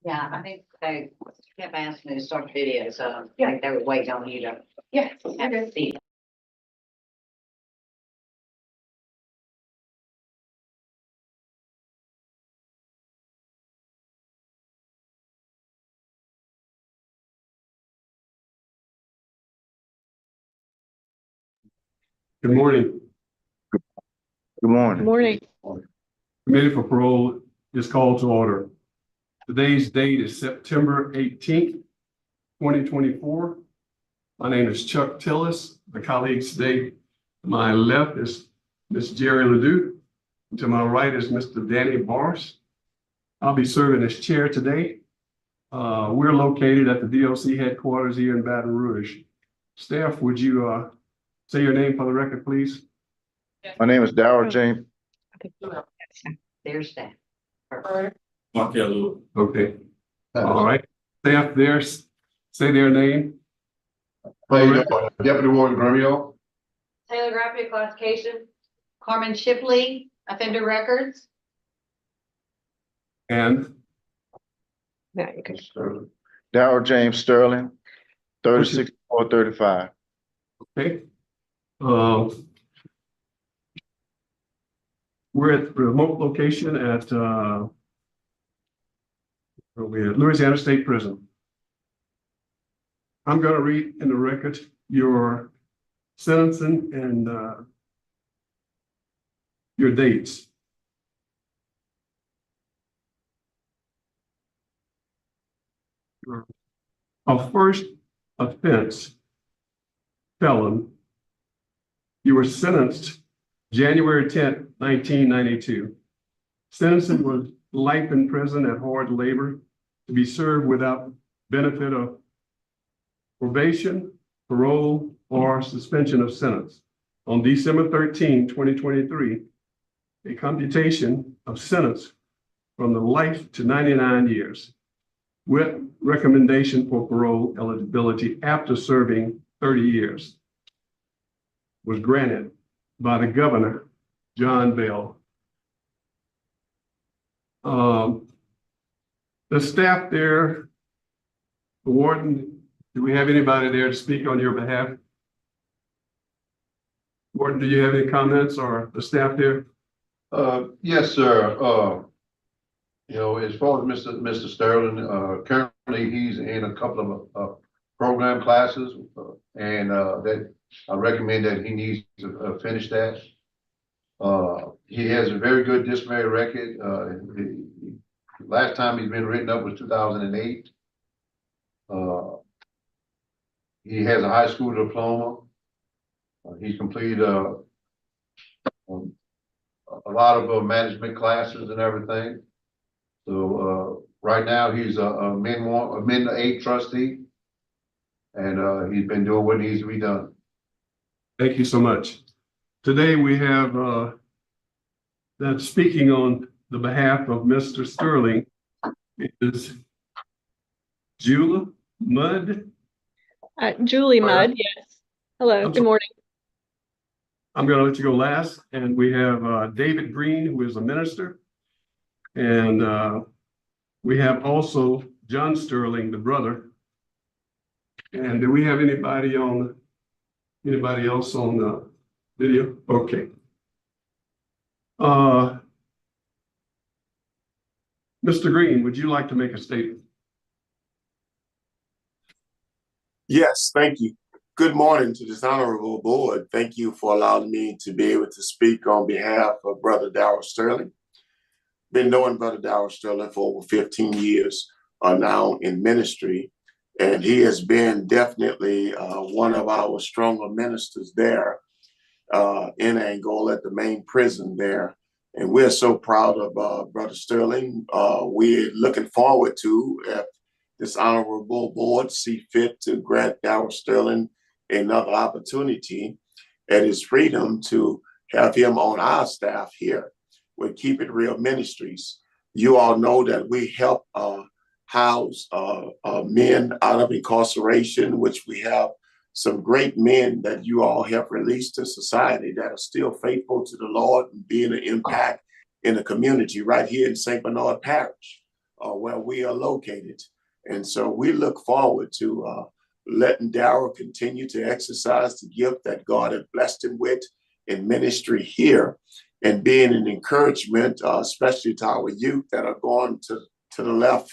Yeah, I think they kept asking me to start the video, so I think they were waiting on you to. Yeah. Have a seat. Good morning. Good morning. Morning. Committee for Parole is called to order. Today's date is September 18th, 2024. My name is Chuck Tillis. The colleagues today, to my left is Ms. Jerry Ledoux. To my right is Mr. Danny Barnes. I'll be serving as chair today. We're located at the DOC headquarters here in Baton Rouge. Staff, would you say your name for the record, please? My name is Darrell James. There's that. Okay. All right. Staff there, say their name. Deputy Warden Gremio. Taylor Graphic Classification. Carmen Shipley, Offender Records. And Yeah, you can. Darrell James Sterling, 306435. okay. We're at the remote location at Louisiana State Prison. I'm going to read in the record your sentencing and your dates. A first offense felon, you were sentenced January 10th, 1992. Sentencing was life in prison at hard labor to be served without benefit of probation, parole, or suspension of sentence. On December 13, 2023, a computation of sentence from the life to 99 years with recommendation for parole eligibility after serving 30 years was granted by the governor, John Bell. The staff there, the warden, do we have anybody there to speak on your behalf? Warden, do you have any comments, or the staff there? Yes, sir. As far as Mr. Sterling, currently he's in a couple of program classes, and that I recommend that he needs to finish that. He has a very good disciplinary record. Last time he's been written up was 2008. He has a high school diploma. He's completed a lot of management classes and everything. So right now he's a Men 8 trustee, and he's been doing what needs to be done. Thank you so much. Today we have that speaking on the behalf of Mr. Sterling is Julie Mudd. Julie Mudd, yes. Hello, good morning. I'm going to let you go last. And we have David Green, who is a minister. And we have also John Sterling, the brother. And do we have anybody else on the video? Okay. Mr. Green, would you like to make a statement? Yes, thank you. Good morning to this honorable board. Thank you for allowing me to be able to speak on behalf of Brother Darrell Sterling. Been knowing Brother Darrell Sterling for over 15 years now in ministry, and he has been definitely one of our stronger ministers there in Angola at the main prison there. And we're so proud of Brother Sterling. We're looking forward to, if this honorable board see fit, to grant Darrell Sterling another opportunity at his freedom to have him on our staff here with Keep It Real Ministries. You all know that we help house men out of incarceration, which we have some great men that you all have released to society that are still faithful to the Lord and being an impact in the community right here in St. Bernard Parish. where we are located. And so we look forward to letting Darrell continue to exercise the gift that God has blessed him with in ministry here, and being an encouragement, especially to our youth that are going to the left,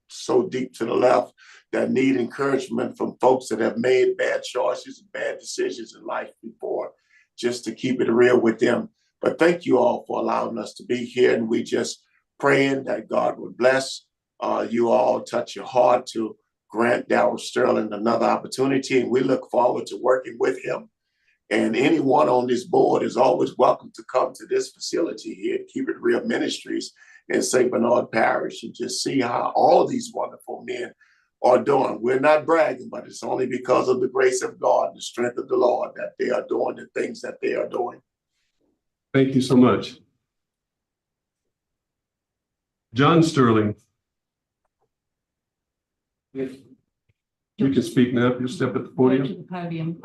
so deep to the left, that need encouragement from folks that have made bad choices and bad decisions in life before, just to keep it real with them. But thank you all for allowing us to be here, and we just praying that God would bless you all, touch your heart to grant Darrell Sterling another opportunity, and we look forward to working with him. And anyone on this board is always welcome to come to this facility here at Keep It Real Ministries in St. Bernard Parish and just see how all these wonderful men are doing. We're not bragging, but it's only because of the grace of God, the strength of the Lord, that they are doing the things that they are doing. Thank you so much. John Sterling. You can speak now if you step at the podium. To the podium.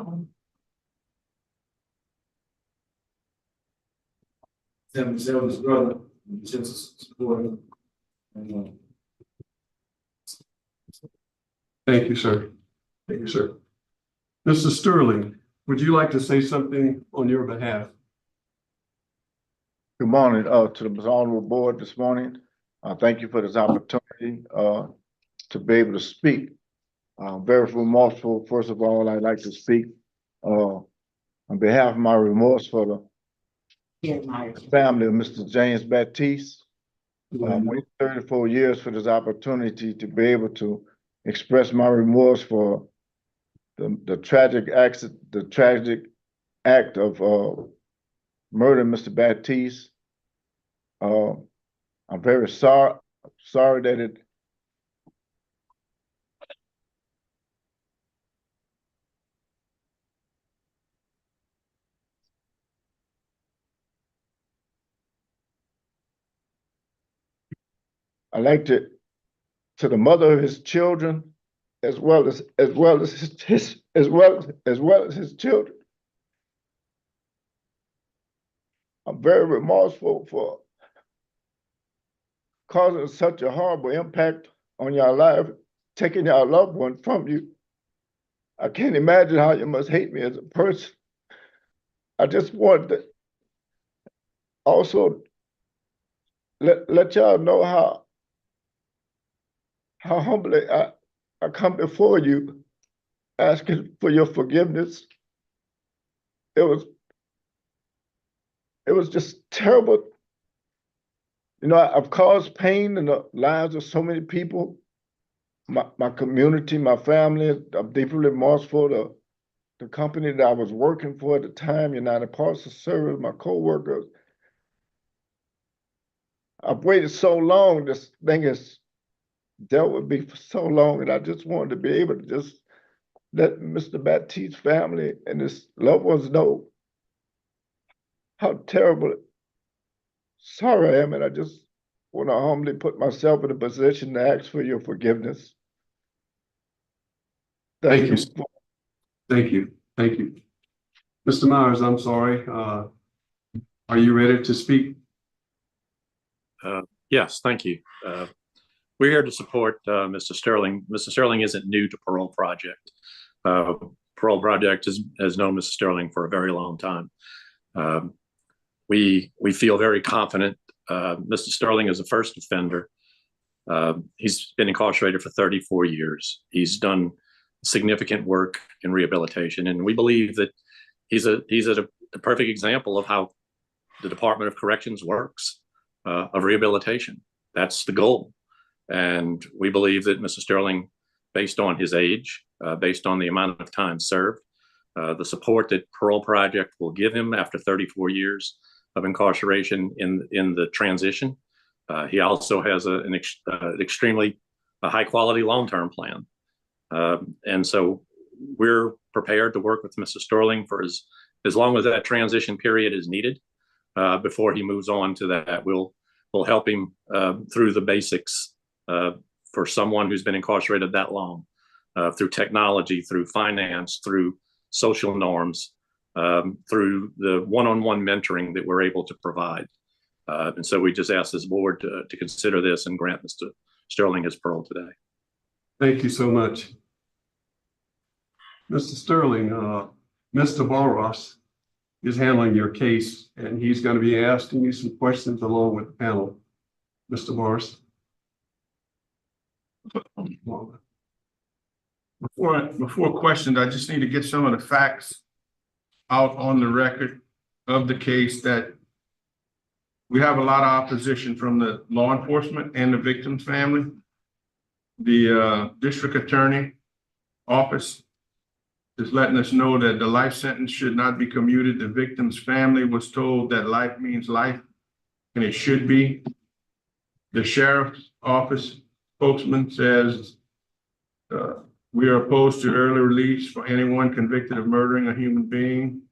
His brother, just support him. Thank you, sir. Thank you, sir. Mr. Sterling, would you like to say something on your behalf? Good morning to the honorable board this morning. Thank you for this opportunity to be able to speak. Very remorseful. First of all, I'd like to speak on behalf of my remorse for the family of Mr. James Baptiste. Waited 34 years for this opportunity to be able to express my remorse for the tragic act of murdering Mr. Baptiste. I'm very sorry that it I like to the mother of his children, as well as his children. I'm very remorseful for causing such a horrible impact on your life, taking your loved one from you. I can't imagine how you must hate me as a person. I just want to also let y'all know how humbly I come before you, asking for your forgiveness. It was just terrible. You know, I've caused pain in the lives of so many people, my community, my family. I'm deeply remorseful for the company that I was working for at the time, United Parcel Service, my co-workers. I've waited so long. This thing has dealt with me for so long, and I just wanted to be able to just let Mr. Baptiste's family and his loved ones know how terrible, sorry I am, and I just want to humbly put myself in a position to ask for your forgiveness. Thank you. Thank you. Thank you. Mr. Myers, I'm sorry. Are you ready to speak? Yes, thank you. We're here to support Mr. Sterling. Mr. Sterling isn't new to Parole Project. Parole Project has known Mr. Sterling for a very long time. We feel very confident. Mr. Sterling is a first offender. He's been incarcerated for 34 years. He's done significant work in rehabilitation, and we believe that he's a perfect example of how the Department of Corrections works, of rehabilitation. That's the goal. And we believe that Mr. Sterling, based on his age, based on the amount of time served, the support that Parole Project will give him after 34 years of incarceration in the transition. He also has an extremely high quality long-term plan. And so we're prepared to work with Mr. Sterling for as long as that transition period is needed before he moves on to that. We'll help him through the basics for someone who's been incarcerated that long, through technology, through finance, through social norms, through the one-on-one mentoring that we're able to provide. And so we just ask this board to consider this and grant Mr. Sterling his parole today. Thank you so much. Mr. Sterling, Mr. Barros is handling your case, and he's going to be asking you some questions along with the panel. Mr. Barros. Before questions, I just need to get some of the facts out on the record of the case that we have a lot of opposition from the law enforcement and the victim's family. The district attorney office is letting us know that the life sentence should not be commuted. The victim's family was told that life means life, and it should be. The sheriff's office spokesman says we are opposed to early release for anyone convicted of murdering a human being.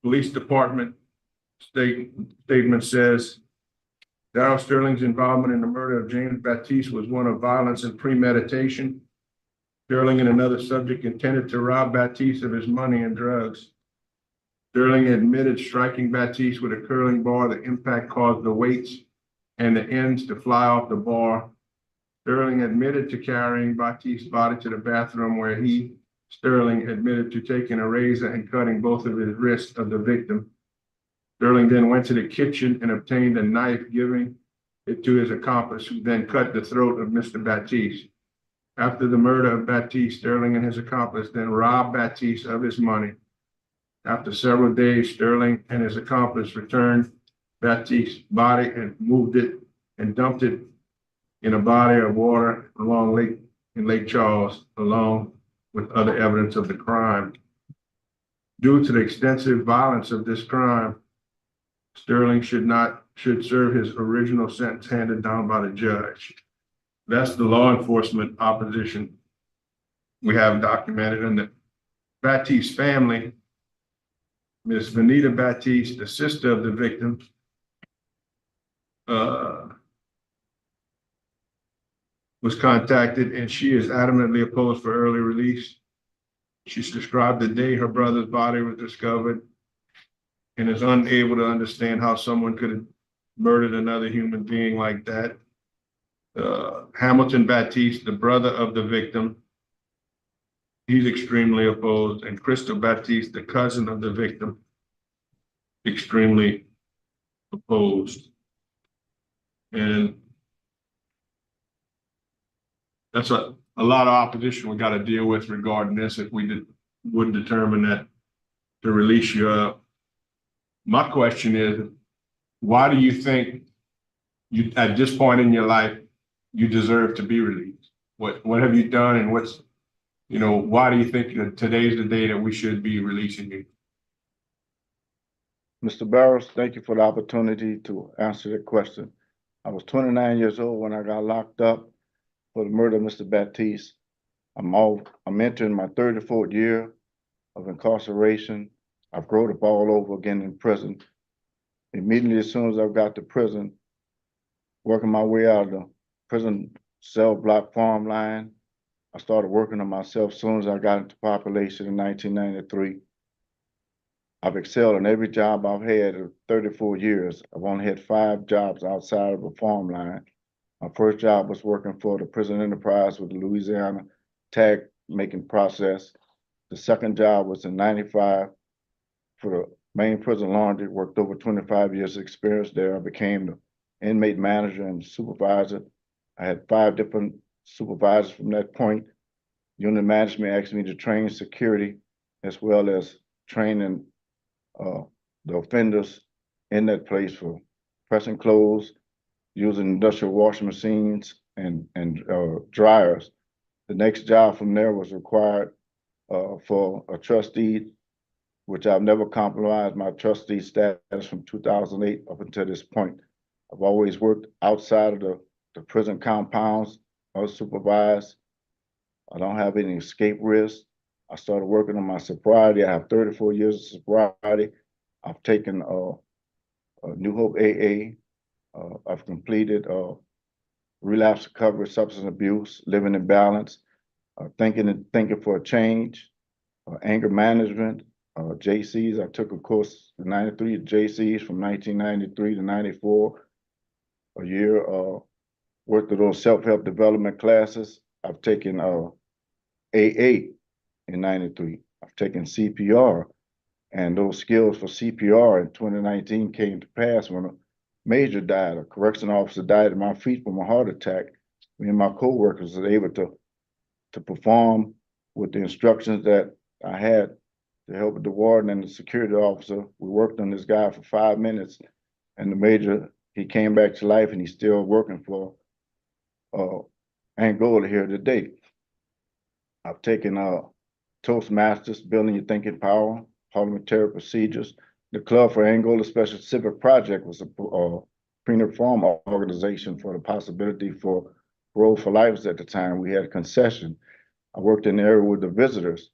Police department statement says Darrell Sterling's involvement in the murder of James Baptiste was one of violence and premeditation. Sterling and another subject intended to rob Baptiste of his money and drugs. Sterling admitted striking Baptiste with a curling bar. The impact caused the weights and the ends to fly off the bar. Sterling admitted to carrying Baptiste's body to the bathroom, where he, Sterling, admitted to taking a razor and cutting both of his wrists of the victim. Sterling then went to the kitchen and obtained a knife, giving it to his accomplice, who then cut the throat of Mr. Baptiste. After the murder of Baptiste, Sterling and his accomplice then robbed Baptiste of his money. After several days, Sterling and his accomplice returned Baptiste's body and moved it and dumped it in a body of water along Lake Charles, along with other evidence of the crime. Due to the extensive violence of this crime, Sterling should serve his original sentence handed down by the judge. That's the law enforcement opposition we have documented. And the Baptiste family, Ms. Vanita Baptiste, the sister of the victim, was contacted, and she is adamantly opposed for early release. She's described the day her brother's body was discovered and is unable to understand how someone could have murdered another human being like that. Hamilton Baptiste, the brother of the victim, he's extremely opposed, and Crystal Baptiste, the cousin of the victim, extremely opposed. And that's a lot of opposition we got to deal with regarding this if we would determine that to release you. My question is, why do you think you, at this point in your life, you deserve to be released? What have you done, and why do you think that today's the day that we should be releasing you? Mr. Barros, thank you for the opportunity to answer that question. I was 29 years old when I got locked up for the murder of Mr. Baptiste. I'm entering my 34th year of incarceration. I've grown up all over again in prison. Immediately as soon as I got to prison, working my way out of the prison cell block farm line, I started working on myself as soon as I got into population in 1993. I've excelled in every job I've had in 34 years. I've only had 5 jobs outside of a farm line. My first job was working for the prison enterprise with the Louisiana tag making process. The second job was in 95 for the main prison laundry, worked over 25 years of experience there. I became the inmate manager and supervisor. I had 5 different supervisors from that point. Unit management asked me to train security as well as training the offenders in that place for pressing clothes, using industrial washing machines and dryers. The next job from there was required for a trustee, which I've never compromised my trustee status from 2008 up until this point. I've always worked outside of the prison compounds, unsupervised. I don't have any escape risk. I started working on my sobriety. I have 34 years of sobriety. I've taken New Hope AA. I've completed relapse recovery, substance abuse, living in balance, thinking for a change, anger management, JCs. I took a course in 93 JCs from 1993 to 94, a year worked with those self-help development classes. I've taken AA in 93. I've taken CPR, and those skills for CPR in 2019 came to pass when a major died, a correction officer died at my feet from a heart attack. Me and my coworkers were able to perform with the instructions that I had to help the warden and the security officer. We worked on this guy for 5 minutes, and the major, he came back to life, and he's still working for Angola here today. I've taken Toastmasters, Building Your Thinking Power, Parliamentary Procedures. The Club for Angola Special Civic Project was a pre-reform organization for the possibility for parole for life at the time. We had a concession. I worked in the area with the visitors.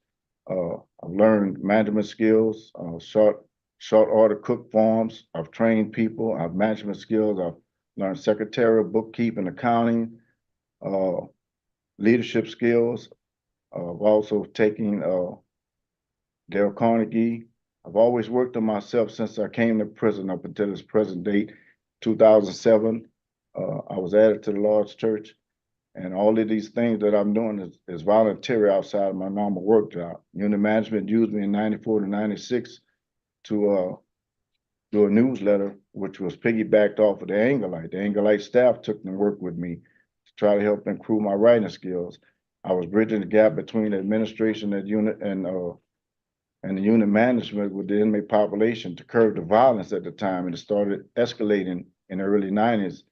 I've learned management skills, short order cook forms. I've trained people. I've management skills. I've learned secretarial, bookkeeping, accounting, leadership skills. I've also taken Dale Carnegie. I've always worked on myself since I came to prison up until this present date, 2007. I was added to the Lord's Church, and all of these things that I'm doing is voluntary outside of my normal work job. Unit management used me in 94 to 96 to do a newsletter, which was piggybacked off of the Angolite. The Angolite staff took and worked with me to try to help improve my writing skills. I was bridging the gap between the administration at unit and the unit management with the inmate population to curb the violence at the time, and it started escalating in the early 90s.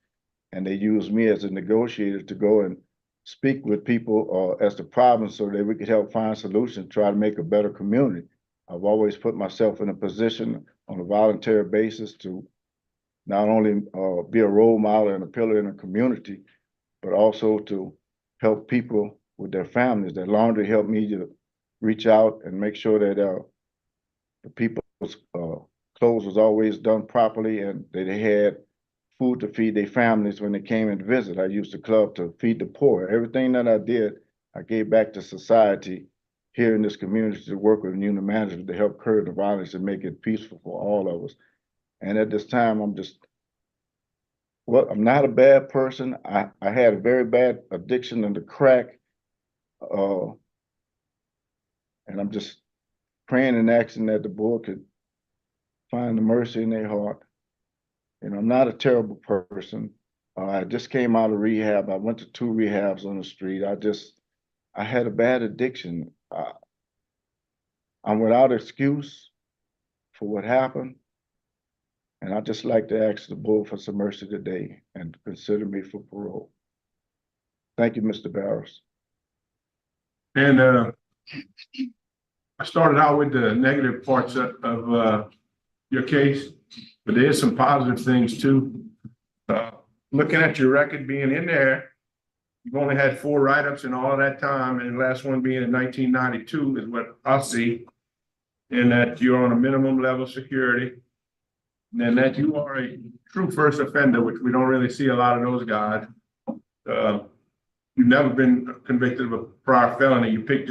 And they used me as a negotiator to go and speak with people as the problem so that we could help find solutions, try to make a better community. I've always put myself in a position on a voluntary basis to not only be a role model and a pillar in the community, but also to help people with their families. That laundry helped me to reach out and make sure that the people's clothes was always done properly and that they had food to feed their families when they came and visit. I used the club to feed the poor. Everything that I did, I gave back to society here in this community to work with unit managers to help curb the violence and make it peaceful for all of us. And at this time, I'm not a bad person. I had a very bad addiction into crack. And I'm just praying and asking that the board could find the mercy in their heart. And I'm not a terrible person. I just came out of rehab. I went to 2 rehabs on the street. I had a bad addiction. I'm without excuse for what happened. And I'd just like to ask the board for some mercy today and consider me for parole. Thank you, Mr. Barros. And I started out with the negative parts of your case, but there's some positive things too. Looking at your record being in there, you've only had 4 write-ups in all of that time, and the last one being in 1992 is what I see, and that you're on a minimum level of security, and that you are a true first offender, which we don't really see a lot of those guys. You've never been convicted of a prior felony. You picked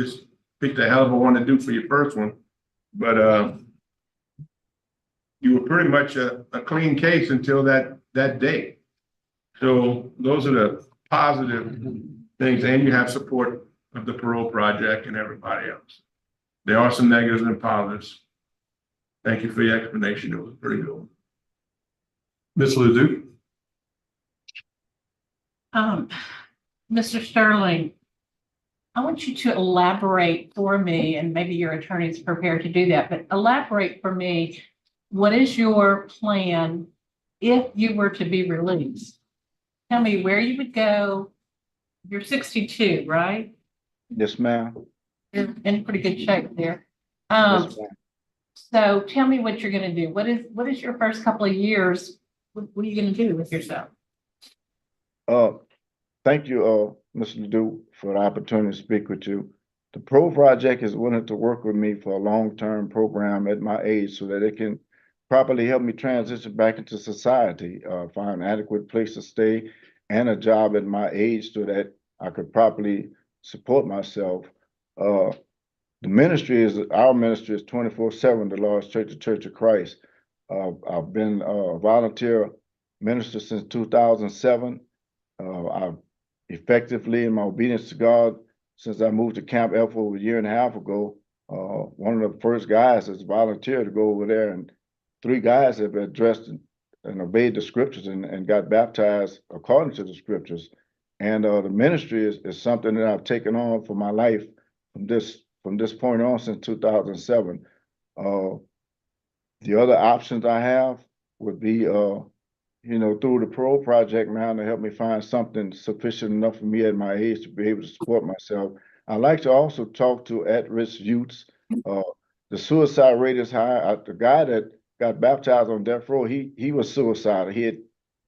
a hell of a one to do for your first one, but you were pretty much a clean case until that date. So those are the positive things, and you have support of the Parole Project and everybody else. There are some negatives and positives. Thank you for your explanation. It was pretty good. Ms. Ledoux? Mr. Sterling, I want you to elaborate for me, and maybe your attorney's prepared to do that, but elaborate for me, what is your plan if you were to be released? Tell me where you would go. You're 62, right? Yes, ma'am. You're in pretty good shape there. Yes, ma'am. So tell me what you're going to do. What is your first couple of years? What are you going to do with yourself? Thank you, Mr. Ledoux, for the opportunity to speak with you. The Parole Project is willing to work with me for a long-term program at my age so that it can properly help me transition back into society, find an adequate place to stay and a job at my age so that I could properly support myself. Our ministry is 24/7, the Lord's Church, the Church of Christ. I've been a volunteer minister since 2007. I've effectively, in my obedience to God, since I moved to Camp F over a year and a half ago, one of the first guys has volunteered to go over there, and 3 guys have addressed and obeyed the scriptures and got baptized according to the scriptures. And the ministry is something that I've taken on for my life from this point on since 2007. The other options I have would be, through the Parole Project now to help me find something sufficient enough for me at my age to be able to support myself. I like to also talk to at-risk youths. The suicide rate is high. The guy that got baptized on death row, he was suicidal. He had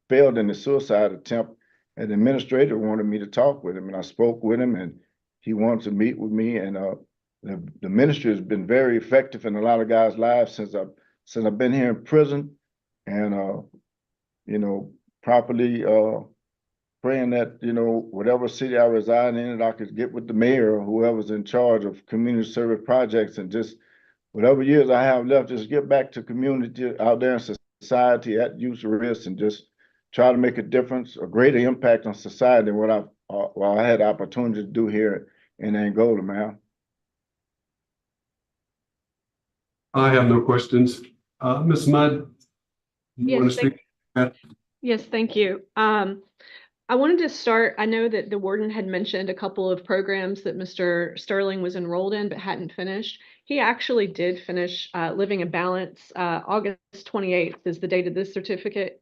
failed in the suicide attempt, and the administrator wanted me to talk with him, and I spoke with him, and he wanted to meet with me. And the ministry has been very effective in a lot of guys' lives since I've been here in prison, and properly praying that, whatever city I reside in, that I could get with the mayor or whoever's in charge of community service projects, and just whatever years I have left, just get back to community out there in society at youth risk, and just try to make a difference, a greater impact on society than what I had the opportunity to do here in Angola, man. I have no questions. Ms. Mudd, you want to speak? Yes, thank you. I wanted to start, I know that the warden had mentioned a couple of programs that Mr. Sterling was enrolled in but hadn't finished. He actually did finish Living a Balance. August 28th is the date of this certificate.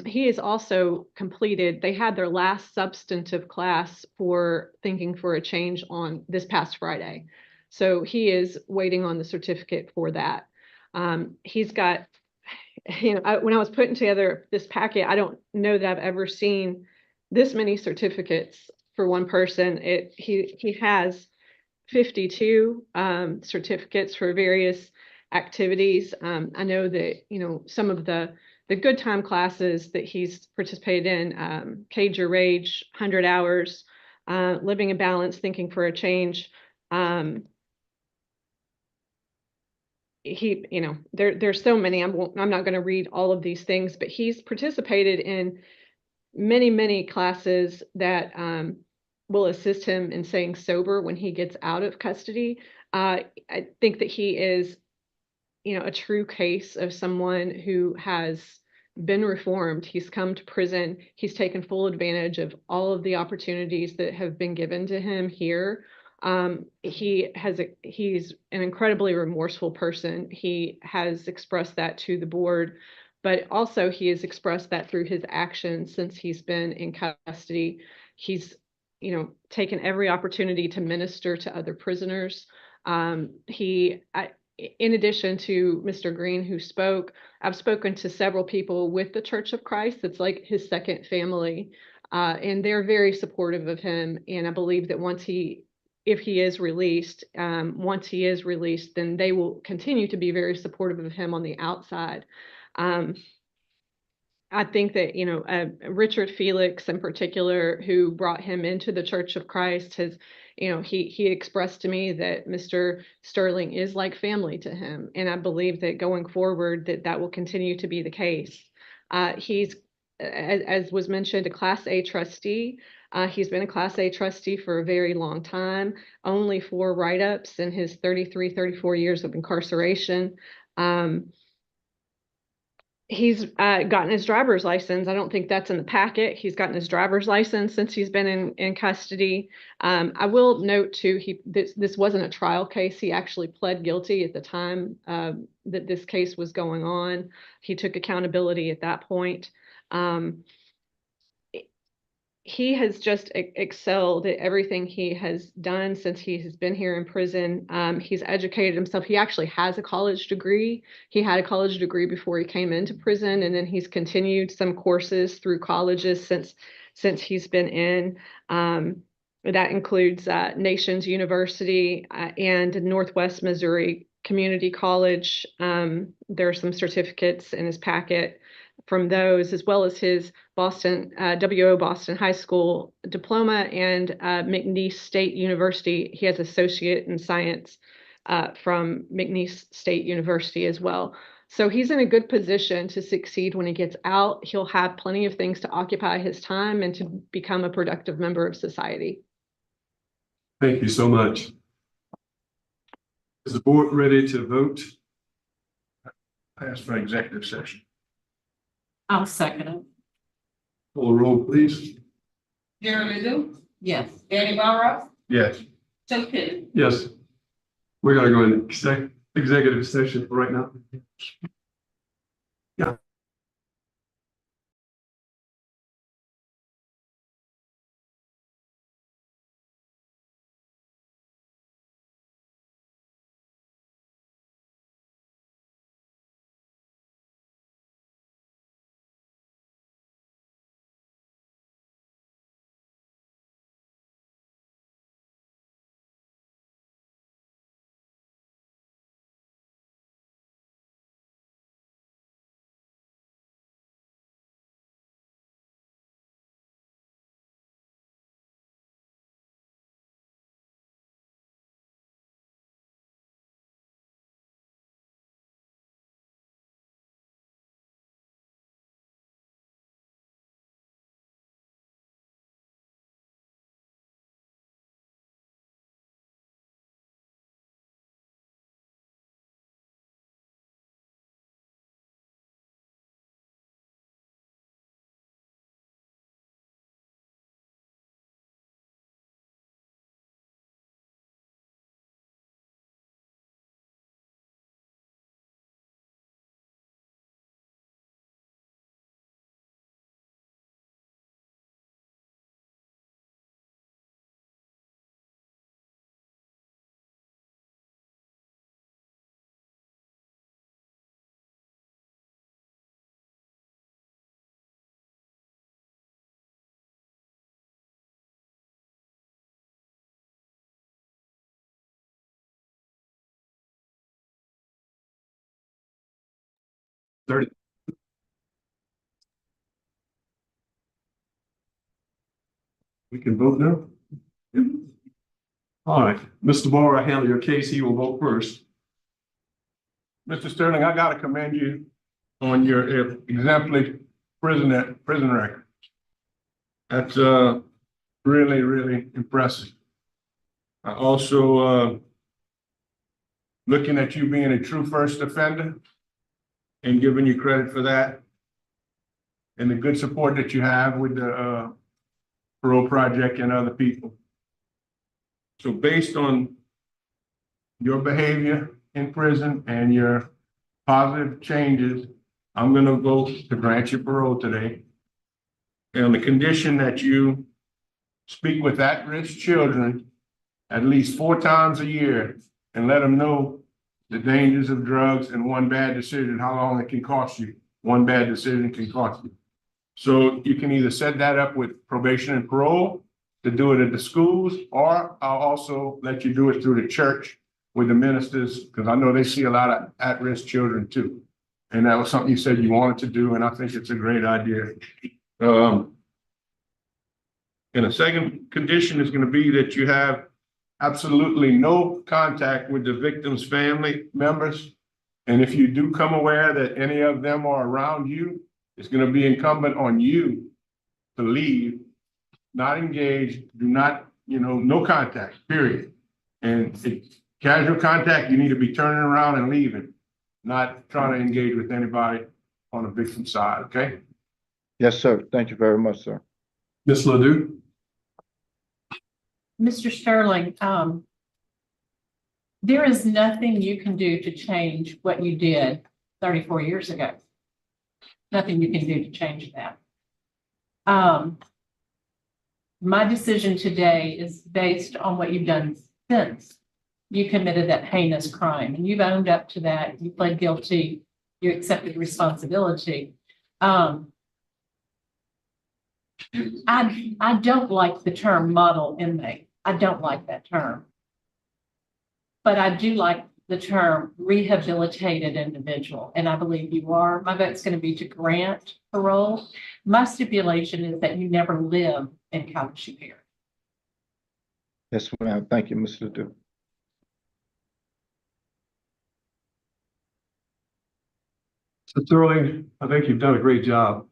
He is also completed, they had their last substantive class for Thinking for a Change on this past Friday. So he is waiting on the certificate for that. He's got, when I was putting together this packet, I don't know that I've ever seen this many certificates for one person. He has 52 certificates for various activities. I know that, some of the good time classes that he's participated in, Cage Your Rage, 100 Hours, Living a Balance, Thinking for a Change. There's so many. I'm not going to read all of these things, but he's participated in many classes that will assist him in staying sober when he gets out of custody. I think that he is, a true case of someone who has been reformed. He's come to prison. He's taken full advantage of all of the opportunities that have been given to him here. He's an incredibly remorseful person. He has expressed that to the board, but also he has expressed that through his actions since he's been in custody. He's, taken every opportunity to minister to other prisoners. In addition to Mr. Green, who spoke, I've spoken to several people with the Church of Christ. It's like his second family, and they're very supportive of him. And I believe that if he is released, then they will continue to be very supportive of him on the outside. I think that, Richard Felix in particular, who brought him into the Church of Christ, has, he expressed to me that Mr. Sterling is like family to him. And I believe that going forward, that will continue to be the case. He's, as was mentioned, a Class A trustee. He's been a Class A trustee for a very long time, only 4 write-ups in his 34 years of incarceration. He's gotten his driver's license. I don't think that's in the packet. He's gotten his driver's license since he's been in custody. I will note too, this wasn't a trial case. He actually pled guilty at the time that this case was going on. He took accountability at that point. He has just excelled at everything he has done since he has been here in prison. He's educated himself. He actually has a college degree. He had a college degree before he came into prison, and then he's continued some courses through colleges since he's been in. That includes Nations University and Northwest Missouri Community College. There are some certificates in his packet from those, as well as his WO Boston High School diploma and McNeese State University. He has associate in science from McNeese State University as well. So he's in a good position to succeed when he gets out. He'll have plenty of things to occupy his time and to become a productive member of society. Thank you so much. Is the board ready to vote? I asked for executive session. I'll second it. Call the roll, please. Jeremy Lou? Yes. Danny Barrow? Yes. Joe Kidd? Yes. We're gonna go into executive session right now. Yeah. We can vote now? Yep. All right, Mr. Barr, I handle your case. He will vote first. Mr. Sterling, I gotta commend you on your exemplary prison record. That's really, really impressive. I also looking at you being a true first offender and giving you credit for that. And the good support that you have with the Parole Project and other people. So based on your behavior in prison and your positive changes, I'm gonna vote to grant you parole today. And on the condition that you speak with at-risk children at least 4 times a year and let them know the dangers of drugs and one bad decision, how long it can cost you. One bad decision can cost you. So you can either set that up with probation and parole to do it at the schools, or I'll also let you do it through the church with the ministers, because I know they see a lot of at-risk children too. And that was something you said you wanted to do, and I think it's a great idea. And a second condition is going to be that you have absolutely no contact with the victim's family members. And if you do come aware that any of them are around you, it's going to be incumbent on you to leave, not engage, do not, no contact, period. And casual contact, you need to be turning around and leaving, not trying to engage with anybody on the victim side, okay? Yes, sir. Thank you very much, sir. Ms. Ledoux? Mr. Sterling, there is nothing you can do to change what you did 34 years ago. Nothing you can do to change that. My decision today is based on what you've done since you committed that heinous crime, and you've owned up to that. You pled guilty. You accepted responsibility. I don't like the term model inmate. I don't like that term. But I do like the term rehabilitated individual, and I believe you are. My vote's going to be to grant parole. My stipulation is that you never live in Calcasieu. Yes, ma'am. Thank you, Mr. Ledoux. So Sterling, I think you've done a great job.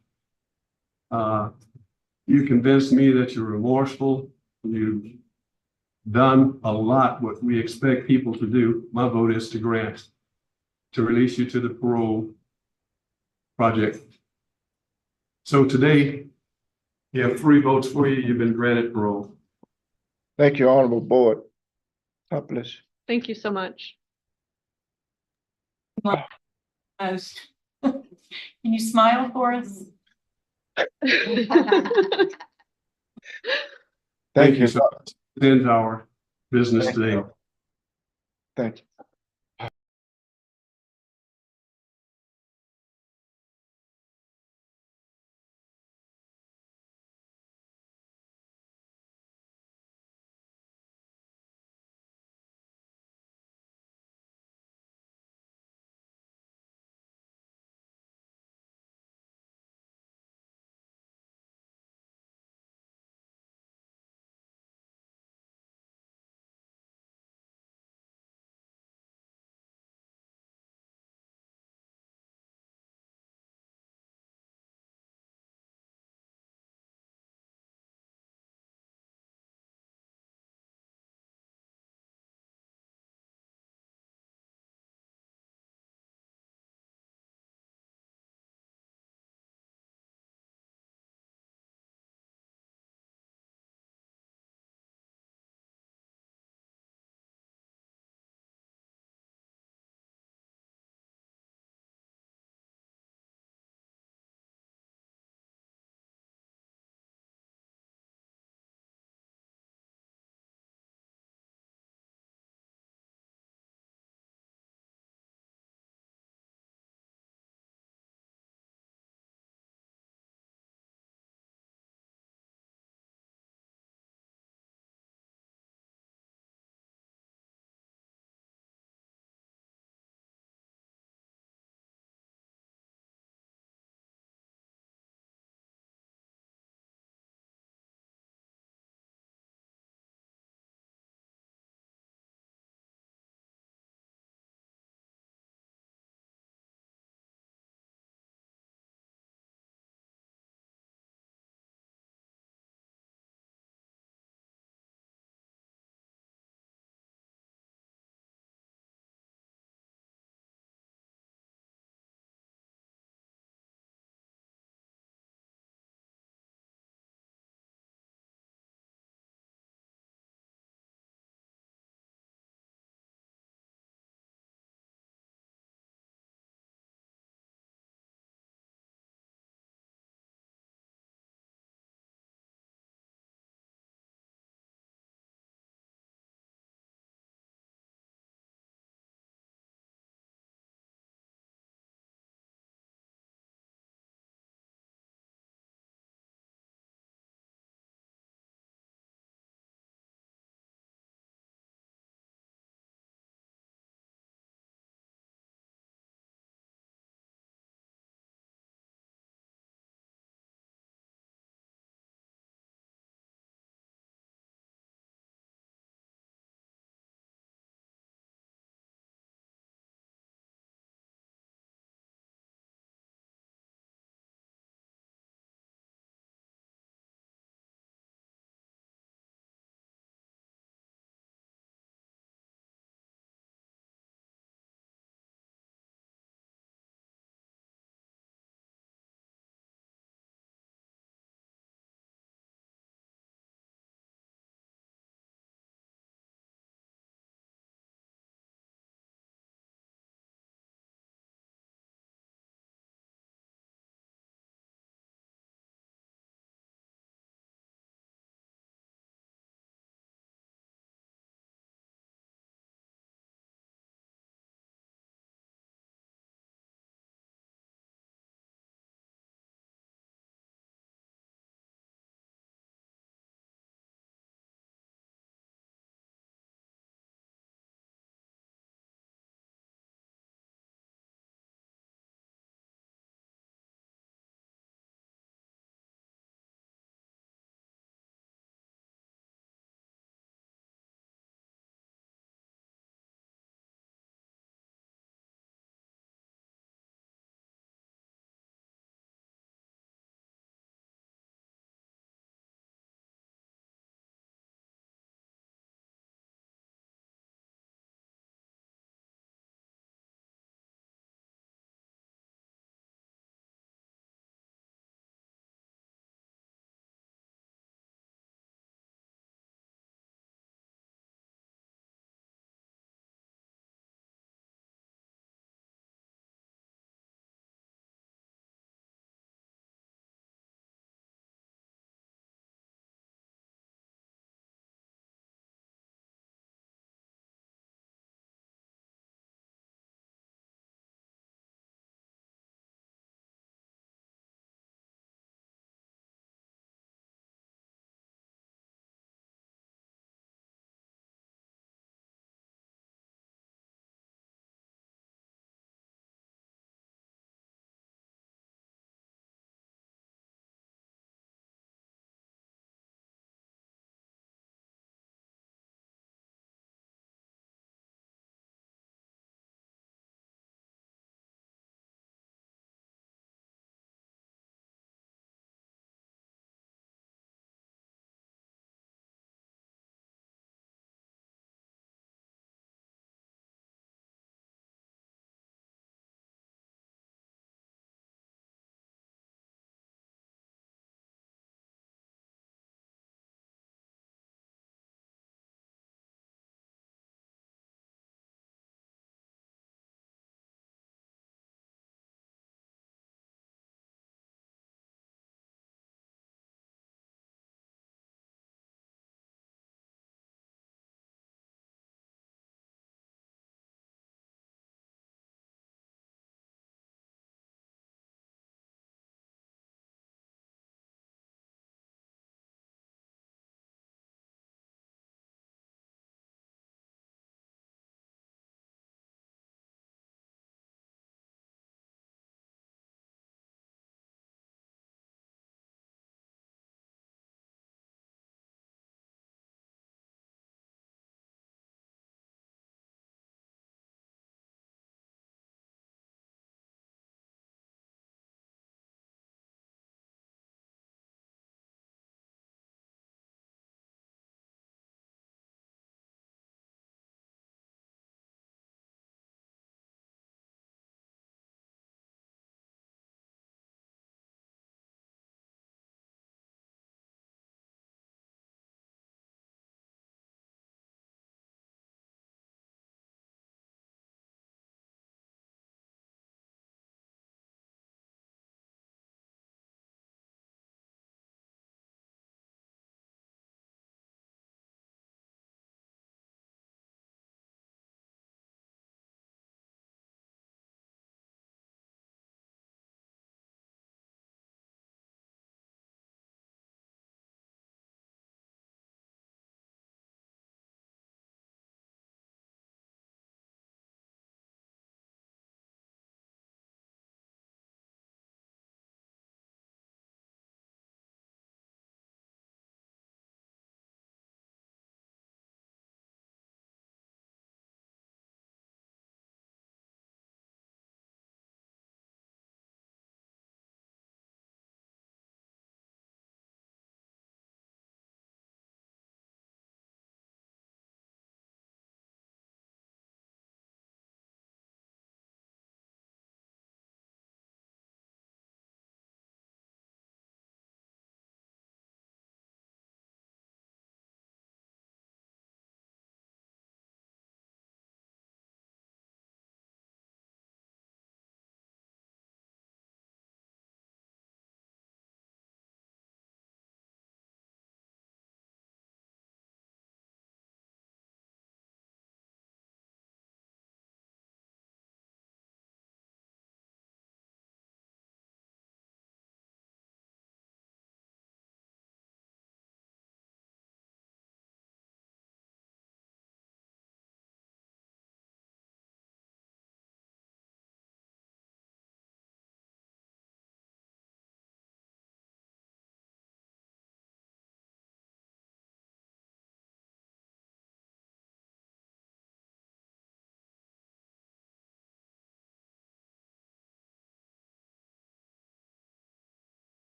You convinced me that you're remorseful. You've done a lot what we expect people to do. My vote is to grant, to release you to the parole project. So today, you have 3 votes for you. You've been granted parole. Thank you, Honorable Board. God bless you. Thank you so much. Most. Can you smile for us? Thank you. So much. It ends our business today. Thank you.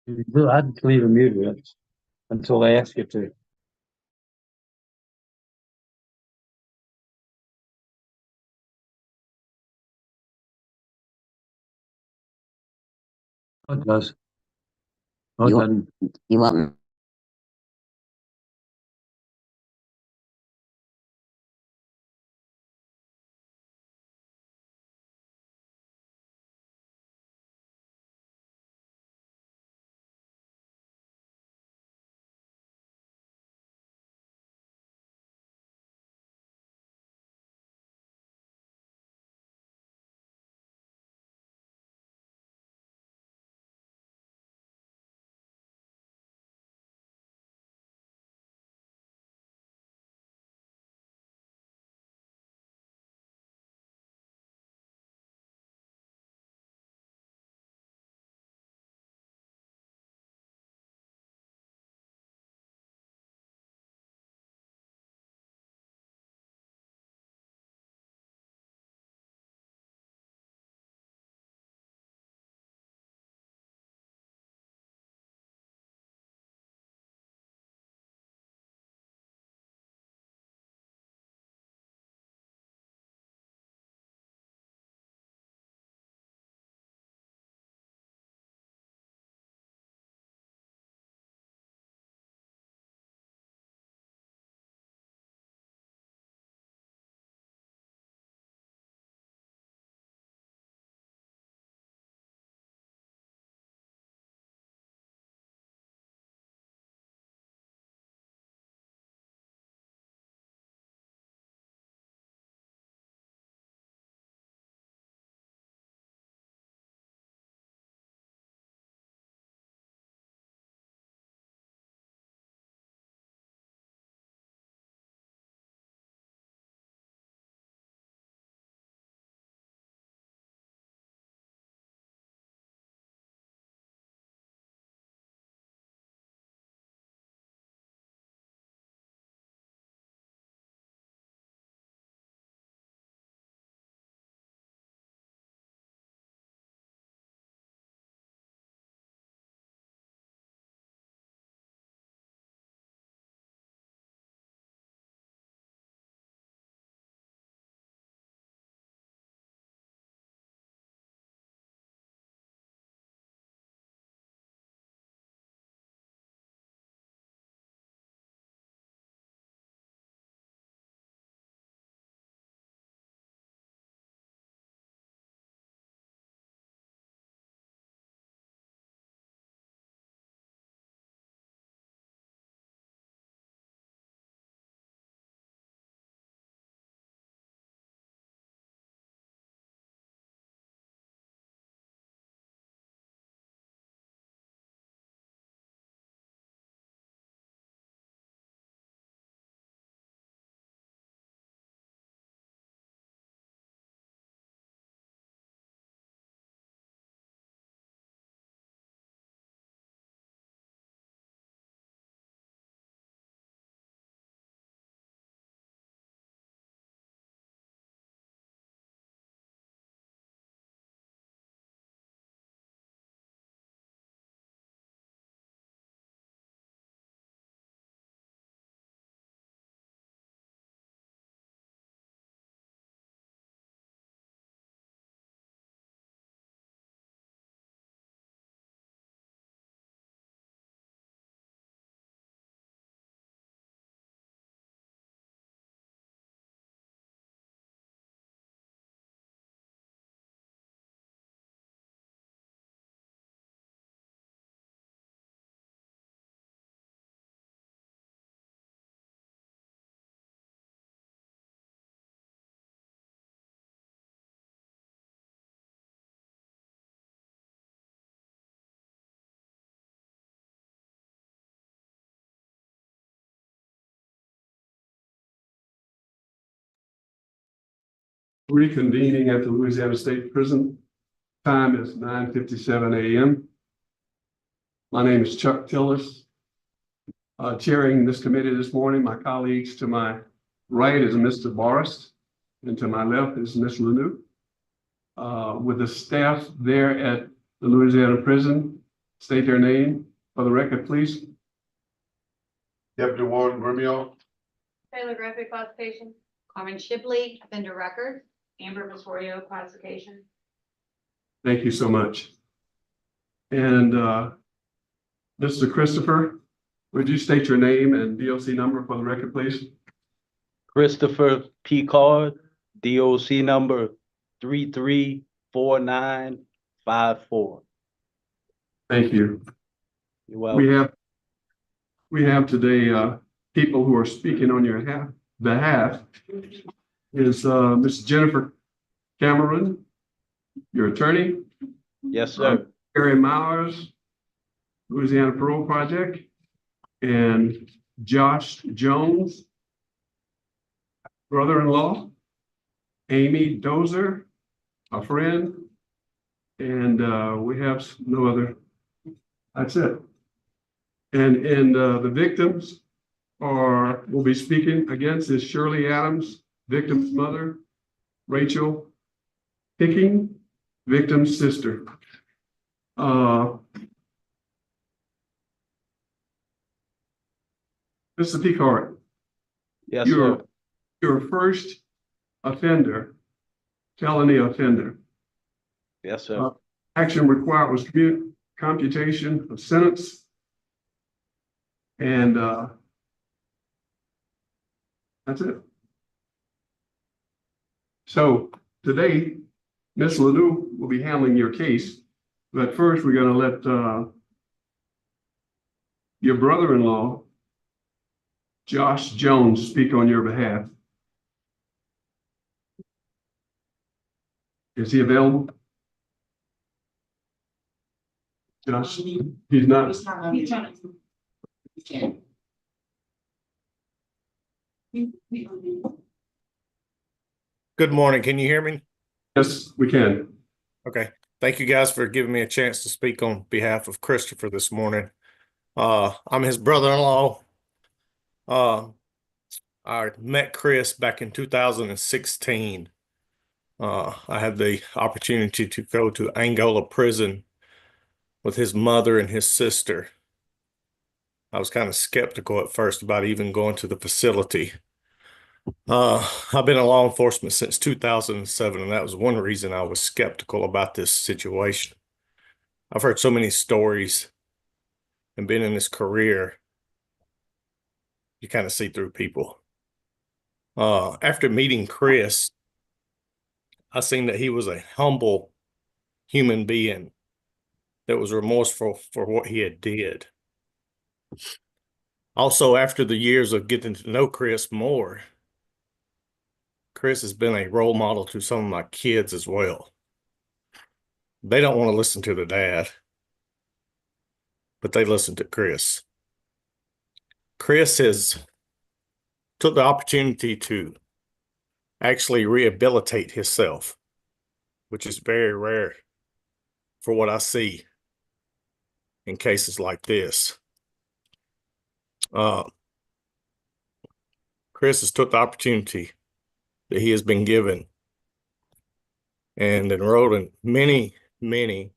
I'd leave a muted until they ask you to. Oh, it does. Oh, it You- doesn't. You want reconvening at the Louisiana State Prison. Time is 9:57 a.m. My name is Chuck Tillis. Chairing this committee this morning, my colleagues to my right is Mr. Boris, and to my left is Ms. Lanu. With the staff there at the Louisiana Prison, state their name for the record, please. Deputy Warden Grimion. Taylor Griffith classification. Carmen Shipley, offender record. Amber Visorio classification. Thank you so much. And Mr. Christopher, would you state your name and DOC number for the record, please? Christopher PICARD, DOC number 334954. Thank you. You're welcome. We have today people who are speaking on your behalf. Is Ms. Jennifer Cameron, your attorney? Yes, sir. Barry Myers, Louisiana Parole Project, and Josh Jones, brother-in-law, Amy Dozer, a friend, and we have no other. That's it. And the victims will be speaking against is Shirley Adams, victim's mother, Rachel Picking, victim's sister. Mr. Picard, Yes, you're sir. your first offender, felony offender. Yes, sir. Action required was computation of sentence. And that's it. So today, Ms. Ledoux will be handling your case, but first we're going to let your brother-in-law, Josh Jones, speak on your behalf. Is he available? Josh, he's not. Good morning. Can you hear me? Yes, we can. Okay. Thank you guys for giving me a chance to speak on behalf of Christopher this morning. I'm his brother-in-law. I met Chris back in 2016. I had the opportunity to go to Angola prison with his mother and his sister. I was kind of skeptical at first about even going to the facility. I've been in law enforcement since 2007, and that was one reason I was skeptical about this situation. I've heard so many stories and been in this career, you kind of see through people. After meeting Chris, I seen that he was a humble human being that was remorseful for what he had did. Also, after the years of getting to know Chris more, Chris has been a role model to some of my kids as well. They don't want to listen to their dad, but they listen to Chris. Chris has took the opportunity to actually rehabilitate himself, which is very rare for what I see in cases like this. Chris has took the opportunity that he has been given and enrolled in many, many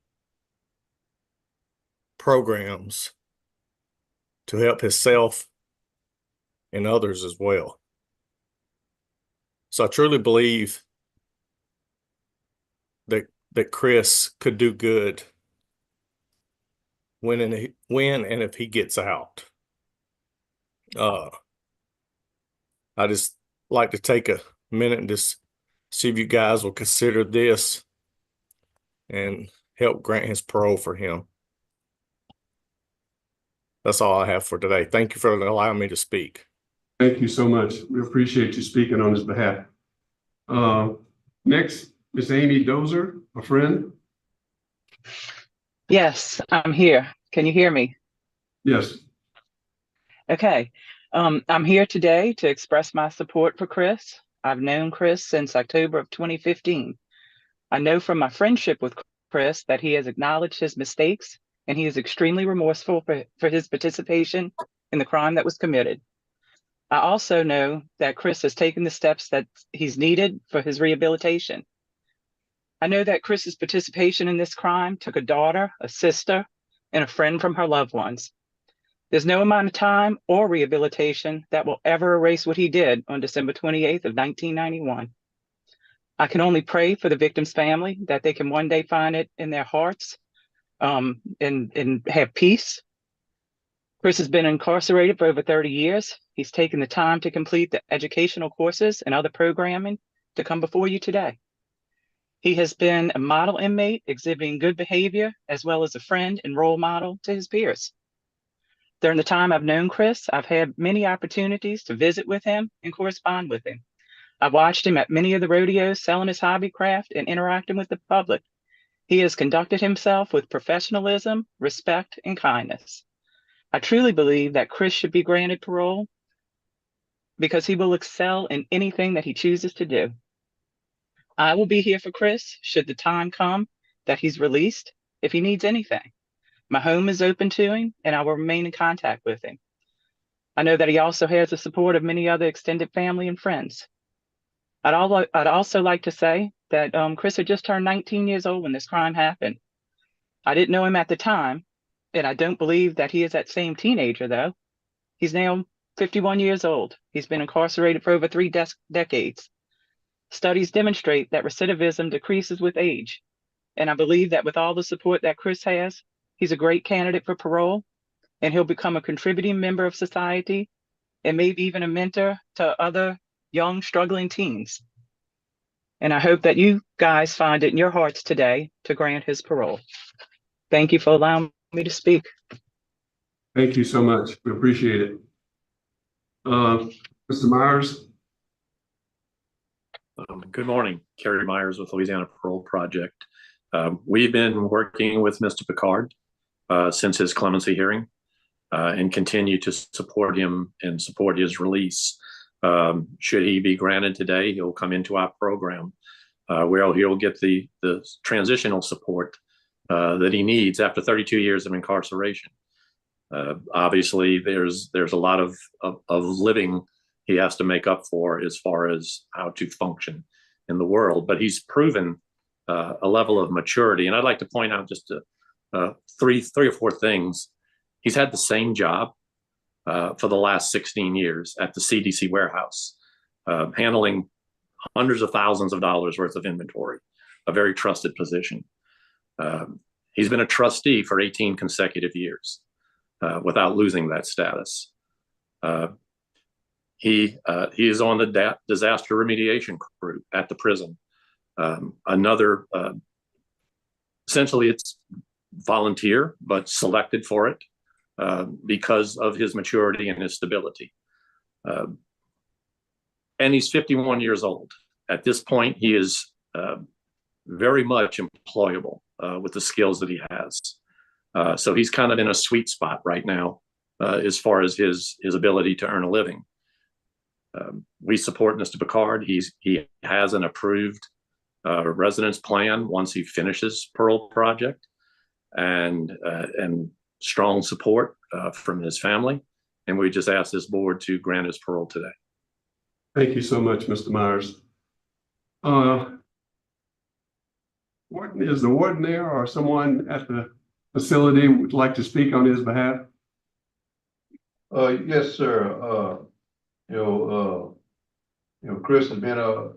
programs to help himself and others as well. So I truly believe that Chris could do good when and if he gets out. I just like to take a minute and just see if you guys will consider this and help grant his parole for him. That's all I have for today. Thank you for allowing me to speak. Thank you so much. We appreciate you speaking on his behalf. Next, Miss Amy Dozer, a friend. Yes, I'm here. Can you hear me? Yes. Okay. I'm here today to express my support for Chris. I've known Chris since October of 2015. I know from my friendship with Chris that he has acknowledged his mistakes and he is extremely remorseful for his participation in the crime that was committed. I also know that Chris has taken the steps that he's needed for his rehabilitation. I know that Chris's participation in this crime took a daughter, a sister, and a friend from her loved ones. There's no amount of time or rehabilitation that will ever erase what he did on December 28th of 1991. I can only pray for the victim's family that they can one day find it in their hearts and have peace. Chris has been incarcerated for over 30 years. He's taken the time to complete the educational courses and other programming to come before you today. He has been a model inmate exhibiting good behavior, as well as a friend and role model to his peers. During the time I've known Chris, I've had many opportunities to visit with him and correspond with him. I've watched him at many of the rodeos selling his hobby craft and interacting with the public. He has conducted himself with professionalism, respect, and kindness. I truly believe that Chris should be granted parole because he will excel in anything that he chooses to do. I will be here for Chris should the time come that he's released, if he needs anything. My home is open to him, and I will remain in contact with him. I know that he also has the support of many other extended family and friends. I'd also like to say that Chris had just turned 19 years old when this crime happened. I didn't know him at the time, and I don't believe that he is that same teenager, though. He's now 51 years old. He's been incarcerated for over 3 decades. Studies demonstrate that recidivism decreases with age, and I believe that with all the support that Chris has, he's a great candidate for parole, and he'll become a contributing member of society and maybe even a mentor to other young, struggling teens. And I hope that you guys find it in your hearts today to grant his parole. Thank you for allowing me to speak. Thank you so much. We appreciate it. Mr. Myers? Good morning. Kerry Myers with Louisiana Parole Project. We've been working with Mr. PICARD since his clemency hearing and continue to support him and support his release. Should he be granted today, he'll come into our program where he'll get the transitional support that he needs after 32 years of incarceration. Obviously, there's a lot of living he has to make up for as far as how to function in the world, but he's proven a level of maturity. And I'd like to point out just three or four things. He's had the same job for the last 16 years at the CDC warehouse, handling hundreds of thousands of dollars worth of inventory, a very trusted position. He's been a trustee for 18 consecutive years without losing that status. He is on the disaster remediation crew at the prison. Essentially it's volunteer, but selected for it because of his maturity and his stability. And he's 51 years old. At this point, he is very much employable with the skills that he has. So he's kind of in a sweet spot right now as far as his ability to earn a living. We support Mr. PICARD. He has an approved residence plan once he finishes Parole Project, and strong support from his family. And we just ask this board to grant his parole today. Thank you so much, Mr. Myers. Is the warden there or someone at the facility would like to speak on his behalf? Yes, sir. Chris has been a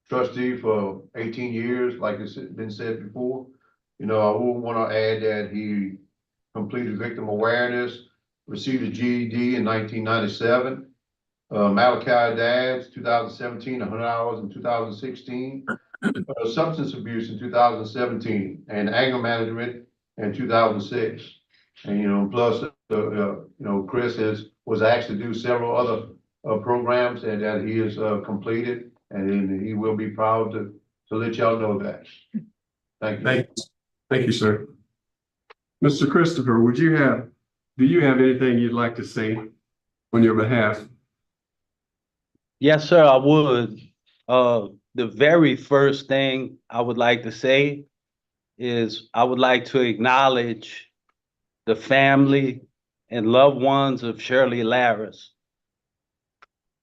trustee for 18 years, like it's been said before. I would want to add that he completed victim awareness, received a GED in 1997, Malachi Dads, 2017, 100 hours in 2016, substance abuse in 2017, and anger management in 2006. And, plus, Chris was asked to do several other programs that he has completed, and he will be proud to let y'all know that. Thank you. Thank you, sir. Mr. Christopher, do you have anything you'd like to say on your behalf? Yes, sir, I would. The very first thing I would like to say is I would like to acknowledge the family and loved ones of Shirley Larris.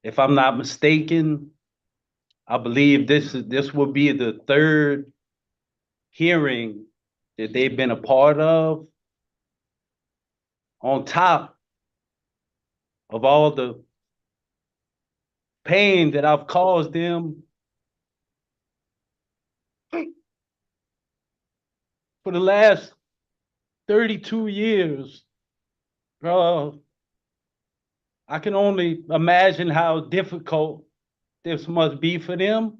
If I'm not mistaken, I believe this will be the third hearing that they've been a part of. on top of all the pain that I've caused them for the last 32 years, I can only imagine how difficult this must be for them.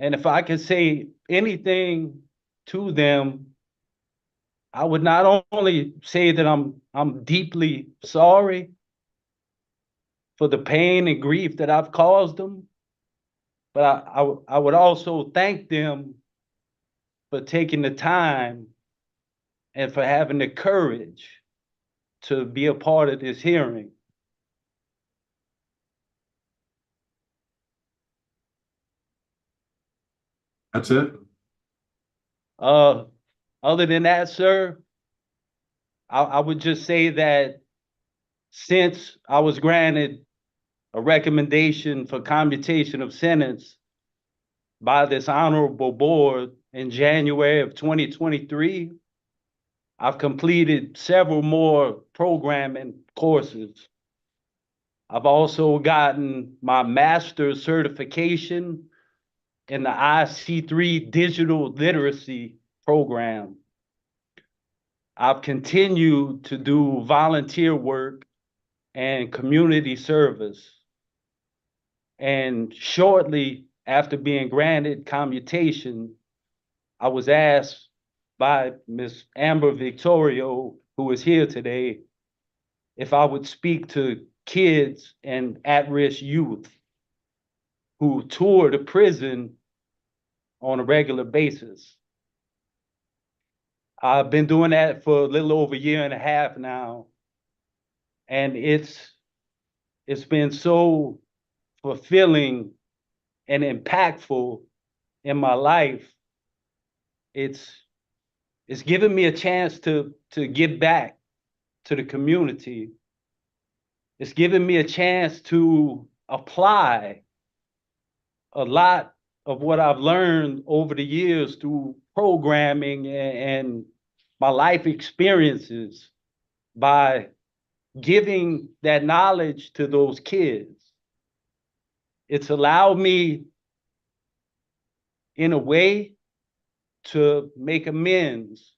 And if I could say anything to them, I would not only say that I'm deeply sorry for the pain and grief that I've caused them, but I would also thank them for taking the time and for having the courage to be a part of this hearing. That's it? Other than that, sir, I would just say that since I was granted a recommendation for commutation of sentence by this honorable board in January of 2023, I've completed several more programming courses. I've also gotten my master's certification in the IC3 digital literacy program. I've continued to do volunteer work and community service. And shortly after being granted commutation, I was asked by Ms. Amber Victorio, who is here today, if I would speak to kids and at-risk youth who tour the prison on a regular basis. I've been doing that for a little over a year and a half now, and it's been so fulfilling and impactful in my life. It's given me a chance to give back to the community. It's given me a chance to apply a lot of what I've learned over the years through programming and my life experiences by giving that knowledge to those kids. It's allowed me, in a way, to make amends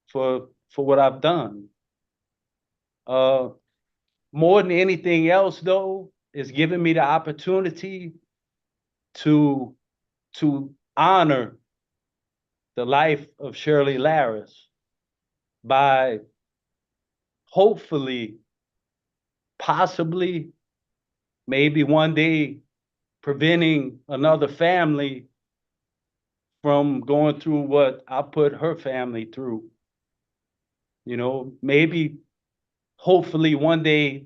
for what I've done. More than anything else, though, it's given me the opportunity to honor the life of Shirley Laris by hopefully, possibly, maybe one day preventing another family from going through what I put her family through. You know, maybe, hopefully one day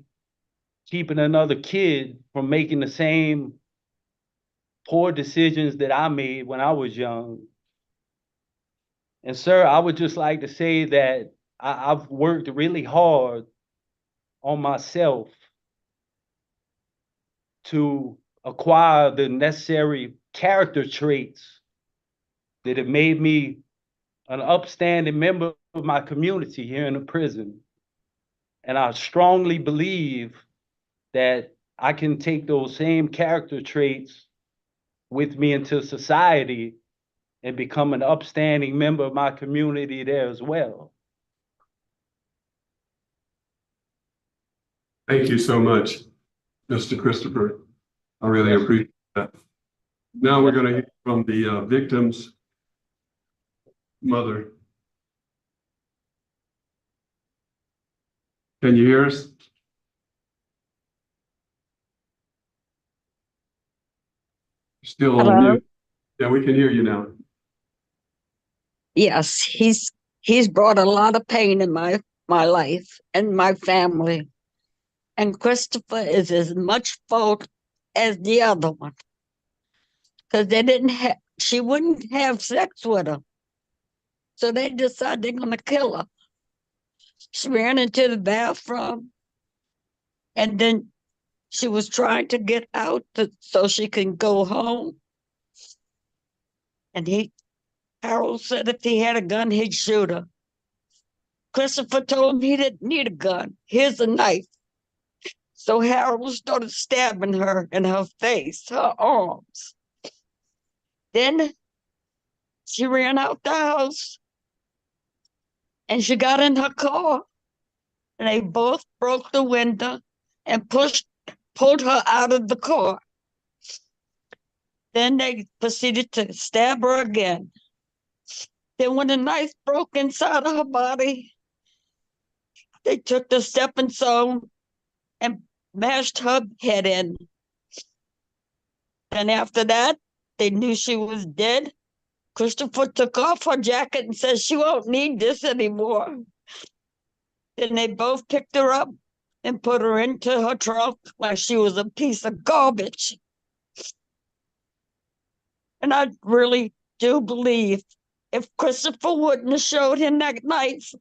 keeping another kid from making the same poor decisions that I made when I was young. And sir, I would just like to say that I've worked really hard on myself to acquire the necessary character traits that have made me an upstanding member of my community here in the prison. And I strongly believe that I can take those same character traits with me into society and become an upstanding member of my community there as well. Thank you so much, Mr. Christopher. I really appreciate that. Now we're going to hear from the victim's mother. Can you hear us? Still on Hello? mute. Yeah, we can hear you now. Yes, he's brought a lot of pain in my life and my family. And Christopher is as much fault as the other one. Because she wouldn't have sex with him. So they decided they're going to kill her. She ran into the bathroom, and then she was trying to get out so she can go home. And Harold said if he had a gun, he'd shoot her. Christopher told him he didn't need a gun. Here's a knife. So Harold started stabbing her in her face, her arms. Then she ran out the house and she got in her car and they both broke the window and pulled her out of the car. Then they proceeded to stab her again. Then when the knife broke inside of her body, they took the stepping stone and mashed her head in. Then after that, they knew she was dead. Christopher took off her jacket and said she won't need this anymore. Then they both picked her up and put her into her trunk like she was a piece of garbage. And I really do believe if Christopher wouldn't have showed him that knife,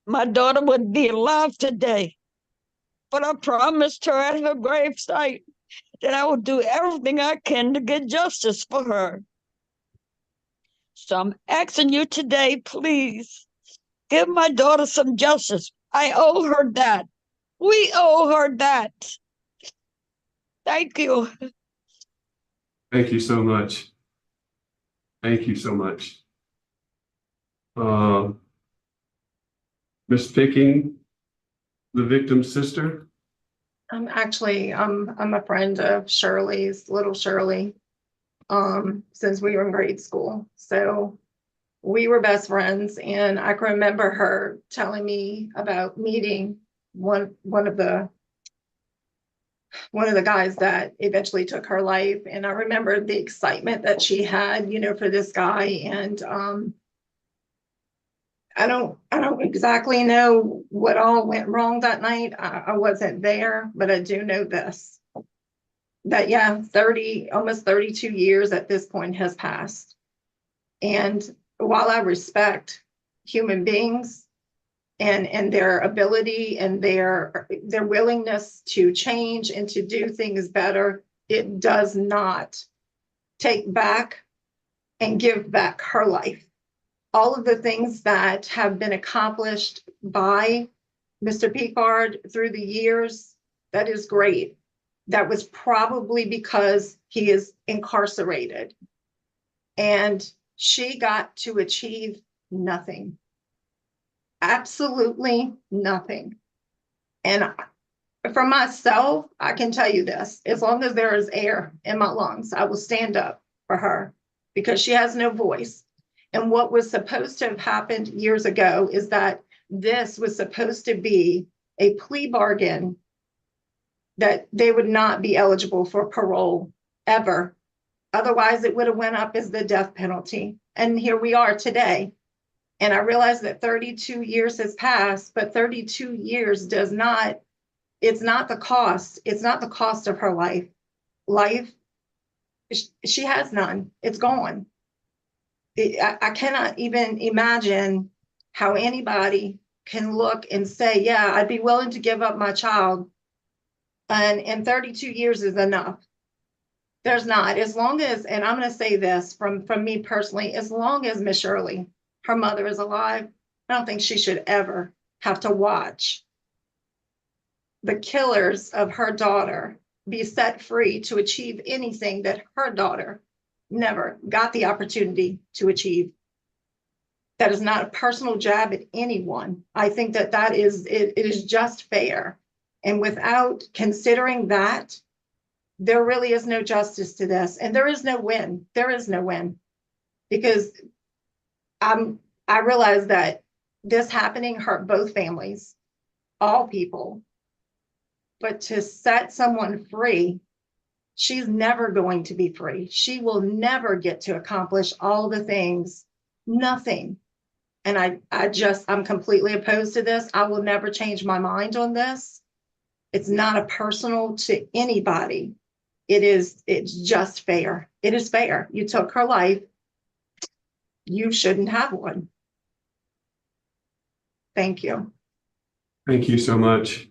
my daughter would be alive today. But I promised her at her gravesite that I would do everything I can to get justice for her. So I'm asking you today, please, give my daughter some justice. I owe her that. We owe her that. Thank you. Thank you so much. Thank you so much. Ms. Picking, the victim's sister. I'm a friend of Shirley's, little Shirley, since we were in grade school. So we were best friends, and I can remember her telling me about meeting one of the guys that eventually took her life. And I remember the excitement that she had, for this guy. And I don't exactly know what all went wrong that night. I wasn't there, but I do know this, that yeah, almost 32 years at this point has passed. And while I respect human beings and their ability and their willingness to change and to do things better, it does not take back and give back her life. All of the things that have been accomplished by Mr. PICARD through the years, that is great. That was probably because he is incarcerated. And she got to achieve nothing. Absolutely nothing. And for myself, I can tell you this, as long as there is air in my lungs, I will stand up for her because she has no voice. And what was supposed to have happened years ago is that this was supposed to be a plea bargain that they would not be eligible for parole ever. Otherwise, it would have went up as the death penalty. And here we are today. And I realize that 32 years has passed, but 32 years it's not the cost. It's not the cost of her life. Life, she has none. It's gone. I cannot even imagine how anybody can look and say, yeah, I'd be willing to give up my child. And 32 years is enough. There's not. As long as, and I'm going to say this from me personally, as long as Miss Shirley, her mother, is alive, I don't think she should ever have to watch the killers of her daughter be set free to achieve anything that her daughter never got the opportunity to achieve. That is not a personal jab at anyone. I think that it is just fair. And without considering that, there really is no justice to this. And there is no win. There is no win. Because I realize that this happening hurt both families, all people. But to set someone free, she's never going to be free. She will never get to accomplish all the things, nothing. And I'm completely opposed to this. I will never change my mind on this. It's not a personal to anybody. It's just fair. It is fair. You took her life. You shouldn't have one. Thank you. Thank you so much.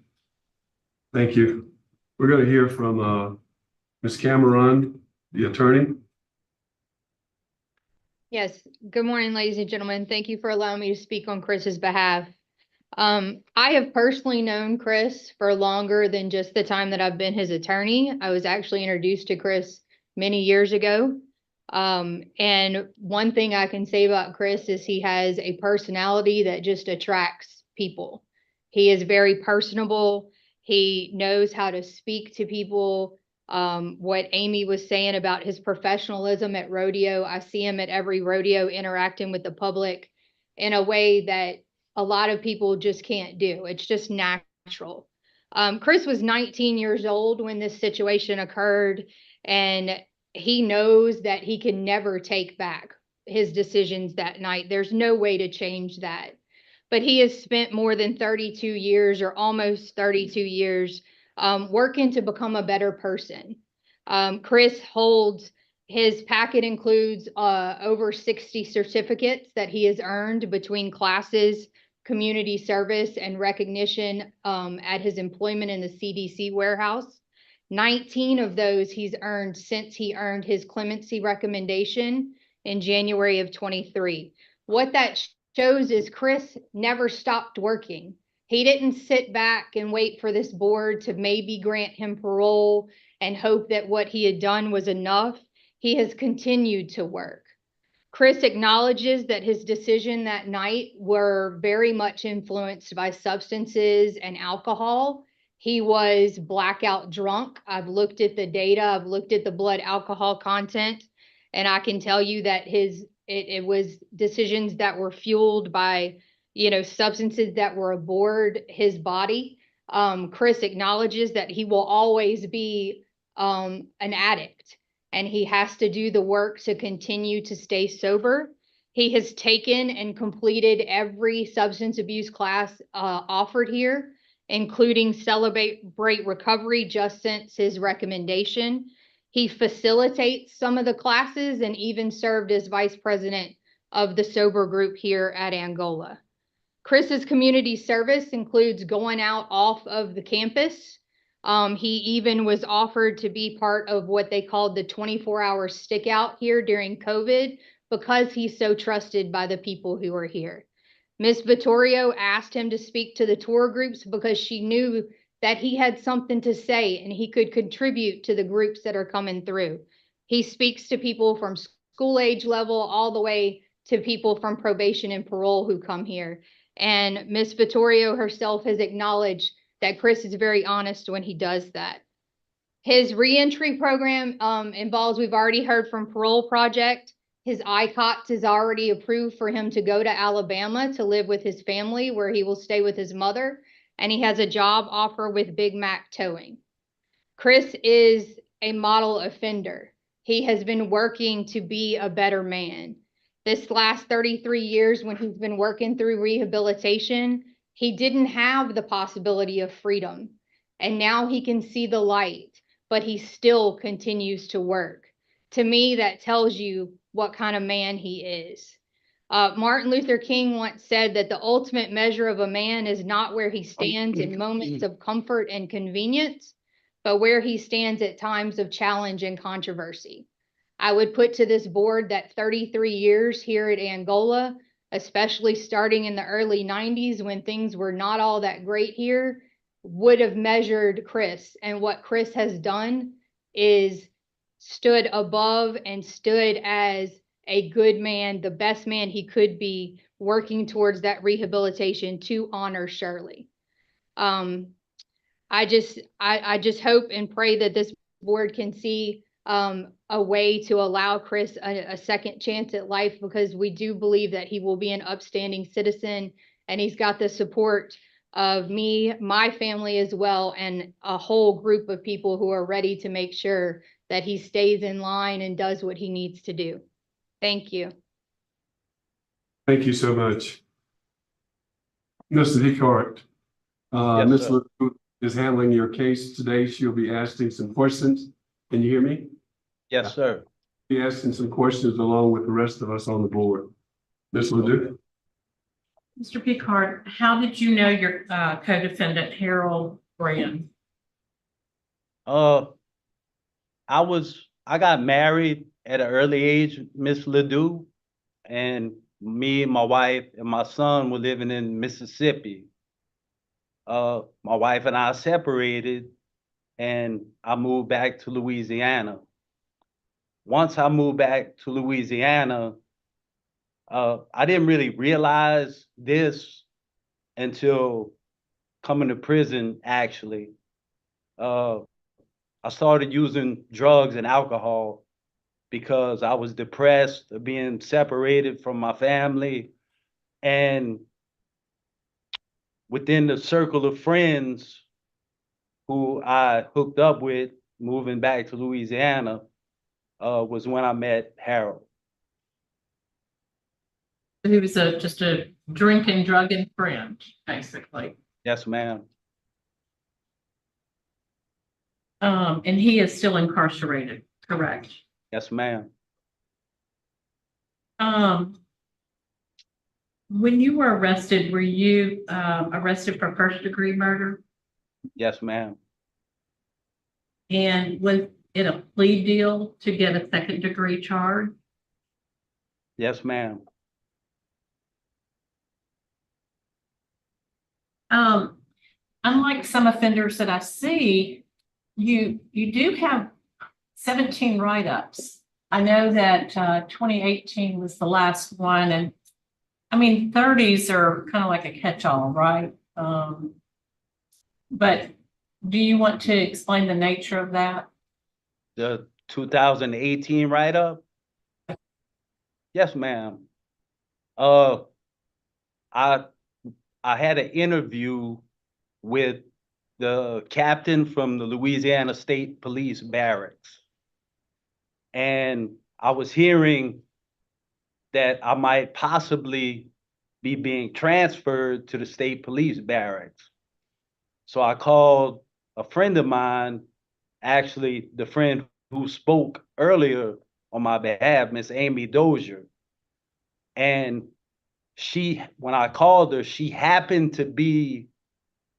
Thank you. We're going to hear from Ms. Cameron, the attorney. Yes. Good morning, ladies and gentlemen. Thank you for allowing me to speak on Chris's behalf. I have personally known Chris for longer than just the time that I've been his attorney. I was actually introduced to Chris many years ago. And one thing I can say about Chris is he has a personality that just attracts people. He is very personable. He knows how to speak to people. What Amy was saying about his professionalism at rodeo, I see him at every rodeo interacting with the public in a way that a lot of people just can't do. It's just natural. Chris was 19 years old when this situation occurred, and he knows that he can never take back his decisions that night. There's no way to change that. But he has spent more than 32 years or almost 32 years working to become a better person. Chris holds, his packet includes over 60 certificates that he has earned between classes, community service, and recognition at his employment in the CDC warehouse. 19 of those he's earned since he earned his clemency recommendation in January of 23. What that shows is Chris never stopped working. He didn't sit back and wait for this board to maybe grant him parole and hope that what he had done was enough. He has continued to work. Chris acknowledges that his decision that night were very much influenced by substances and alcohol. He was blackout drunk. I've looked at the data, I've looked at the blood alcohol content, and I can tell you that it was decisions that were fueled by, substances that were aboard his body. Chris acknowledges that he will always be an addict, and he has to do the work to continue to stay sober. He has taken and completed every substance abuse class offered here, including Celebrate Recovery just since his recommendation. He facilitates some of the classes and even served as vice president of the sober group here at Angola. Chris's community service includes going out off of the campus. He even was offered to be part of what they called the 24-hour stick out here during COVID because he's so trusted by the people who are here. Ms. Vittorio asked him to speak to the tour groups because she knew that he had something to say and he could contribute to the groups that are coming through. He speaks to people from school age level all the way to people from probation and parole who come here. And Ms. Vittorio herself has acknowledged that Chris is very honest when he does that. His reentry program involves, we've already heard from Parole Project, his ICOTS is already approved for him to go to Alabama to live with his family where he will stay with his mother, and he has a job offer with Big Mac Towing. Chris is a model offender. He has been working to be a better man. This last 33 years when he's been working through rehabilitation, he didn't have the possibility of freedom, and now he can see the light, but he still continues to work. To me, that tells you what kind of man he is. Martin Luther King once said that the ultimate measure of a man is not where he stands in moments of comfort and convenience, but where he stands at times of challenge and controversy. I would put to this board that 33 years here at Angola, especially starting in the early 90s when things were not all that great here, would have measured Chris. And what Chris has done is stood above and stood as a good man, the best man he could be, working towards that rehabilitation to honor Shirley. I just hope and pray that this board can see a way to allow Chris a second chance at life, because we do believe that he will be an upstanding citizen, and he's got the support of me, my family as well, and a whole group of people who are ready to make sure that he stays in line and does what he needs to do. Thank you. Thank you so much. Mr. Picard, Yes, Ms. sir. LaRue is handling your case today. She'll be asking some questions. Can you hear me? Yes, sir. Be asking some questions along with the rest of us on the board. Ms. LaRue? Mr. Picard, how did you know your co-defendant Harold Brand? I got married at an early age, Miss Ledoux, and me and my wife and my son were living in Mississippi. My wife and I separated and I moved back to Louisiana. Once I moved back to Louisiana, I didn't really realize this until coming to prison, actually. I started using drugs and alcohol because I was depressed of being separated from my family. And within the circle of friends who I hooked up with moving back to Louisiana, was when I met Harold. He was just a drinking, drugging friend, basically. Yes, ma'am. And he is still incarcerated, correct? Yes, ma'am. When you were arrested, were you arrested for first-degree murder? Yes, ma'am. And was it a plea deal to get a second-degree charge? Yes, ma'am. Unlike some offenders that I see, you do have 17 write-ups. I know that 2018 was the last one, and I mean, 30s are kind of like a catch-all, right? But do you want to explain the nature of that? The 2018 write-up? Yes, ma'am. I had an interview with the captain from the Louisiana State Police Barracks. And I was hearing that I might possibly be being transferred to the state police barracks. So I called a friend of mine, actually the friend who spoke earlier on my behalf, Miss Amy Dozier. And when I called her, she happened to be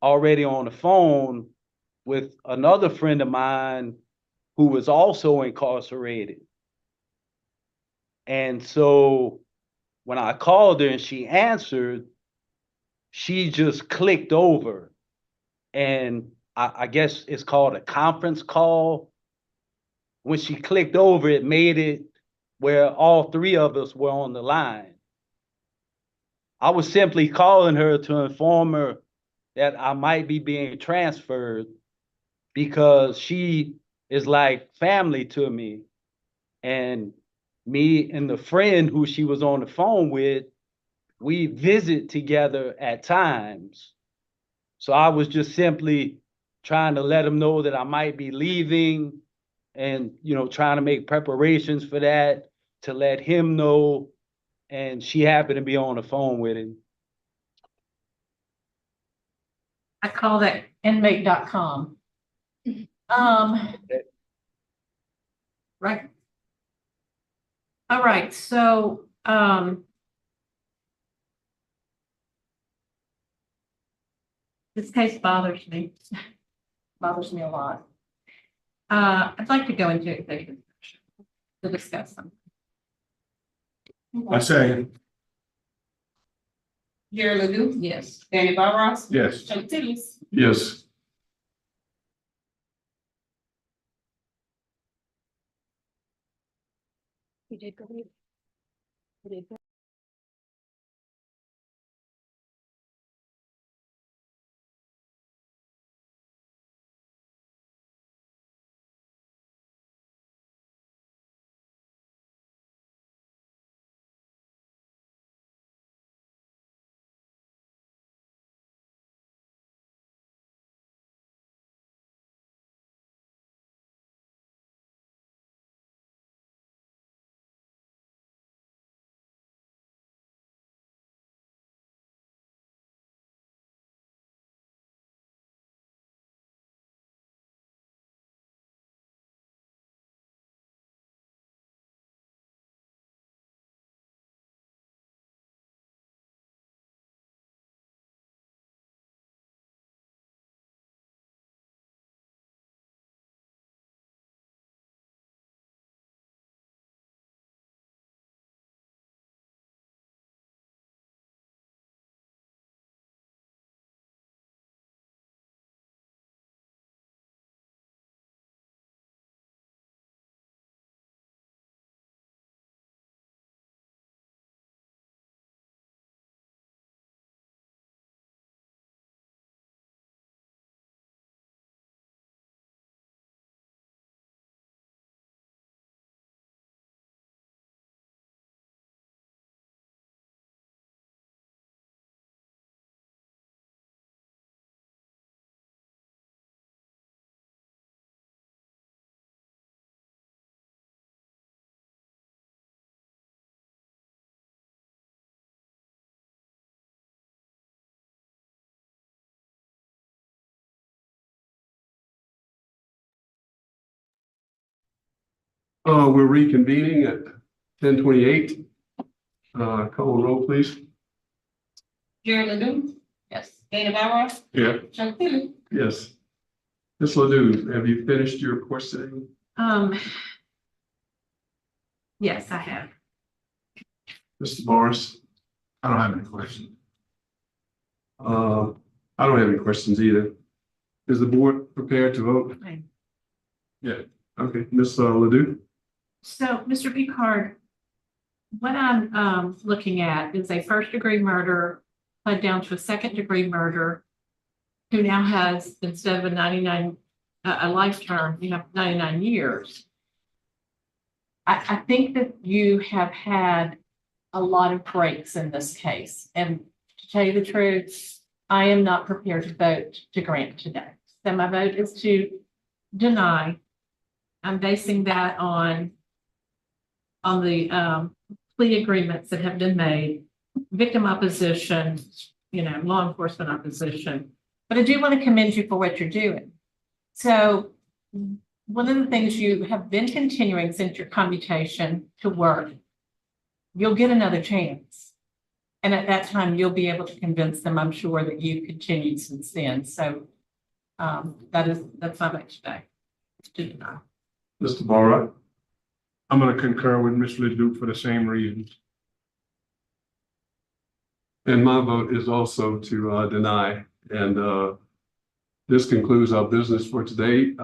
already on the phone with another friend of mine who was also incarcerated. And so when I called her and she answered, she just clicked over. And I guess it's called a conference call. When she clicked over, it made it where all three of us were on the line. I was simply calling her to inform her that I might be being transferred because she is like family to me. And me and the friend who she was on the phone with, we visit together at times. So I was just simply trying to let him know that I might be leaving and, trying to make preparations for that, to let him know. And she happened to be on the phone with him. I call that inmate.com. Right. All right, so this case bothers me a lot. I'd like to go into executive session to discuss them. I say, Jerry Ledoux? Yes. Danny Barros? yes. Chuck Tillys? Yes. You did great. You did great. We're reconvening at 10:28. Call roll, please. Jerry Ledoux? Yes. Dana Barrow? Yeah. Chuck Phillips? Yes. Ms. Ledoux, have you finished your questioning? Yes, I have. Mr. Morris? I don't have any questions. I don't have any questions either. Is the board prepared to vote? Aye. Yeah. Okay, Ms. Ledoux? So, Mr. Picard, what I'm looking at is a first-degree murder pled down to a second-degree murder, who now has, instead of a life term, you have 99 years. I think that you have had a lot of breaks in this case, and to tell you the truth, I am not prepared to vote to grant today. So my vote is to deny. I'm basing that on the plea agreements that have been made, victim opposition, law enforcement opposition. But I do want to commend you for what you're doing. So one of the things you have been continuing since your commutation to work, you'll get another chance. And at that time, you'll be able to convince them, I'm sure, that you've continued since then. So that's my vote today. To deny. Mr. Barra? I'm going to concur with Ms. Ledoux for the same reasons. And my vote is also to deny. And this concludes our business for today.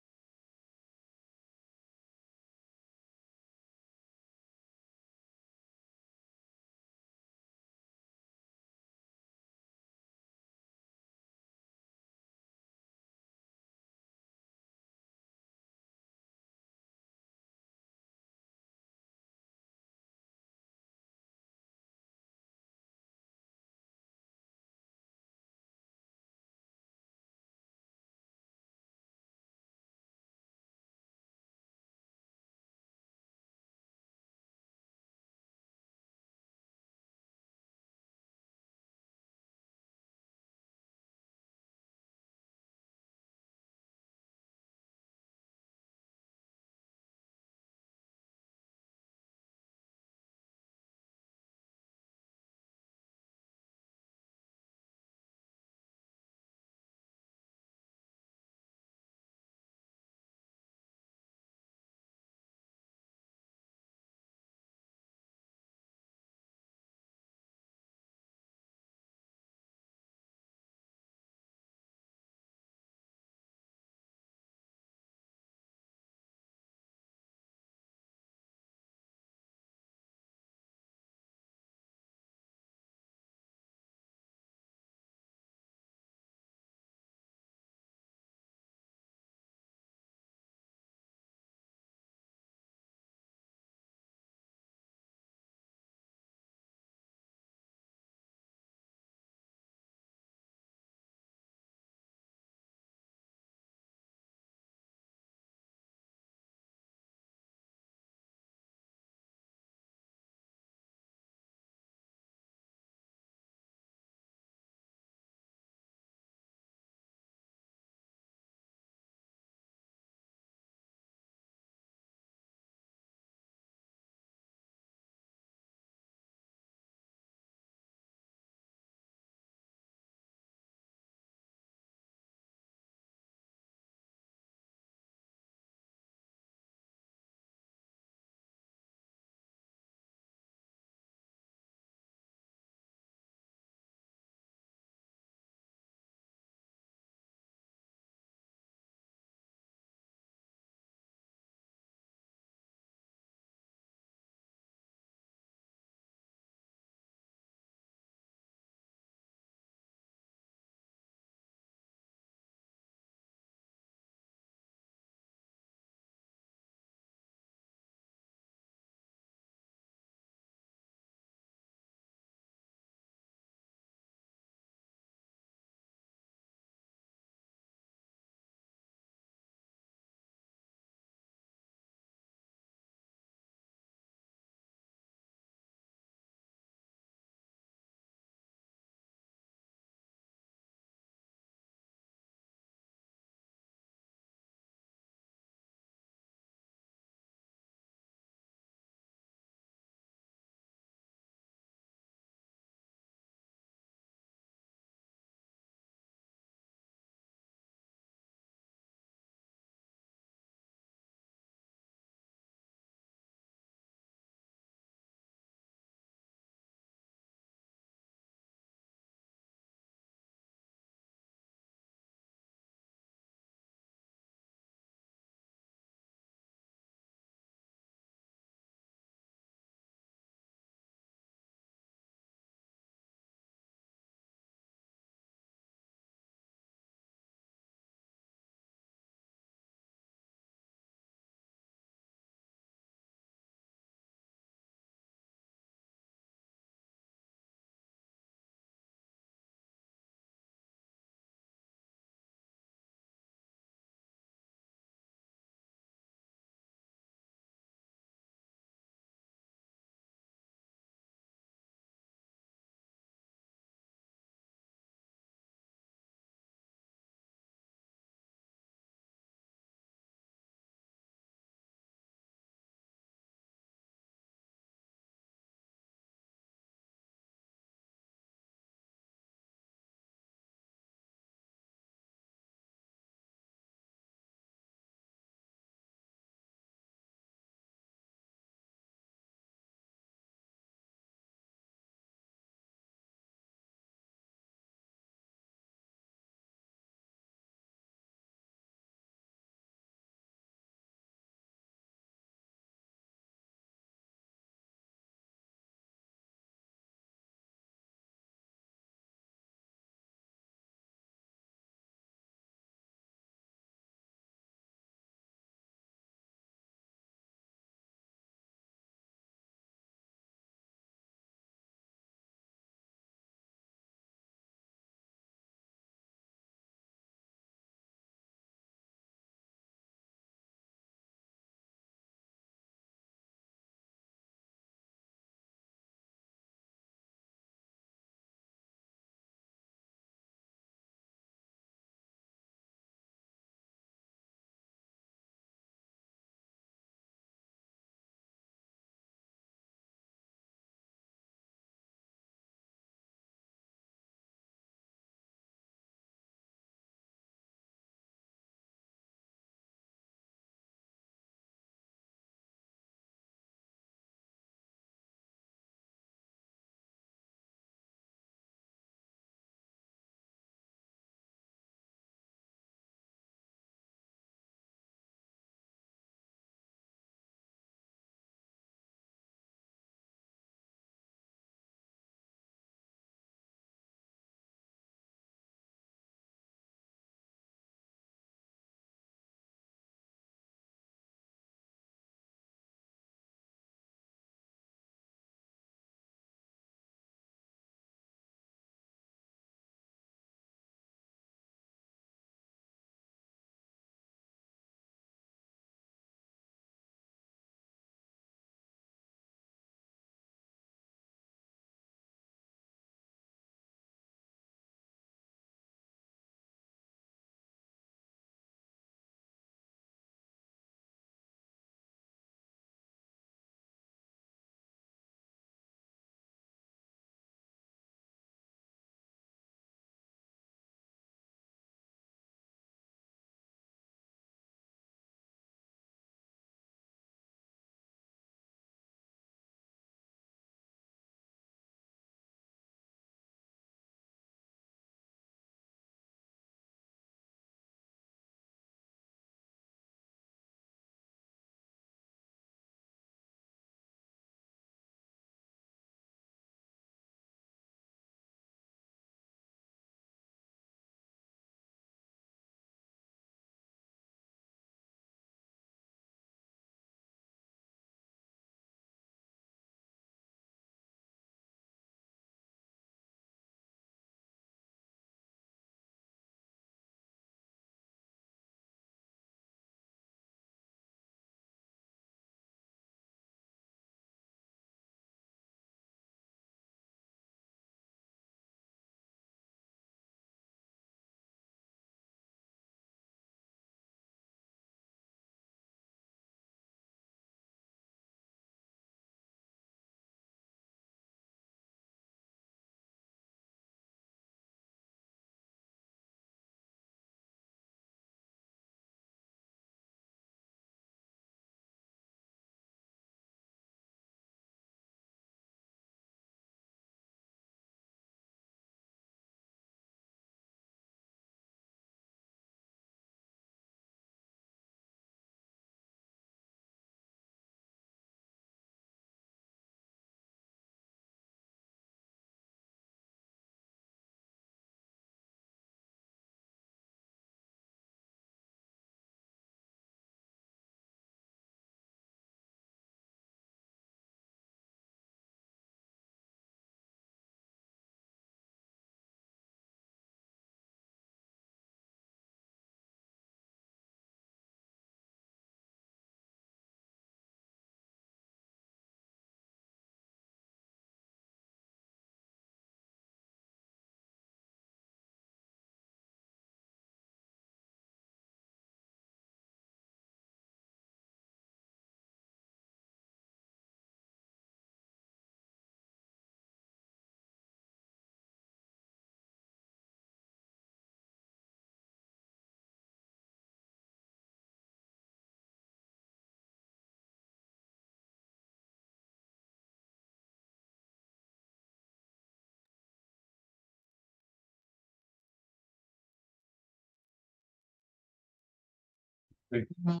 Reconvening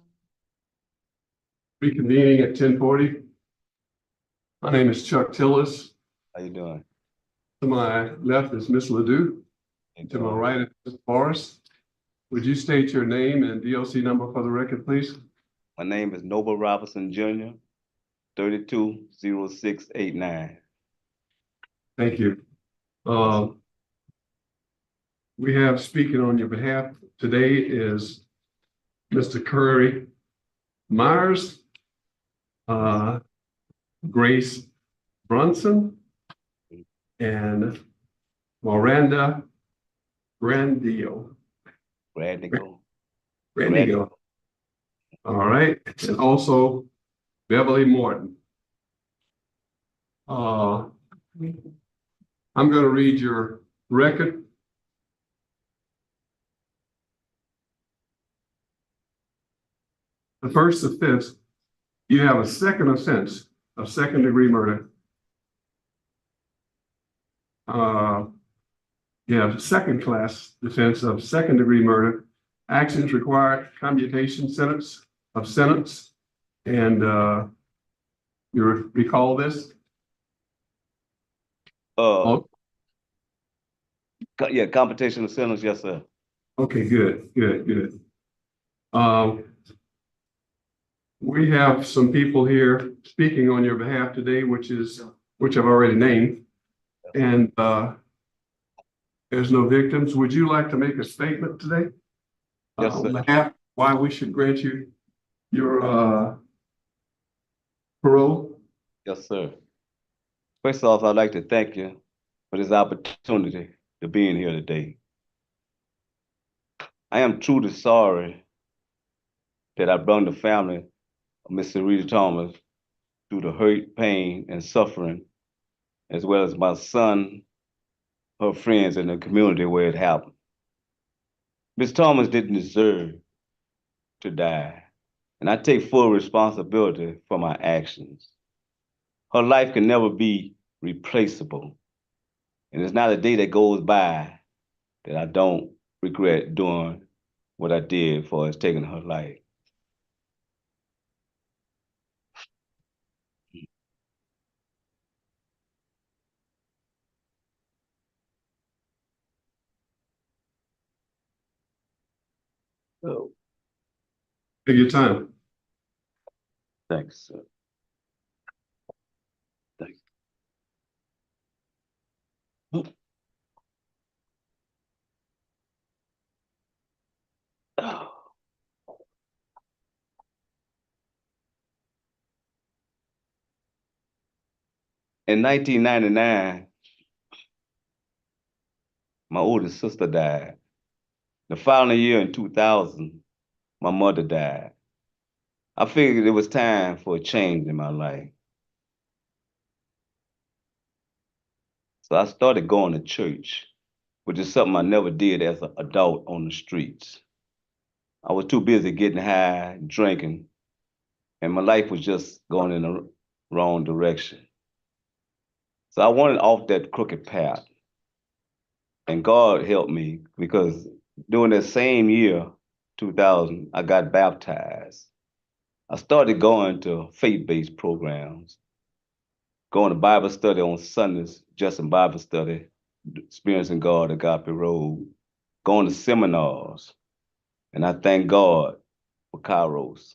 at 10:40. My name is Chuck Tillis. How you doing? To my left is Miss Ledoux. To my right is Ms. Forrest. Would you state your name and DLC number for the record, please? My name is Noble Robinson Jr., 320689. Thank you. We have speaking on your behalf today is Mr. Curry Myers, Grace Brunson, and Miranda Grandigo. Grandigo. All right, and also Beverly Morton. I'm going to read your record. The first offense, you have a second offense of second-degree murder. You have second-class offense of second-degree murder. Actions require commutation of sentence. And you recall this? Yeah, computation of sentence, yes, sir. Okay, good. We have some people here speaking on your behalf today, which I've already named. And there's no victims. Would you like to make a statement today? Yes, sir. On behalf, why we should grant you your parole? Yes, sir. First off, I'd like to thank you for this opportunity to be in here today. I am truly sorry that I brought the family of Mr. Rita Thomas through the hurt, pain, and suffering, as well as my son, her friends, and the community where it happened. Ms. Thomas didn't deserve to die, and I take full responsibility for my actions. Her life can never be replaceable, and there's not a day that goes by that I don't regret doing what I did for us taking her life. So, Take your time. thanks, sir. Thanks. Oh. In 1999, my oldest sister died. The following year in 2000, my mother died. I figured it was time for a change in my life. So I started going to church, which is something I never did as an adult on the streets. I was too busy getting high, drinking, and my life was just going in the wrong direction. So I wanted off that crooked path. And God helped me because during that same year, 2000, I got baptized. I started going to faith-based programs, going to Bible study on Sundays, just in Bible study, experiencing God at Agape Road, going to seminars. And I thank God for Kairos,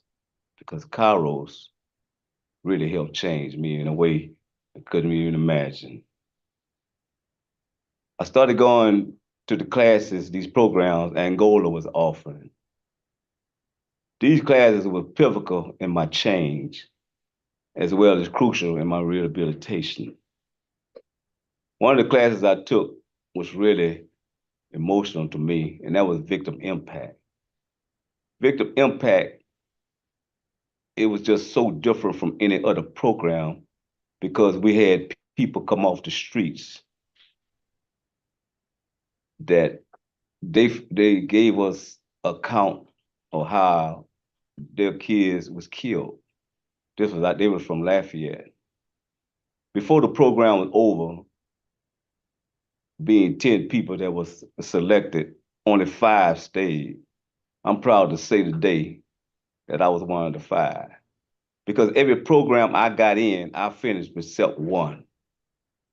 because Kairos really helped change me in a way I couldn't even imagine. I started going to the classes, these programs Angola was offering. These classes were pivotal in my change, as well as crucial in my rehabilitation. One of the classes I took was really emotional to me, and that was victim impact. Victim impact, it was just so different from any other program because we had people come off the streets that they gave us account of how their kids was killed. This was like they were from Lafayette. Before the program was over, being 10 people that was selected, only 5 stayed. I'm proud to say today that I was one of the 5. Because every program I got in, I finished except one.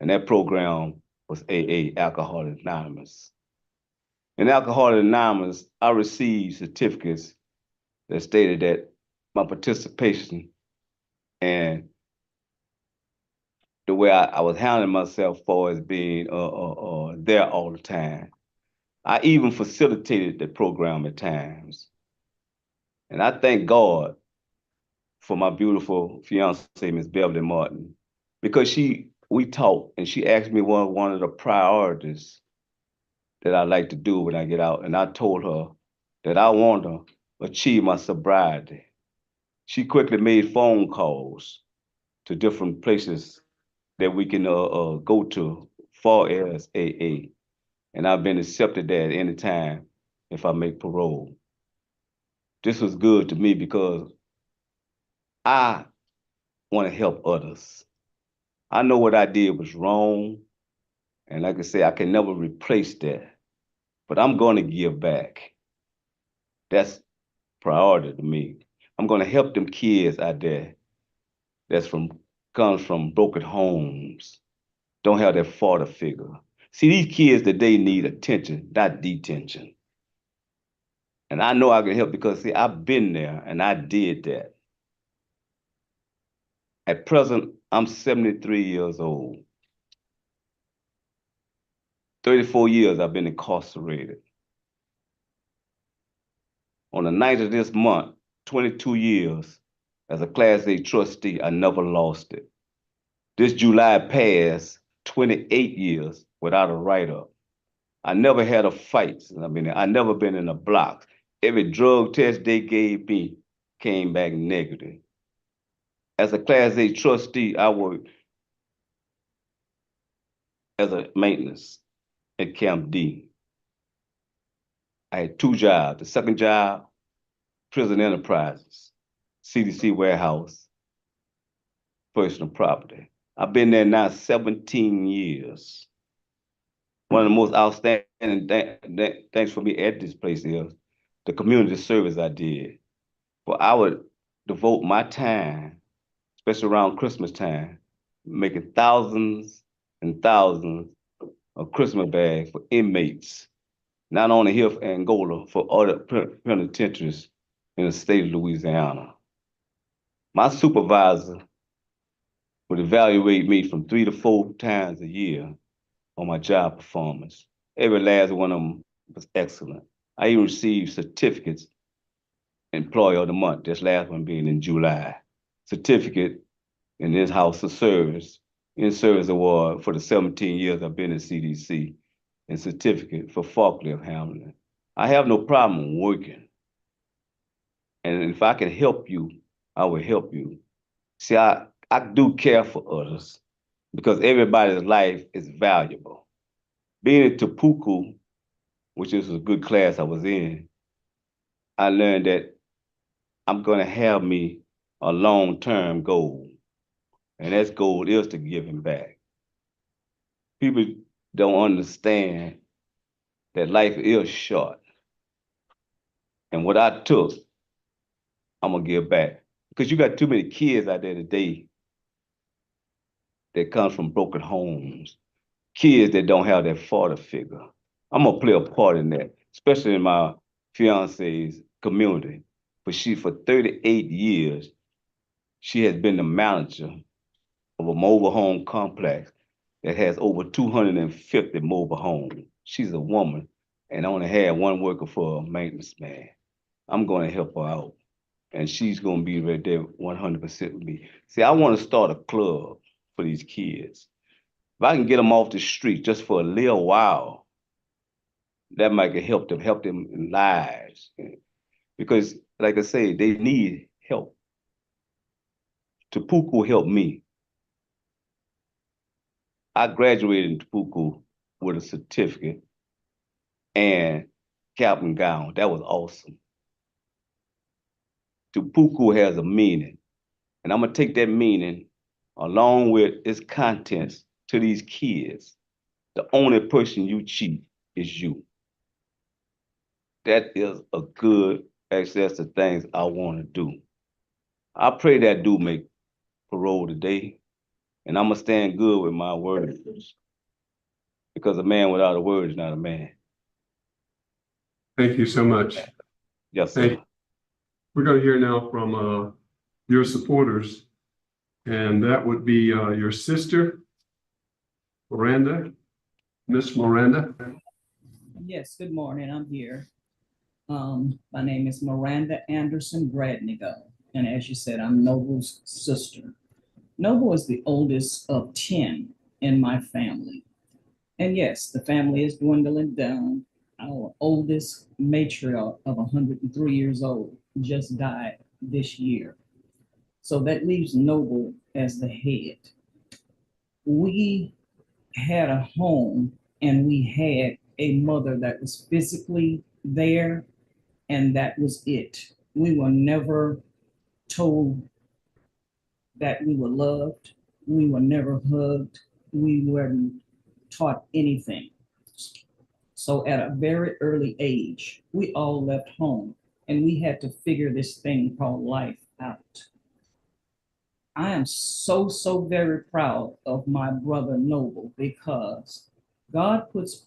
And that program was AA, Alcoholics Anonymous. In Alcoholics Anonymous, I received certificates that stated that my participation and the way I was handling myself for as being there all the time. I even facilitated the program at times. And I thank God for my beautiful fiancée, Miss Beverly Martin, because we talked and she asked me one of the priorities that I like to do when I get out. And I told her that I want to achieve my sobriety. She quickly made phone calls to different places that we can go to for as AA. And I've been accepted there at any time if I make parole. This was good to me because I want to help others. I know what I did was wrong. And like I say, I can never replace that. But I'm going to give back. That's priority to me. I'm going to help them kids out there comes from broken homes, don't have that father figure. See, these kids today need attention, not detention. And I know I can help because, see, I've been there and I did that. At present, I'm 73 years old. 34 years I've been incarcerated. On the 9th of this month, 22 years as a Class A trustee, I never lost it. This July passed 28 years without a write-up. I never had a fight. I never been in a block. Every drug test they gave me came back negative. As a Class A trustee, I worked as a maintenance at Camp D. I had 2 jobs. The second job, prison enterprises, CDC warehouse, personal property. I've been there now 17 years. One of the most outstanding things for me at this place is the community service I did. Well, I would devote my time, especially around Christmas time, making thousands and thousands of Christmas bags for inmates, not only here in Angola, for other penitentiaries in the state of Louisiana. My supervisor would evaluate me from 3 to 4 times a year on my job performance. Every last one of them was excellent. I even received certificates, Employee of the Month, this last one being in July. Certificate in this house of service, in service award for the 17 years I've been in CDC, and certificate for forklift handling. I have no problem working. And if I can help you, I will help you. See, I do care for others because everybody's life is valuable. Being in Tupuku, which is a good class I was in, I learned that I'm going to have me a long-term goal. And that goal is to giving back. People don't understand that life is short. And what I took, I'm going to give back. Because you got too many kids out there today that come from broken homes. Kids that don't have that father figure. I'm going to play a part in that, especially in my fiance's community. But for 38 years, she has been the manager of a mobile home complex that has over 250 mobile homes. She's a woman and only had one worker for a maintenance man. I'm going to help her out. And she's going to be right there 100% with me. See, I want to start a club for these kids. If I can get them off the street just for a little while, that might help them in lives. Because, like I say, they need help. Tupuku helped me. I graduated in Tupuku with a certificate and cap and gown. That was awesome. Tupuku has a meaning. And I'm going to take that meaning along with its contents to these kids. The only person you cheat is you. That is a good access to things I want to do. I pray that do make parole today, and I'm gonna stand good with my words, because a man without a word is not a man. Thank you so much. Yes, sir. Hey, we're going to hear now from your supporters, and that would be your sister, Miranda, Miss Miranda. Yes, good morning. I'm here. My name is Miranda Anderson Bradnigo, and as you said, I'm Noble's sister. Noble is the oldest of 10 in my family. And yes, the family is dwindling down. Our oldest matriarch of 103 years old just died this year. So that leaves Noble as the head. We had a home and we had a mother that was physically there, and that was it. We were never told that we were loved. We were never hugged. We weren't taught anything. So at a very early age, we all left home and we had to figure this thing called life out. I am so very proud of my brother Noble, because God puts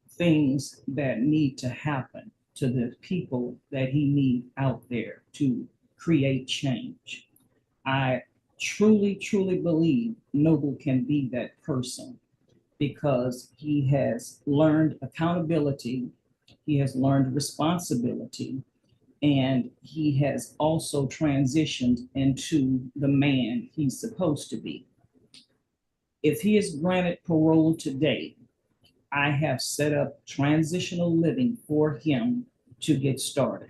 things that need to happen to the people that he needs out there to create change. I truly believe Noble can be that person, because he has learned accountability, he has learned responsibility, and he has also transitioned into the man he's supposed to be. If he is granted parole today, I have set up transitional living for him to get started.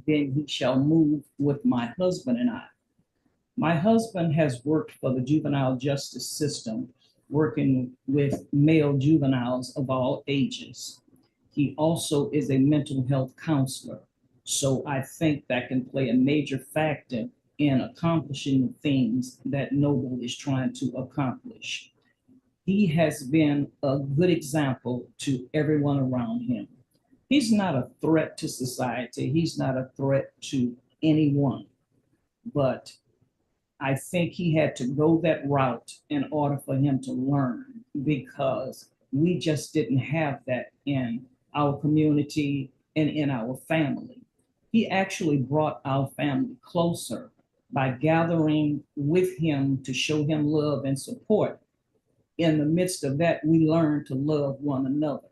Then he shall move with my husband and I. My husband has worked for the juvenile justice system, working with male juveniles of all ages. He also is a mental health counselor. So I think that can play a major factor in accomplishing the things that Noble is trying to accomplish. He has been a good example to everyone around him. He's not a threat to society. He's not a threat to anyone. But I think he had to go that route in order for him to learn, because we just didn't have that in our community and in our family. He actually brought our family closer by gathering with him to show him love and support. In the midst of that, we learned to love one another.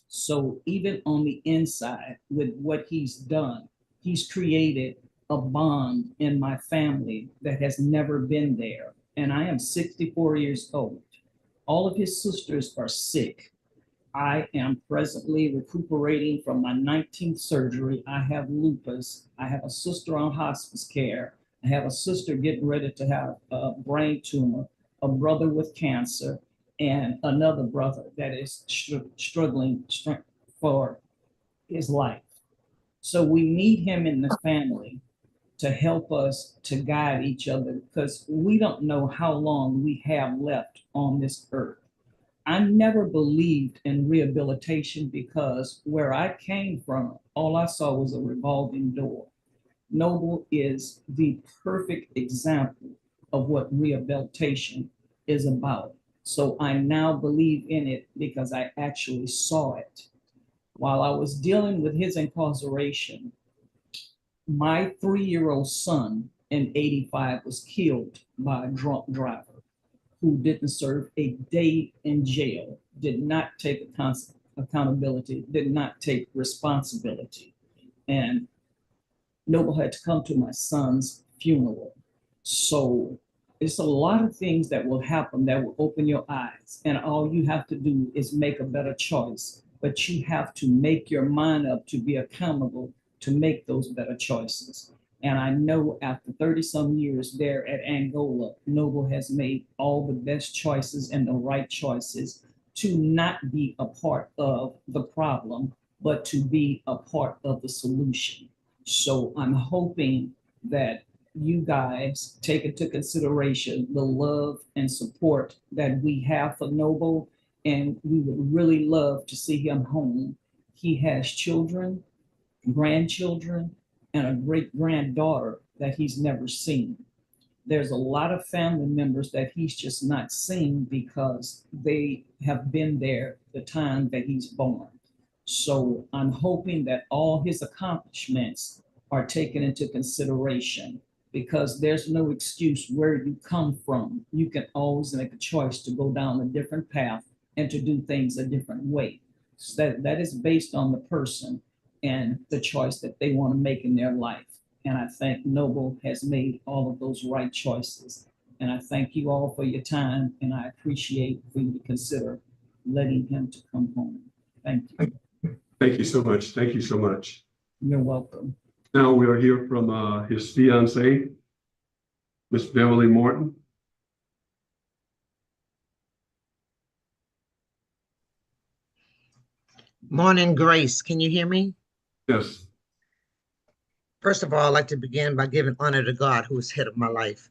So even on the inside, with what he's done, he's created a bond in my family that has never been there. And I am 64 years old. All of his sisters are sick. I am presently recuperating from my 19th surgery. I have lupus. I have a sister on hospice care. I have a sister getting ready to have a brain tumor, a brother with cancer, and another brother that is struggling for his life. So we need him in the family to help us to guide each other, because we don't know how long we have left on this earth. I never believed in rehabilitation, because where I came from, all I saw was a revolving door. Noble is the perfect example of what rehabilitation is about. So I now believe in it because I actually saw it. While I was dealing with his incarceration, my 3-year-old son in '85 was killed by a drunk driver who didn't serve a day in jail, did not take accountability, did not take responsibility. And Noble had to come to my son's funeral. So it's a lot of things that will happen that will open your eyes. And all you have to do is make a better choice. But you have to make your mind up to be accountable to make those better choices. And I know after 30-some years there at Angola, Noble has made all the best choices and the right choices to not be a part of the problem, but to be a part of the solution. So I'm hoping that you guys take into consideration the love and support that we have for Noble, and we would really love to see him home. He has children. grandchildren and a great granddaughter that he's never seen. There's a lot of family members that he's just not seen because they have been there the time that he's born. So I'm hoping that all his accomplishments are taken into consideration, because there's no excuse where you come from. You can always make a choice to go down a different path and to do things a different way. So that is based on the person and the choice that they want to make in their life. And I think Noble has made all of those right choices. And I thank you all for your time, and I appreciate for you to consider letting him to come home. Thank you. Thank you so much. Thank you so much. You're welcome. Now we'll hear from his fiancee, Miss Beverly Morton. Morning, Grace. Can you hear me? Yes. First of all, I'd like to begin by giving honor to God, who is head of my life.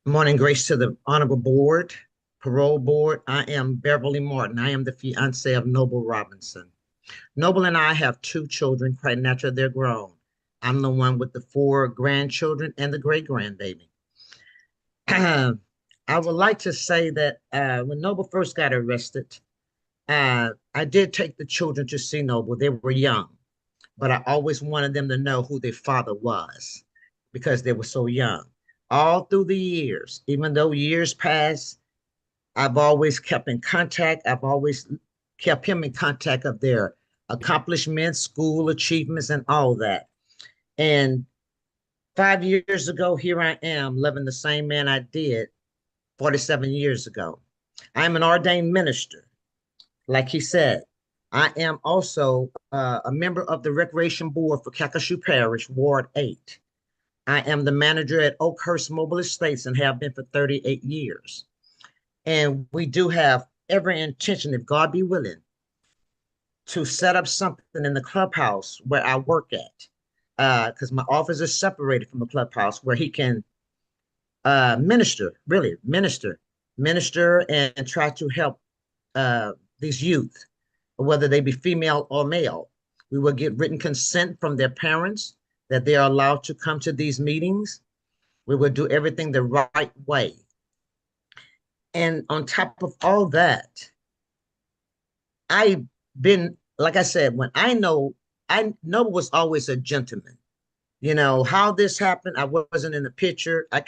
Morning, Grace, to the Honorable Board, Parole Board. I am Beverly Morton. I am the fiance of Noble Robinson. Noble and I have 2 children. Quite natural, they're grown. I'm the one with the 4 grandchildren and the great-grandbaby. I would like to say that when Noble first got arrested, I did take the children to see Noble. They were young, but I always wanted them to know who their father was because they were so young. All through the years, even though years passed, I've always kept in contact. I've always kept him in contact of their accomplishments, school achievements, and all that. And 5 years ago, here I am loving the same man I did 47 years ago. I'm an ordained minister. Like he said, I am also a member of the Recreation Board for Calcasieu Parish, Ward 8. I am the manager at Oakhurst Mobile Estates and have been for 38 years. And we do have every intention, if God be willing, to set up something in the clubhouse where I work at, because my office is separated from the clubhouse, where he can minister and try to help these youth, whether they be female or male. We will get written consent from their parents that they are allowed to come to these meetings. We will do everything the right way. And on top of all that, I've been, like I said, when I know was always a gentleman. You know, how this happened, I wasn't in the picture. I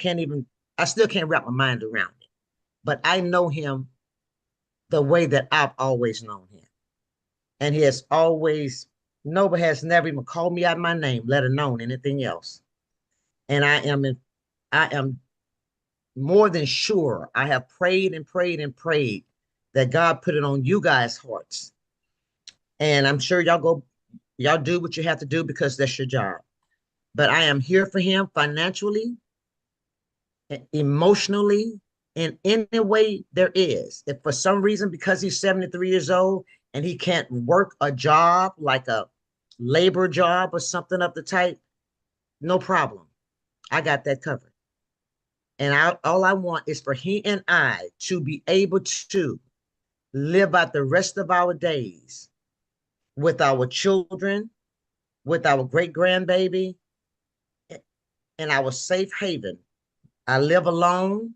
still can't wrap my mind around it. But I know him the way that I've always known him. And he has always, Noble has never even called me out my name, let alone anything else. And I am more than sure, I have prayed and prayed and prayed that God put it on you guys' hearts. And I'm sure y'all do what you have to do because that's your job. But I am here for him financially, emotionally, in any way there is. If for some reason, because he's 73 years old and he can't work a job like a labor job or something of the type, no problem. I got that covered. And all I want is for he and I to be able to live out the rest of our days with our children, with our great-grandbaby, in our safe haven. I live alone.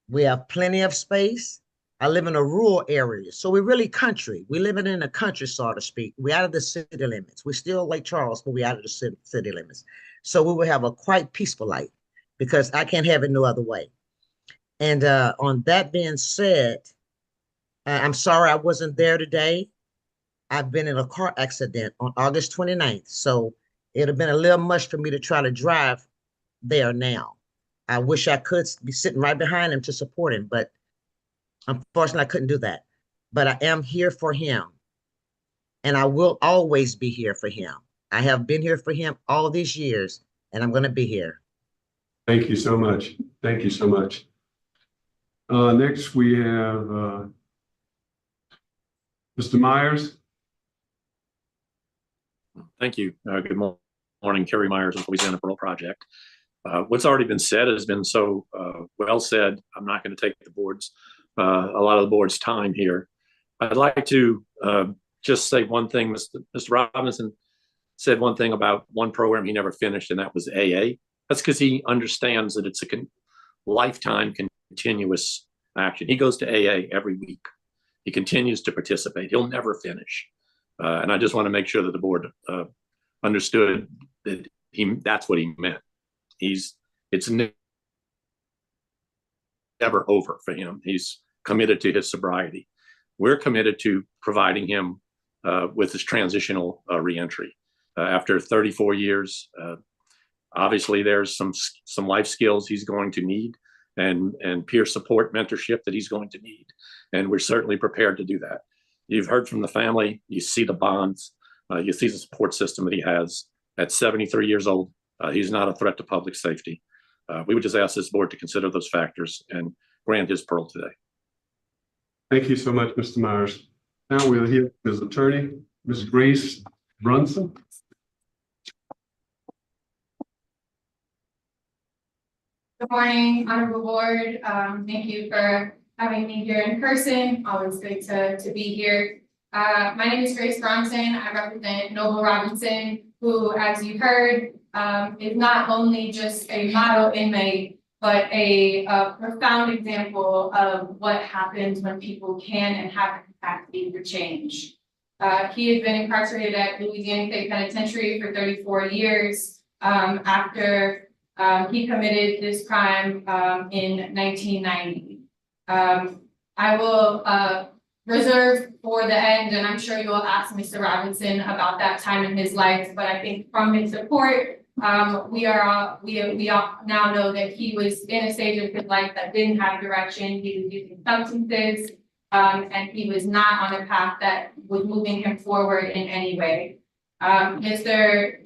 We have plenty of space. I live in a rural area, so we're really country. We live in a country, so to speak. We're out of the city limits. We're still Lake Charles, but we're out of the city limits. So we will have a quite peaceful life because I can't have it no other way. And on that being said, I'm sorry I wasn't there today. I've been in a car accident on August 29th, so it'd have been a little much for me to try to drive there now. I wish I could be sitting right behind him to support him, but unfortunately I couldn't do that. But I am here for him, and I will always be here for him. I have been here for him all these years, and I'm going to be here. Thank you so much. Thank you so much. Next, we have Mr. Myers. Thank you. Good morning, Kerry Myers with Louisiana Parole Project. What's already been said has been so well said. I'm not going to take a lot of the board's time here. I'd like to just say one thing. Mr. Robinson said one thing about one program he never finished, and that was AA. That's because he understands that it's a lifetime continuous action. He goes to AA every week. He continues to participate. He'll never finish. And I just want to make sure that the board understood that that's what he meant. It's never over for him. He's committed to his sobriety. We're committed to providing him with his transitional reentry. After 34 years, obviously there's some life skills he's going to need and peer support, mentorship that he's going to need. And we're certainly prepared to do that. You've heard from the family, you see the bonds, you see the support system that he has. At 73 years old, he's not a threat to public safety. We would just ask this board to consider those factors and grant his parole today. Thank you so much, Mr. Myers. Now we'll hear from his attorney, Ms. Grace Brunson. Good morning, honorable board. Thank you for having me here in person. Always good to be here. My name is Grace Bronson. I represent Noble Robinson, who, as you heard, is not only just a model inmate, but a profound example of what happens when people can and have the capacity for change. He has been incarcerated at Louisiana State Penitentiary for 34 years after he committed this crime in 1990. I will reserve for the end, and I'm sure you will ask Mr. Robinson about that time in his life, but I think from his support, we all now know that he was in a stage of his life that didn't have direction. He was using substances, and he was not on a path that was moving him forward in any way. Mr.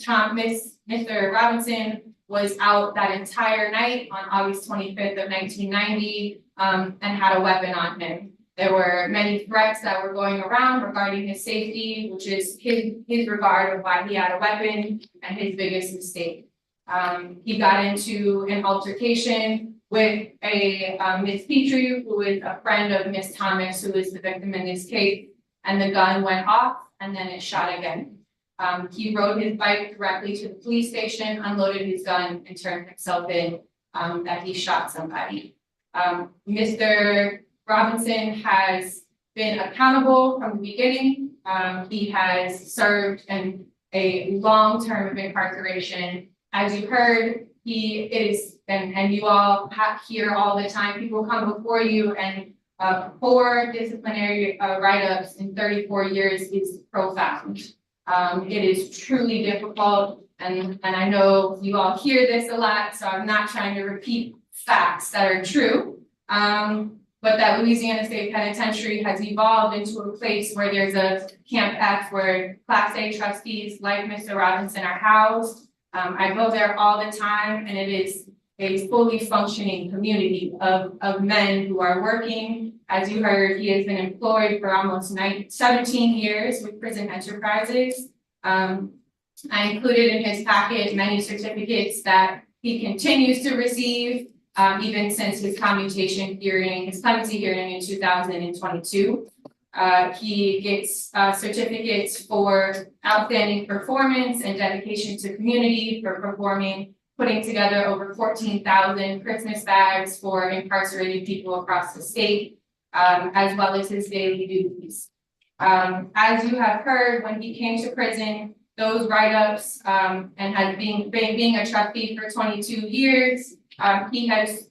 Robinson was out that entire night on August 25th of 1990 and had a weapon on him. There were many threats that were going around regarding his safety, which is his regard of why he had a weapon and his biggest mistake. He got into an altercation with a Ms. Petrie, who is a friend of Ms. Thomas, who is the victim in this case, and the gun went off and then it shot again. He rode his bike directly to the police station, unloaded his gun, and turned himself in that he shot somebody. Mr. Robinson has been accountable from the beginning. He has served in a long term of incarceration. As you heard, he is, and you all hear all the time, people come before you and 4 disciplinary write-ups in 34 years is profound. It is truly difficult, and I know you all hear this a lot, so I'm not trying to repeat facts that are true. But that Louisiana State Penitentiary has evolved into a place where there's a Camp F where Class A trustees like Mr. Robinson are housed. I go there all the time, and it is a fully functioning community of men who are working. As you heard, he has been employed for almost 17 years with Prison Enterprises. I included in his packet many certificates that he continues to receive, even since his clemency hearing in 2022. He gets certificates for outstanding performance and dedication to community for putting together over 14,000 Christmas bags for incarcerated people across the state, as well as his daily duties. As you have heard, when he came to prison, those write-ups and has being a trustee for 22 years, he has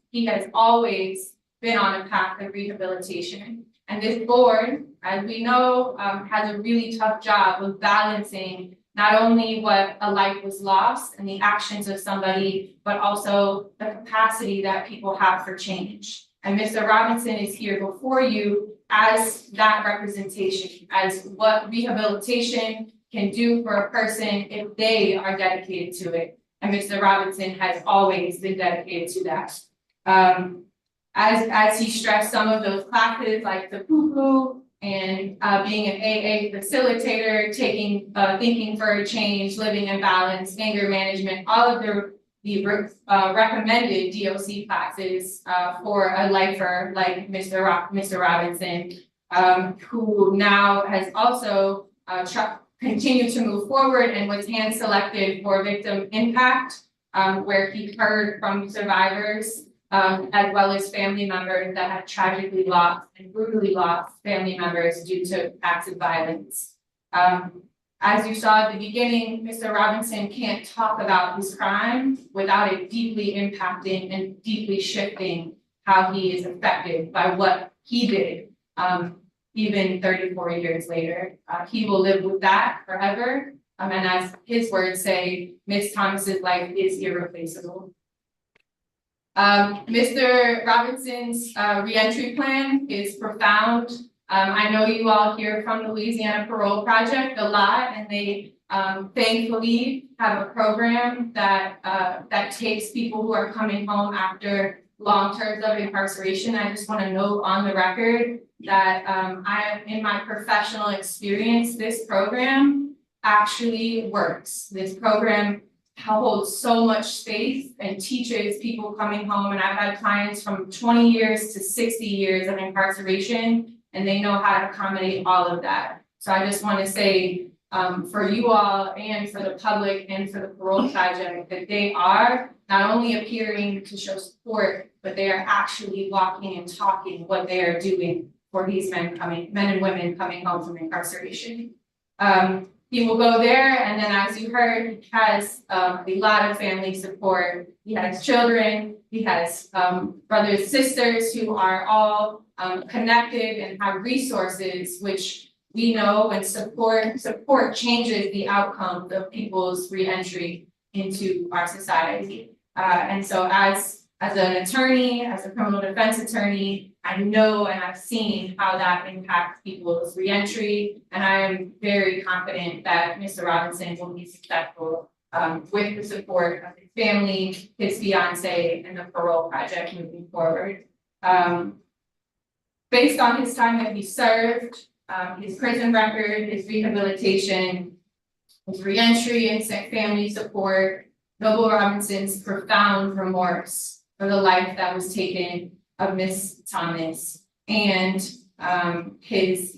always been on a path of rehabilitation. And this board, as we know, has a really tough job of balancing not only what a life was lost and the actions of somebody, but also the capacity that people have for change. And Mr. Robinson is here before you as that representation, as what rehabilitation can do for a person if they are dedicated to it. And Mr. Robinson has always been dedicated to that. As he stressed some of those classes like the poo-poo and being an AA facilitator, thinking for a change, living in balance, anger management, all of the recommended DOC classes for a lifer like Mr. Robinson, who now has also continued to move forward and was hand-selected for victim impact, where he heard from survivors as well as family members that have tragically lost and brutally lost family members due to acts of violence. As you saw at the beginning, Mr. Robinson can't talk about his crime without it deeply impacting and deeply shifting how he is affected by what he did, even 34 years later. He will live with that forever. And as his words say, Ms. Thomas's life is irreplaceable. Mr. Robinson's reentry plan is profound. I know you all hear from the Louisiana Parole Project a lot, and they thankfully have a program that that takes people who are coming home after long terms of incarceration. I just want to note on the record that in my professional experience, this program actually works. This program holds so much space and teaches people coming home, and I've had clients from 20 years to 60 years of incarceration, and they know how to accommodate all of that. So I just want to say for you all and for the public and for the Parole Project that they are not only appearing to show support, but they are actually walking and talking what they are doing for these men and women coming home from incarceration. He will go there, and then as you heard, he has a lot of family support. He has children, he has brothers, sisters who are all connected and have resources, which we know when support changes the outcome of people's reentry into our society. And so as an attorney, as a criminal defense attorney, I know and I've seen how that impacts people's reentry, and I am very confident that Mr. Robinson will be successful with the support of his family, his fiance, and the Parole Project moving forward. Based on his time that he served, his prison record, his rehabilitation, his reentry and family support, Noble Robinson's profound remorse for the life that was taken of Miss Thomas, and his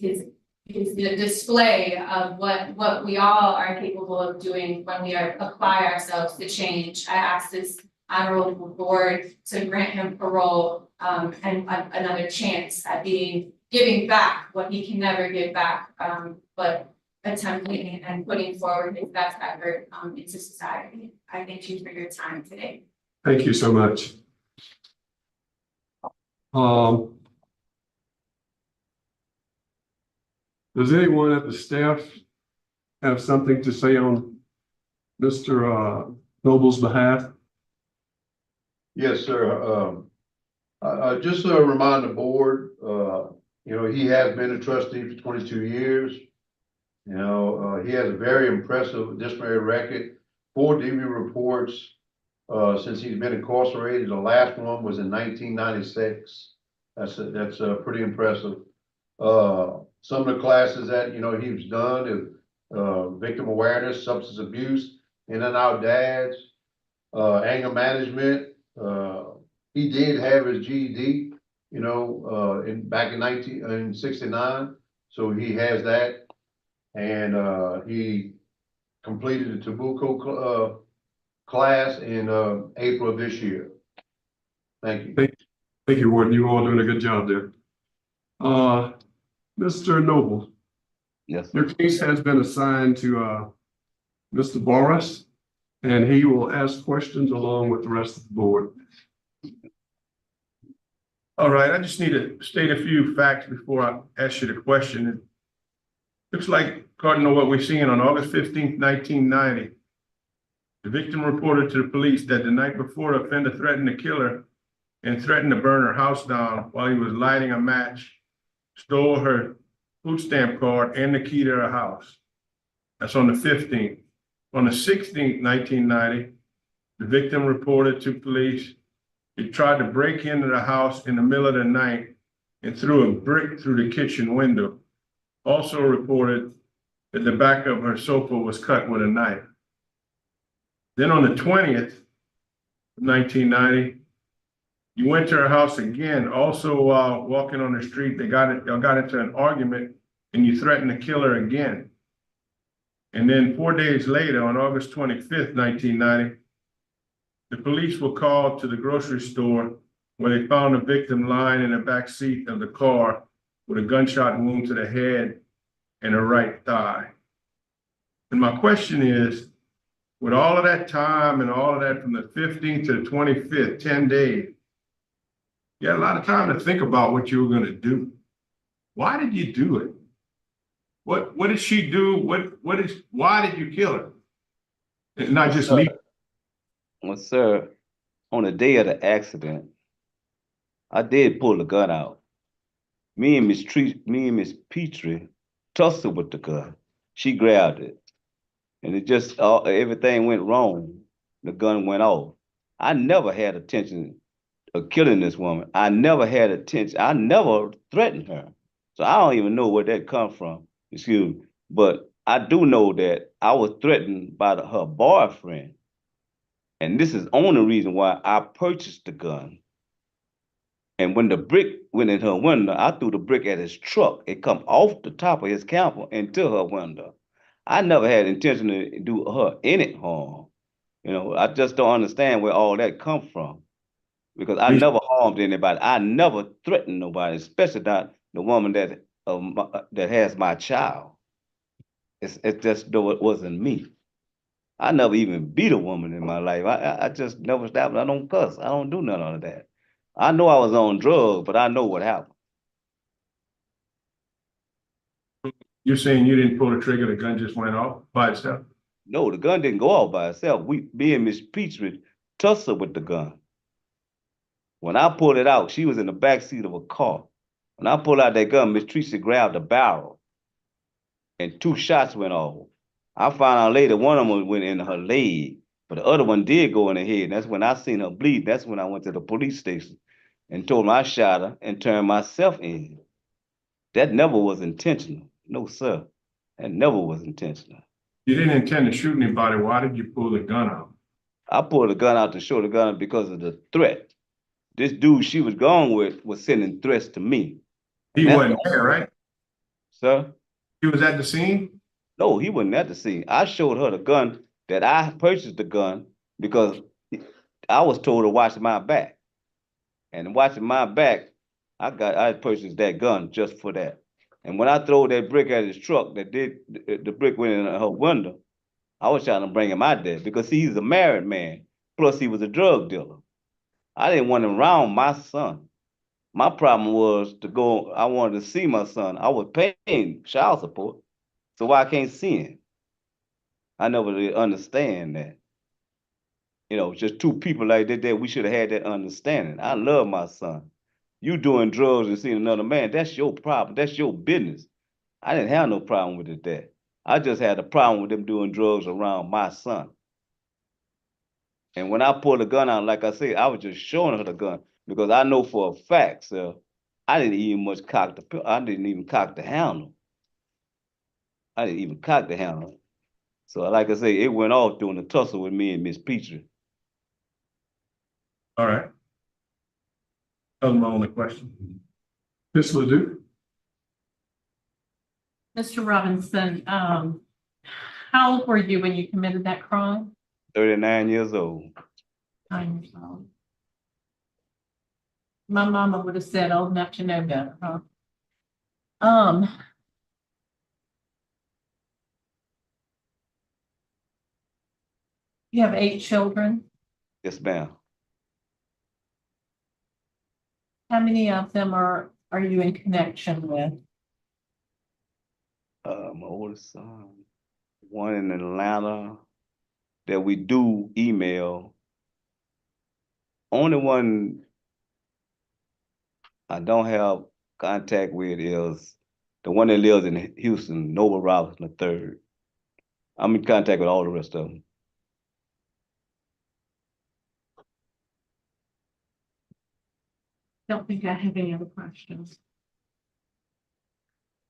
display of what we all are capable of doing when we apply ourselves to change. I asked this honorable board to grant him parole and another chance at giving back what he can never give back, but attempting and putting forward his best effort into society. I thank you for your time today. Thank you so much. Does anyone at the staff have something to say on Mr. Noble's behalf? Yes, sir. Just to remind the board, you know, he has been a trustee for 22 years. You know, he has a very impressive disciplinary record, 4 DV reports since he's been incarcerated. The last one was in 1996. That's pretty impressive. Some of the classes that, you know, he's done is victim awareness, substance abuse, in and out dads, anger management. He did have his GED, you know, back in 1969. So he has that. And he completed the Tabuco class in April of this year. Thank you. Thank you, Warden. You're all doing a good job there. Mr. Noble. Yes. Your case has been assigned to Mr. Boris, and he will ask questions along with the rest of the board. All right, I just need to state a few facts before I ask you the question. It looks like, according to what we're seeing, on August 15th, 1990, the victim reported to the police that the night before, the offender threatened to kill her and threatened to burn her house down while he was lighting a match, stole her food stamp card and the key to her house. That's on the 15th. On the 16th, 1990, the victim reported to police he tried to break into the house in the middle of the night and threw a brick through the kitchen window. Also reported that the back of her sofa was cut with a knife. Then on the 20th, 1990, you went to her house again. Also while walking on the street, y'all got into an argument and you threatened to kill her again. And then 4 days later, on August 25th, 1990, the police were called to the grocery store where they found the victim lying in the back seat of the car with a gunshot wound to the head and her right thigh. And my question is, with all of that time and all of that from the 15th to the 25th, 10 days, you had a lot of time to think about what you were going to do. Why did you do it? What did she do? Why did you kill her? And not just leave. Well, sir, on the day of the accident, I did pull the gun out. Me and Miss Petrie tussled with the gun. She grabbed it. And it just, everything went wrong. The gun went off. I never had intention of killing this woman. I never had intention. I never threatened her. So I don't even know where that come from. Excuse me. But I do know that I was threatened by her boyfriend. And this is the only reason why I purchased the gun. And when the brick went in her window, I threw the brick at his truck. It come off the top of his camper into her window. I never had intention to do her any harm. You know, I just don't understand where all that come from. Because I never harmed anybody. I never threatened nobody, especially not the woman that has my child. It just though it wasn't me. I never even beat a woman in my life. I just never stabbed. I don't cuss. I don't do none of that. I know I was on drugs, but I know what happened. You're saying you didn't pull the trigger, the gun just went off by itself? No, the gun didn't go off by itself. Me and Miss Petrie tussled with the gun. When I pulled it out, she was in the back seat of a car. When I pulled out that gun, Miss Tracy grabbed the barrel and 2 shots went off. I found out later one of them went in her leg, but the other one did go in the head. That's when I seen her bleed. That's when I went to the police station and told them I shot her and turned myself in. That never was intentional. No, sir. That never was intentional. You didn't intend to shoot anybody. Why did you pull the gun out? I pulled the gun out to show the gun because of the threat. This dude she was going with was sending threats to me. He wasn't there, right? Sir? He was at the scene? No, he wasn't at the scene. I showed her the gun that I purchased the gun because I was told to watch my back. And watching my back, I purchased that gun just for that. And when I threw that brick at his truck, the brick went in her window, I was trying to bring him out there because he's a married man. Plus he was a drug dealer. I didn't want him around my son. My problem was I wanted to see my son. I was paying child support, so why I can't see him? I never really understand that. You know, just 2 people like that, we should have had that understanding. I love my son. You doing drugs and seeing another man, that's your problem. That's your business. I didn't have no problem with it there. I just had a problem with them doing drugs around my son. And when I pulled the gun out, like I said, I was just showing her the gun because I know for a fact, sir, I didn't even cock the handle. I didn't even cock the handle. So like I say, it went off during the tussle with me and Miss Petrie. All right. That was my only question. Ms. Ledoux? Mr. Robinson, how old were you when you committed that crime? 39 years old. 9 years old. My mama would have said old enough to know better, huh? You have 8 children. Yes, ma'am. How many of them are you in connection with? My oldest son, one in Atlanta that we do email. Only one I don't have contact with is the one that lives in Houston, Noble Robinson III. I'm in contact with all the rest of them. Don't think I have any other questions.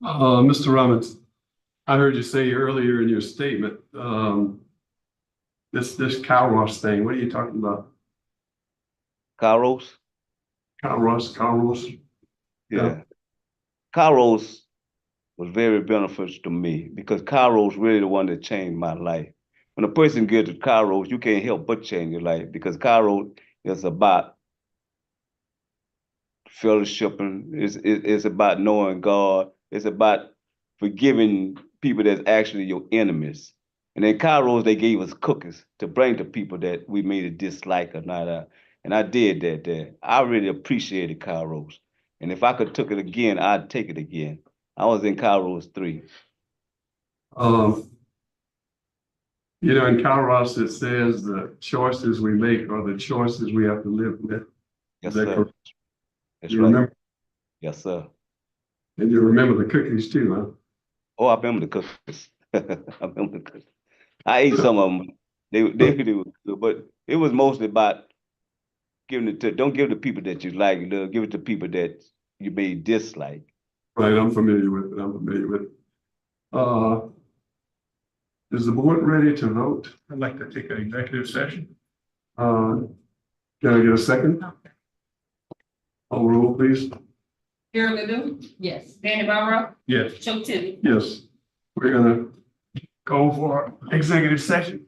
Mr. Robinson, I heard you say earlier in your statement, this Kairos thing, what are you talking about? Kairos? Kairos. Yeah. Kairos was very beneficial to me because Kairos really the one that changed my life. When a person gets to Kairos, you can't help but change your life because Kairos is about fellowshipping, it's about knowing God, it's about forgiving people that's actually your enemies. And in Kairos, they gave us cookies to bring to people that we made a dislike or not. And I did that there. I really appreciated Kairos. And if I could took it again, I'd take it again. I was in Kairos 3. You know, in Kairos, it says the choices we make are the choices we have to live with. Yes, Is that sir. correct? That's You right. remember, Yes, sir. and you remember the cookies too, huh? Oh, I remember the cookies. I remember the cookies. I ate some of them. They were good, but it was mostly about giving it to, don't give it to people that you like, give it to people that you may dislike. Right, I'm familiar with it. I'm familiar with it. Is the board ready to vote? I'd like to take an executive session. Can I get a second? Call roll, please. Carol Liddell, Yes. Danny Barrow, Yes. Joe Tilly. Yes. We're gonna go for executive session.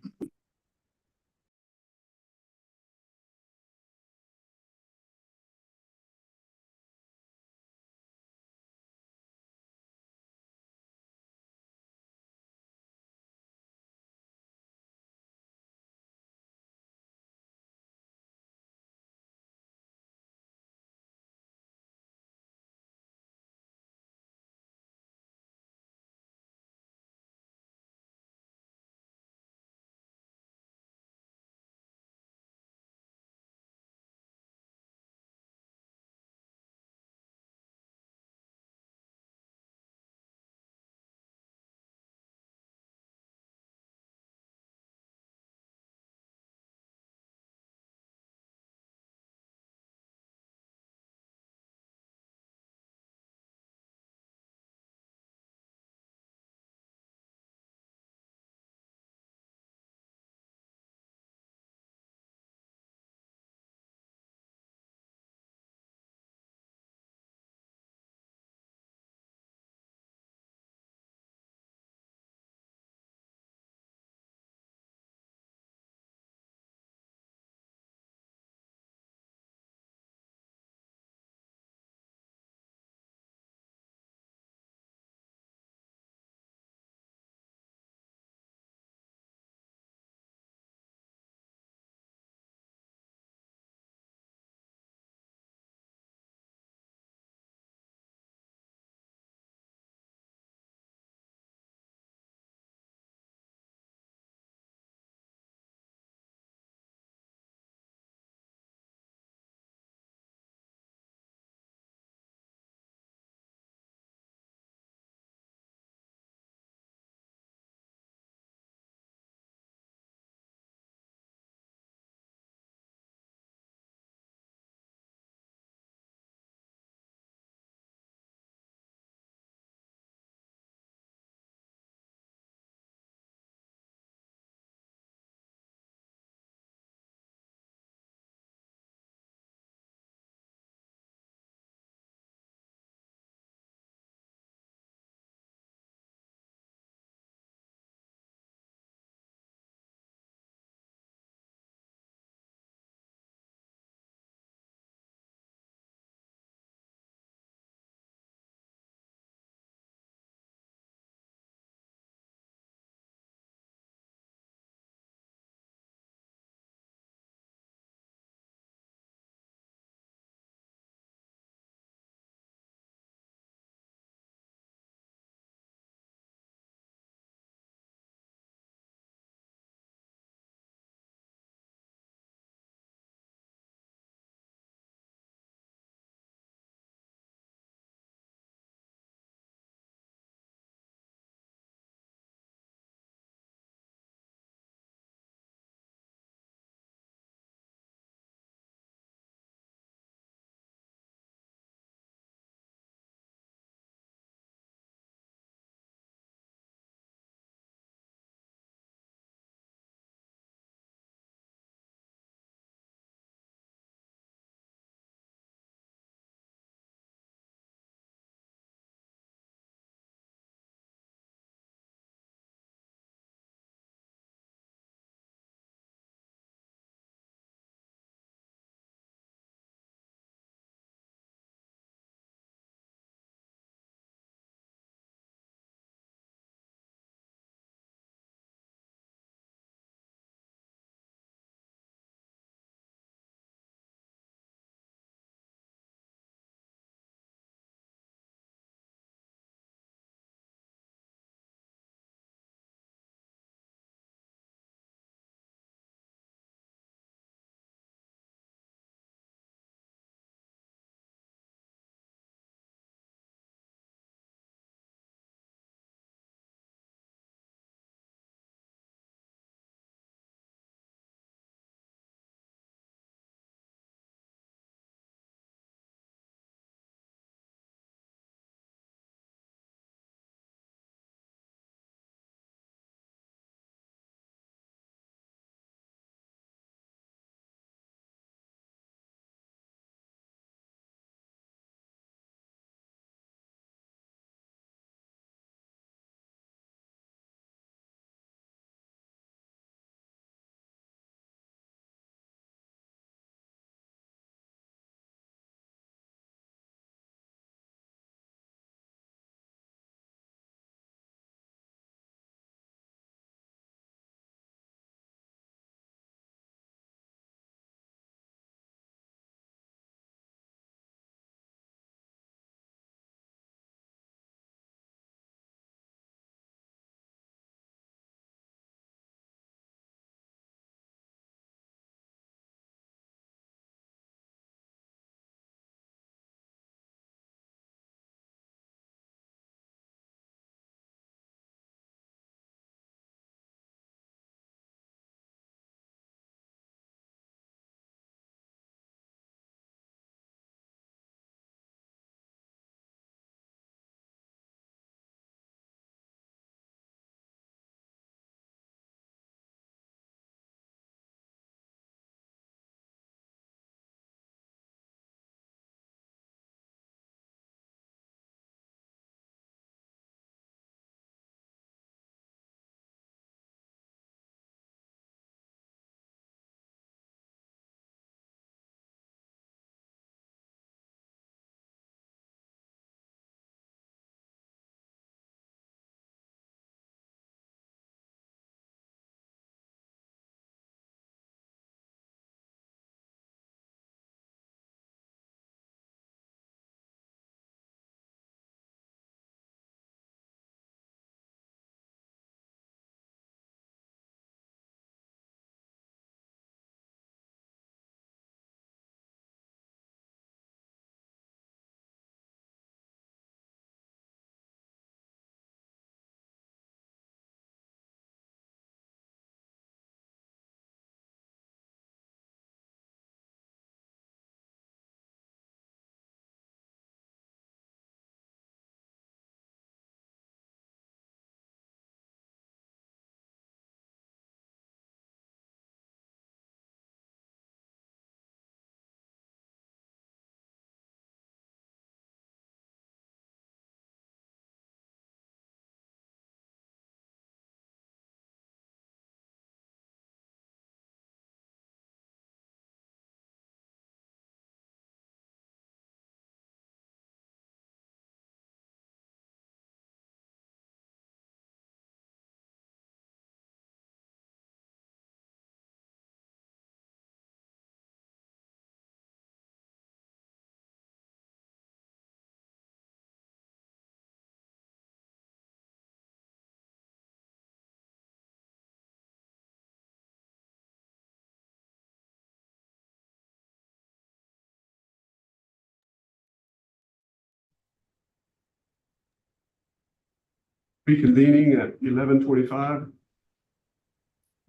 reconvening at 11:25.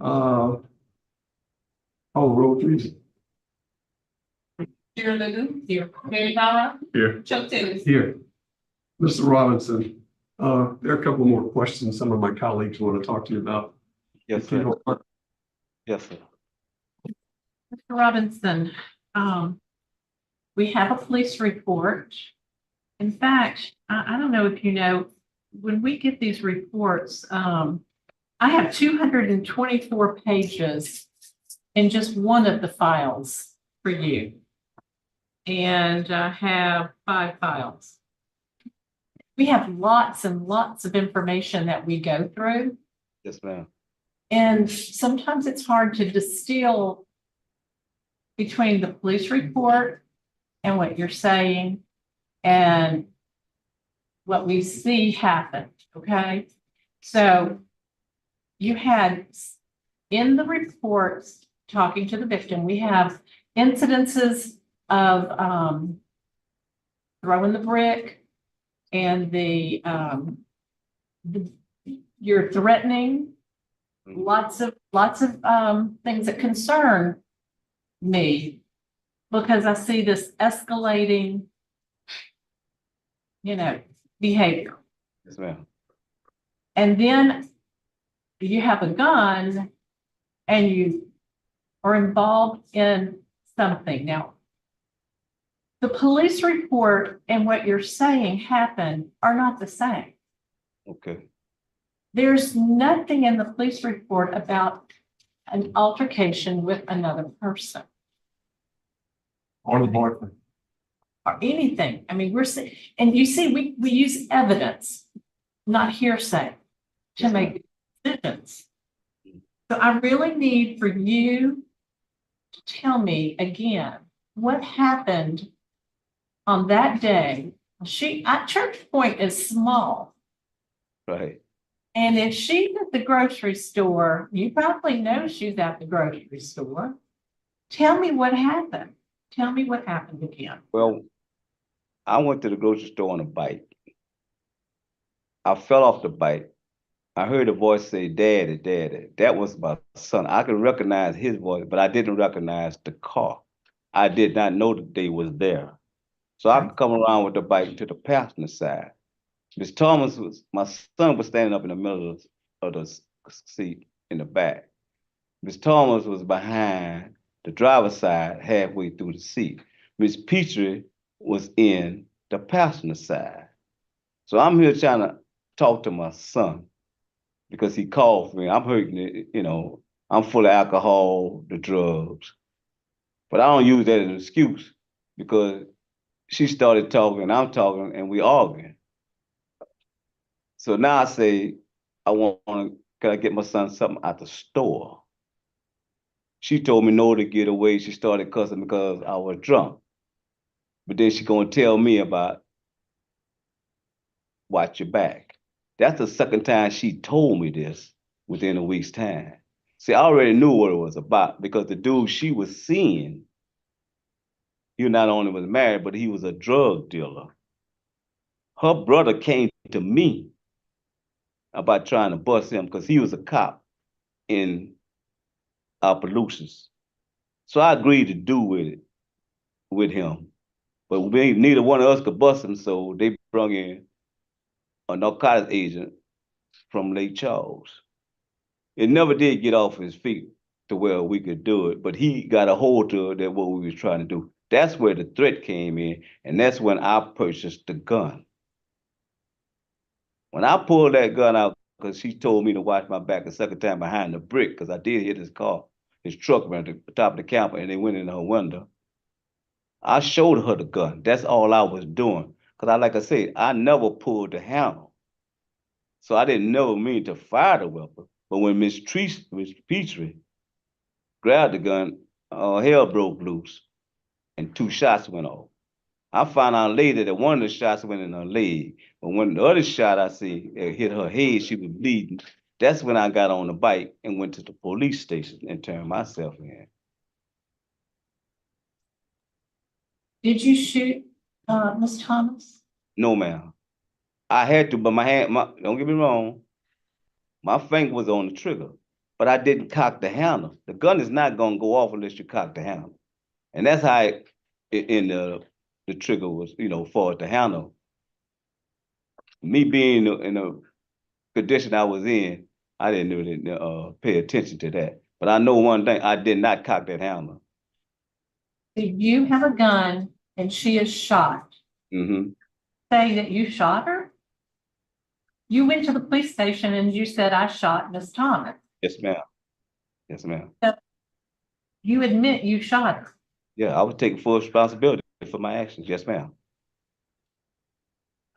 Call the roll, please. Chair Ligon, here. Mary Powell, Here. Chuck Davis. Here. Mr. Robinson, there are a couple more questions some of my colleagues want to talk to you about. Yes, If you sir. don't mind. Yes, sir. Mr. Robinson, we have a police report. In fact, I don't know if you know, when we get these reports, I have 224 pages in just one of the files for you. And I have 5 files. We have lots and lots of information that we go through. Yes, ma'am. And sometimes it's hard to distill between the police report and what you're saying and what we see happen, okay? So you had in the reports, talking to the victim, we have incidences of throwing the brick and you're threatening, lots of things that concern me because I see this escalating, behavior. Yes, ma'am. And then you have a gun and you are involved in something. Now, the police report and what you're saying happened are not the same. Okay. There's nothing in the police report about an altercation with another person. Or the boyfriend. Or anything. I mean, we're saying, and you see, we use evidence, not hearsay, to make decisions. So I really need for you to tell me again what happened on that day. Church Point is small. Right. And if she's at the grocery store, you probably know she's at the grocery store. Tell me what happened. Tell me what happened again. Well, I went to the grocery store on a bike. I fell off the bike. I heard a voice say, "Daddy, Daddy." That was my son. I could recognize his voice, but I didn't recognize the car. I did not know that they was there. So I could come around with the bike to the passenger side. My son was standing up in the middle of the seat in the back. Miss Thomas was behind the driver's side, halfway through the seat. Miss Petrie was in the passenger side. So I'm here trying to talk to my son because he called for me. I'm hurting, I'm full of alcohol, the drugs. But I don't use that as an excuse because she started talking, I'm talking, and we arguing. So now I say, can I get my son something at the store? She told me no to get away. She started cussing because I was drunk. But then she gonna tell me about watch your back. That's the second time she told me this within a week's time. See, I already knew what it was about because the dude she was seeing, he not only was married, but he was a drug dealer. Her brother came to me about trying to bust him because he was a cop in Opelousas. So I agreed to do with him. But neither one of us could bust him, so they brought in a narcotics agent from Lake Charles. It never did get off his feet to where we could do it, but he got a hold to it that what we was trying to do. That's where the threat came in, and that's when I purchased the gun. When I pulled that gun out, because she told me to watch my back a second time behind the brick, because I did hit his truck around the top of the camper, and they went in her window. I showed her the gun. That's all I was doing. Because like I said, I never pulled the handle. So I didn't never mean to fire the weapon. But when Miss Petrie grabbed the gun, hell broke loose and 2 shots went off. I found out later that one of the shots went in her leg. But when the other shot I see hit her head, she was bleeding. That's when I got on the bike and went to the police station and turned myself in. Did you shoot Miss Thomas? No, ma'am. I had to, but don't get me wrong, my finger was on the trigger, but I didn't cock the handle. The gun is not gonna go off unless you cock the handle. And that's how in the trigger was, for the handle. Me being in the condition I was in, I didn't really pay attention to that. But I know one thing, I did not cock that handle. Do you have a gun and she is shot? Mm-hmm. Say that you shot her? You went to the police station and you said, I shot Miss Thomas. Yes, ma'am. Yes, ma'am. You admit you shot her. Yeah, I was taking full responsibility for my actions. Yes, ma'am.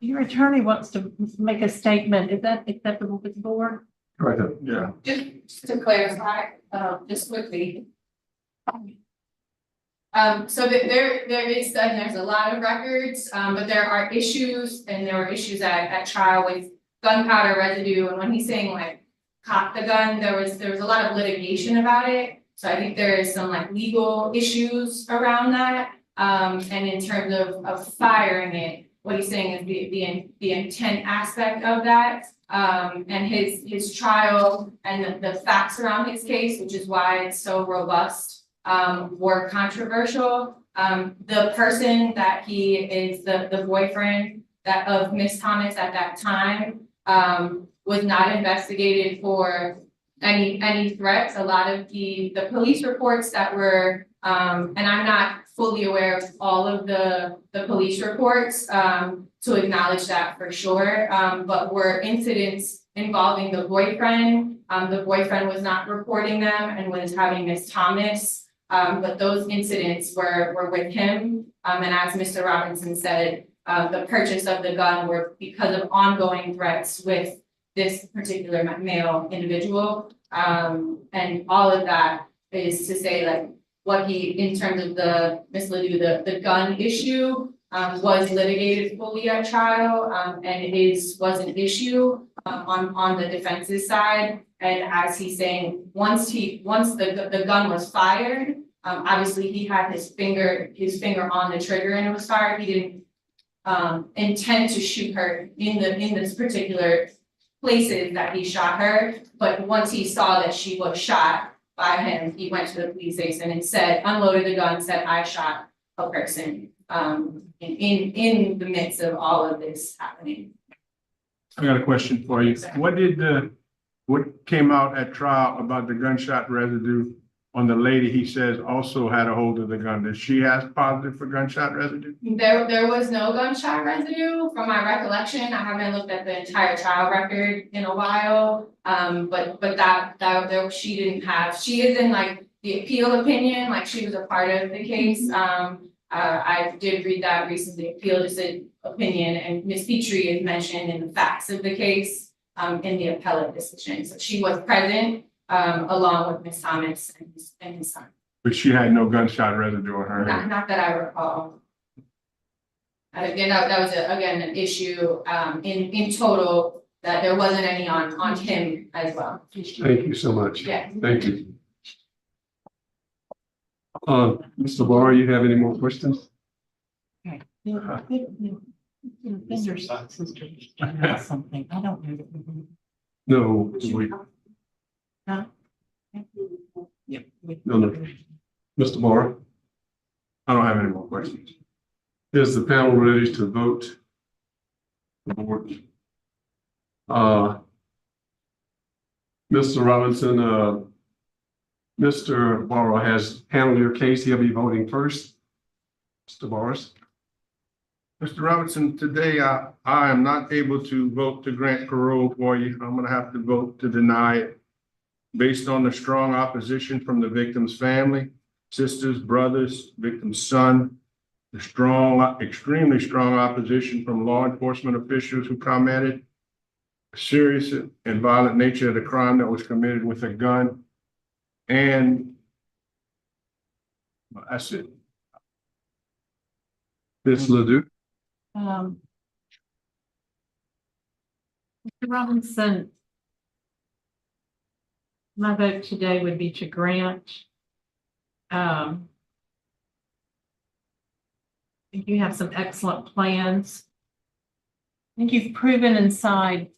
Your attorney wants to make a statement. Is that acceptable with the board? Right, yeah. Just to clarify, just quickly. So there's a lot of records, but there are issues, and there were issues at trial with gunpowder residue. And when he's saying like cock the gun, there was a lot of litigation about it. So I think there is some like legal issues around that. And in terms of firing it, what he's saying is the intent aspect of that. And his trial and the facts around his case, which is why it's so robust, were controversial. The person that he is the boyfriend of Miss Thomas at that time was not investigated for any threats. A lot of the police reports that were, and I'm not fully aware of all of the police reports to acknowledge that for sure, but were incidents involving the boyfriend. The boyfriend was not reporting them and was having Miss Thomas, but those incidents were with him. And as Mr. Robinson said, the purchase of the gun were because of ongoing threats with this particular male individual. And all of that is to say, like, what he, in terms of Ms. Ledoux, the gun issue was litigated fully at trial, and was an issue on the defense's side. And as he's saying, once the gun was fired, obviously he had his finger on the trigger and it was fired. He didn't intend to shoot her in this particular places that he shot her, but once he saw that she was shot by him, he went to the police station and unloaded the gun, said, I shot a person, in the midst of all of this happening. I got a question for you. What came out at trial about the gunshot residue on the lady he says also had a hold of the gun? Did she have positive for gunshot residue? There was no gunshot residue from my recollection. I haven't looked at the entire trial record in a while. But that she didn't have, she is in like the appeal opinion, like she was a part of the case. I did read that recently, appeal just an opinion, and Ms. Petrie is mentioned in the facts of the case, in the appellate decision. So she was present, along with Ms. Thomas and his son. But she had no gunshot residue on her hand? Not that I recall. Again, that was an issue, in total, that there wasn't any on him as well. Thank you so much. Yeah. Thank you. Mr. Barr, you have any more questions? Okay. Something, I don't know. No, wait. Huh? No. Mr. Barr? I don't have any more questions. Is the panel ready to vote? The board. Mr. Robinson, Mr. Barr has handled your case. He'll be voting first. Mr. Barrs. Mr. Robinson, today I am not able to vote to grant parole for you. I'm gonna have to vote to deny it based on the strong opposition from the victim's family, sisters, brothers, victim's son, the extremely strong opposition from law enforcement officials who commented, the serious and violent nature of the crime that was committed with a gun, and that's it. Ms. Ledoux. Mr. Robinson, my vote today would be to grant. You have some excellent plans. think you've proven inside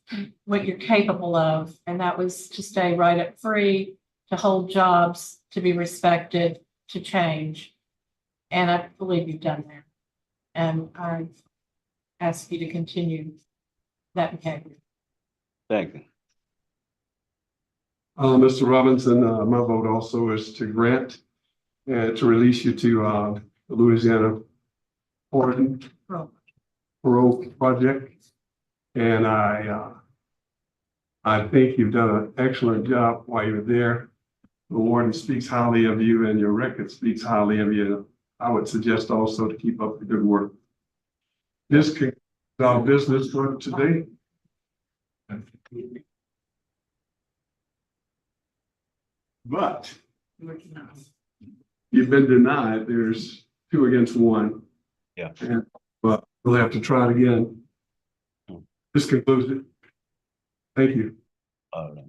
what you're capable of, and that was to stay right up free, to hold jobs, to be respected, to change. And I believe you've done that. And I ask you to continue that behavior. Thank you. Mr. Robinson, my vote also is to grant and to release you to the Louisiana Pardon Parole Project. And I think you've done an excellent job while you were there. The warden speaks highly of you and your record speaks highly of you. I would suggest also to keep up the good work. This concludes our business for today. But you've been denied. There's 2 against 1. Yeah. But we'll have to try it again. This concludes it. Thank you. All right.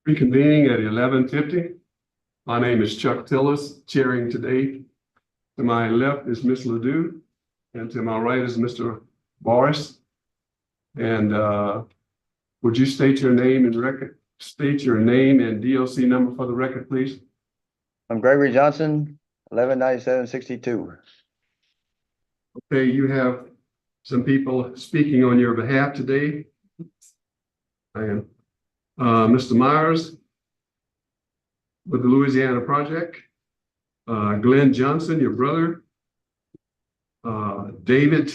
reconvening at 11:50. My name is Chuck Tillis, chairing today. To my left is Ms. Ledoux, and to my right is Mr. Morris. And would you state your name and DOC number for the record, please? I'm Gregory Johnson, 119762. Okay, you have some people speaking on your behalf today. I am Mr. Myers with the Louisiana Project, Glenn Johnson, your brother, David,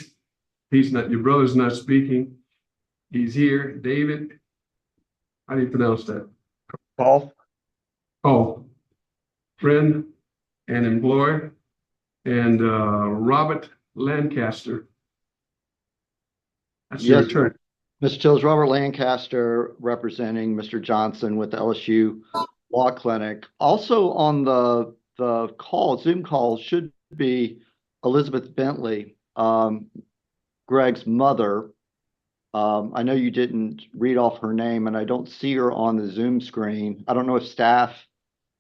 your brother's not speaking. He's here. David, how do you pronounce that? Paul. Oh, friend and employer, and Robert Lancaster. That's your Yes, attorney. Mr. Tillis, Robert Lancaster representing Mr. Johnson with the LSU Law Clinic. Also on the Zoom call should be Elizabeth Bentley, Greg's mother. I know you didn't read off her name, and I don't see her on the Zoom screen. I don't know if staff.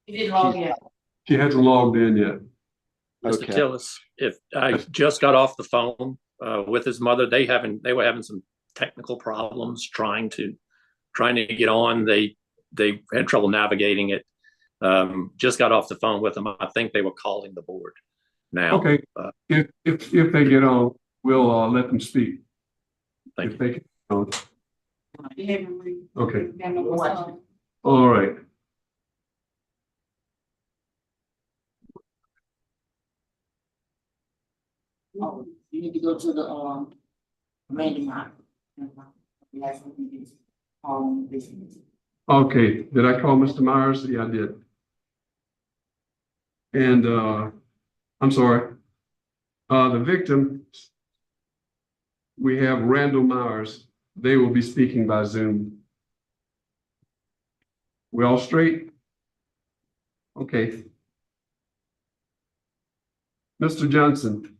You didn't log in. She hasn't logged in yet. Mr. Okay. Tillis, if I just got off the phone with his mother, they were having some technical problems trying to get on. They had trouble navigating it. Just got off the phone with them. I think they were calling the board now. Okay. If they get on, we'll let them speak. Thank you. They get on. Okay. All right. Oh, you need to go to the Randy Mark. Okay, did I call Mr. Myers? Yeah, I did. And I'm sorry. The victim, we have Randall Myers. They will be speaking by Zoom. We all straight? Okay. Mr. Johnson,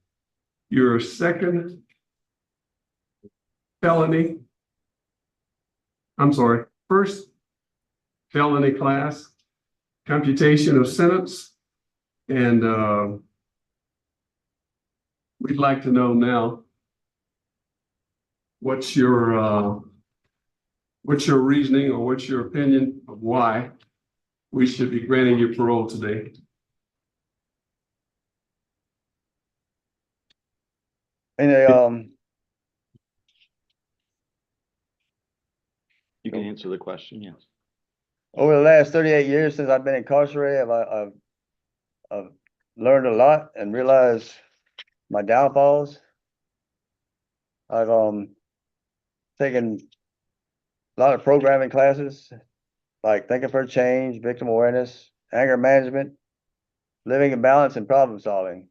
your second felony, first felony class, computation of sentence, and we'd like to know now what's your reasoning or what's your opinion of why we should be granting you parole today. And You can answer the question, yes. over the last 38 years since I've been incarcerated, I've learned a lot and realized my downfalls. I've taken a lot of programming classes, like thinking for change, victim awareness, anger management, living in balance, and problem solving.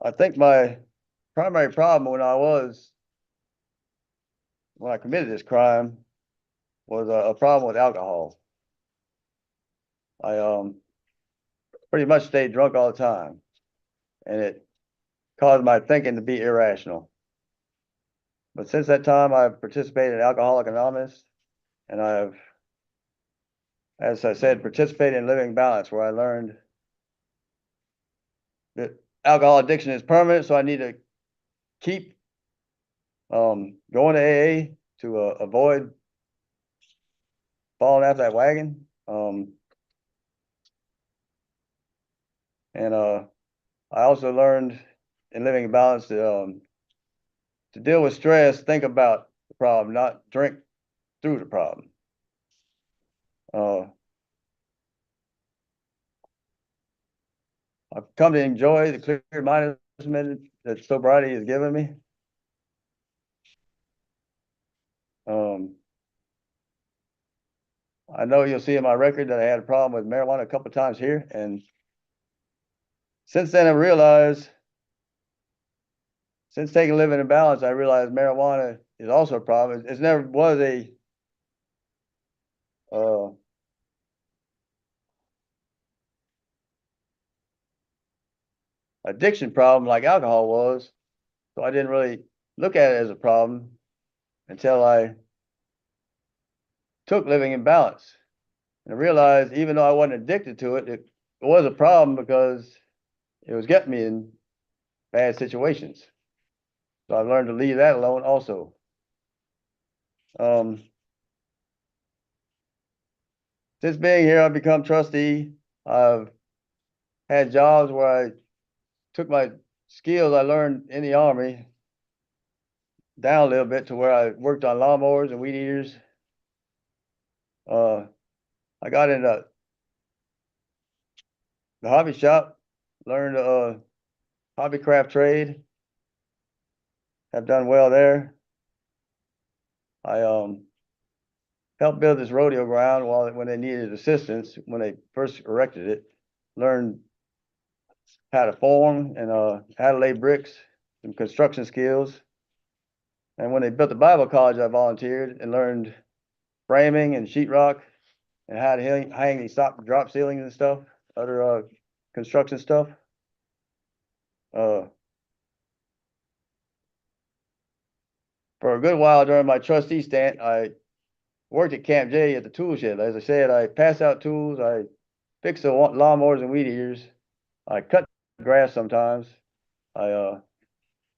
I think my primary problem when I committed this crime was a problem with alcohol. I pretty much stayed drunk all the time, and it caused my thinking to be irrational. But since that time, I've participated in Alcoholics Anonymous, and I've, as I said, participated in Living Balance, where I learned that alcohol addiction is permanent, so I need to keep going to AA to avoid falling after that wagon. And I also learned in Living in Balance to deal with stress, think about the problem, not drink through the problem. I've come to enjoy the clear-mindedness that sobriety has given me. I know you'll see in my record that I had a problem with marijuana a couple of times here, and since then I realized, since taking Living in Balance, I realized marijuana is also a problem. It never was a addiction problem like alcohol was, so I didn't really look at it as a problem until I took living in balance. And I realized even though I wasn't addicted to it, it was a problem because it was getting me in bad situations. So I learned to leave that alone also. Since being here, I've become trustee. I've had jobs where I took my skills I learned in the Army down a little bit to where I worked on lawnmowers and weed eaters. I got into the hobby shop, learned hobby craft trade. Have done well there. I helped build this rodeo ground when they needed assistance when they first erected it. Learned how to form and how to lay bricks, some construction skills. And when they built the Bible college, I volunteered and learned framing and sheetrock and how to hang these drop ceilings and stuff, other construction stuff. For a good while during my trustee stint, I worked at Camp J at the tool shed. As I said, I pass out tools, I fix the lawnmowers and weed eaters, I cut grass sometimes, I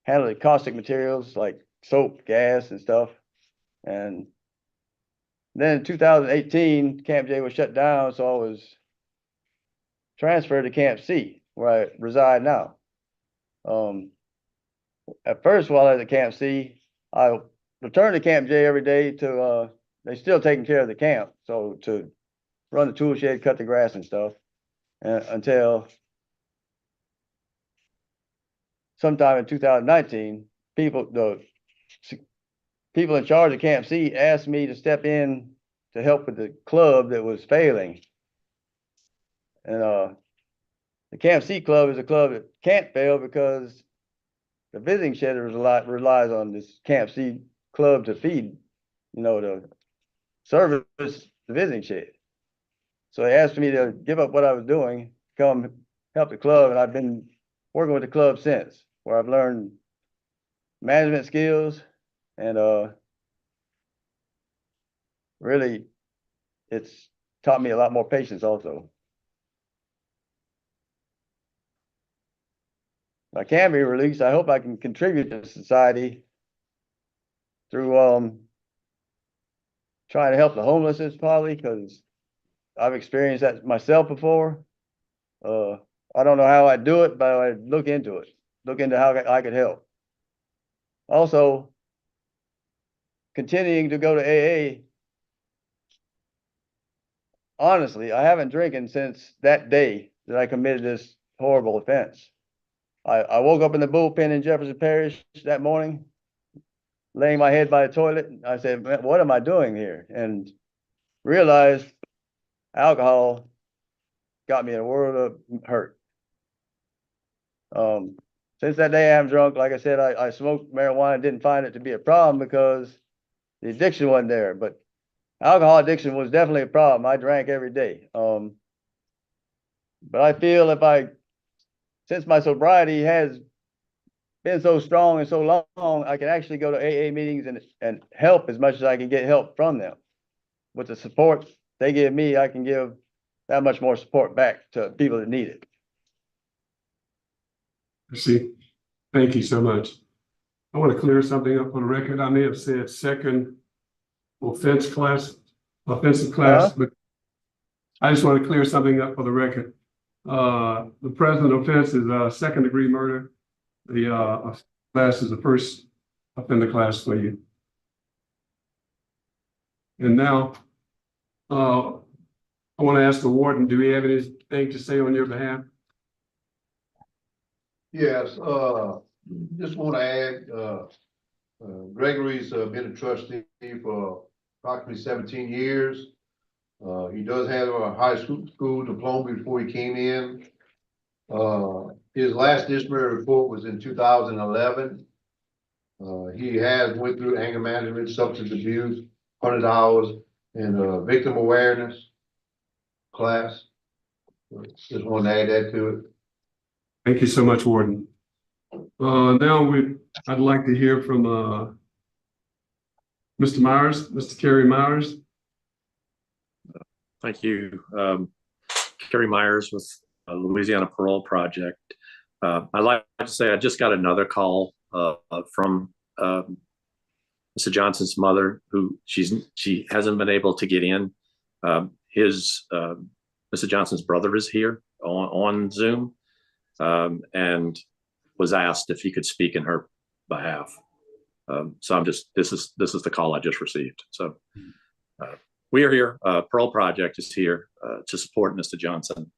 handle the caustic materials like soap, gas, and stuff. And then in 2018, Camp J was shut down, so I was transferred to Camp C, where I reside now. At first, while I was at Camp C, I returned to Camp J every day to, they're still taking care of the camp, so to run the tool shed, cut the grass and stuff, until sometime in 2019, the people in charge of Camp C asked me to step in to help with the club that was failing. And the Camp C club is a club that can't fail because the visiting shed relies on this Camp C club to feed, to service the visiting shed. So they asked me to give up what I was doing, come help the club, and I've been working with the club since, where I've learned management skills and really it's taught me a lot more patience also. If I can be released, I hope I can contribute to society through trying to help the homeless, probably, because I've experienced that myself before. I don't know how I do it, but I look into how I could help. Also, continuing to go to AA. Honestly, I haven't drinking since that day that I committed this horrible offense. I woke up in the bullpen in Jefferson Parish that morning, laying my head by the toilet. I said, "Man, what am I doing here?" And realized alcohol got me in a world of hurt. Since that day, I'm drunk. Like I said, I smoked marijuana, didn't find it to be a problem because the addiction wasn't there. But alcohol addiction was definitely a problem. I drank every day. But I feel since my sobriety has been so strong and so long, I can actually go to AA meetings and help as much as I can get help from them. With the support they give me, I can give that much more support back to people that need it. I see. Thank you so much. I want to clear something up on the record. I may have said second offensive class, but I just want to clear something up for the record. The present offense is second-degree murder. The class is the first offender class for you. And now, I want to ask the warden, do we have anything to say on your behalf? Yes, just want to add, Gregory's been a trustee for approximately 17 years. He does have a high school diploma before he came in. His last disciplinary report was in 2011. He has went through anger management, substance abuse, 100 hours, and victim awareness class. Just want to add that to it. Thank you so much, Warden. Now I'd like to hear from Mr. Myers, Mr. Kerry Myers. Thank you. Kerry Myers with Louisiana Parole Project. I'd like to say I just got another call from Mr. Johnson's mother, who she hasn't been able to get in. Mr. Johnson's brother is here on Zoom, and was asked if he could speak in her behalf. So this is the call I just received. So we are here. Parole Project is here to support Mr. Johnson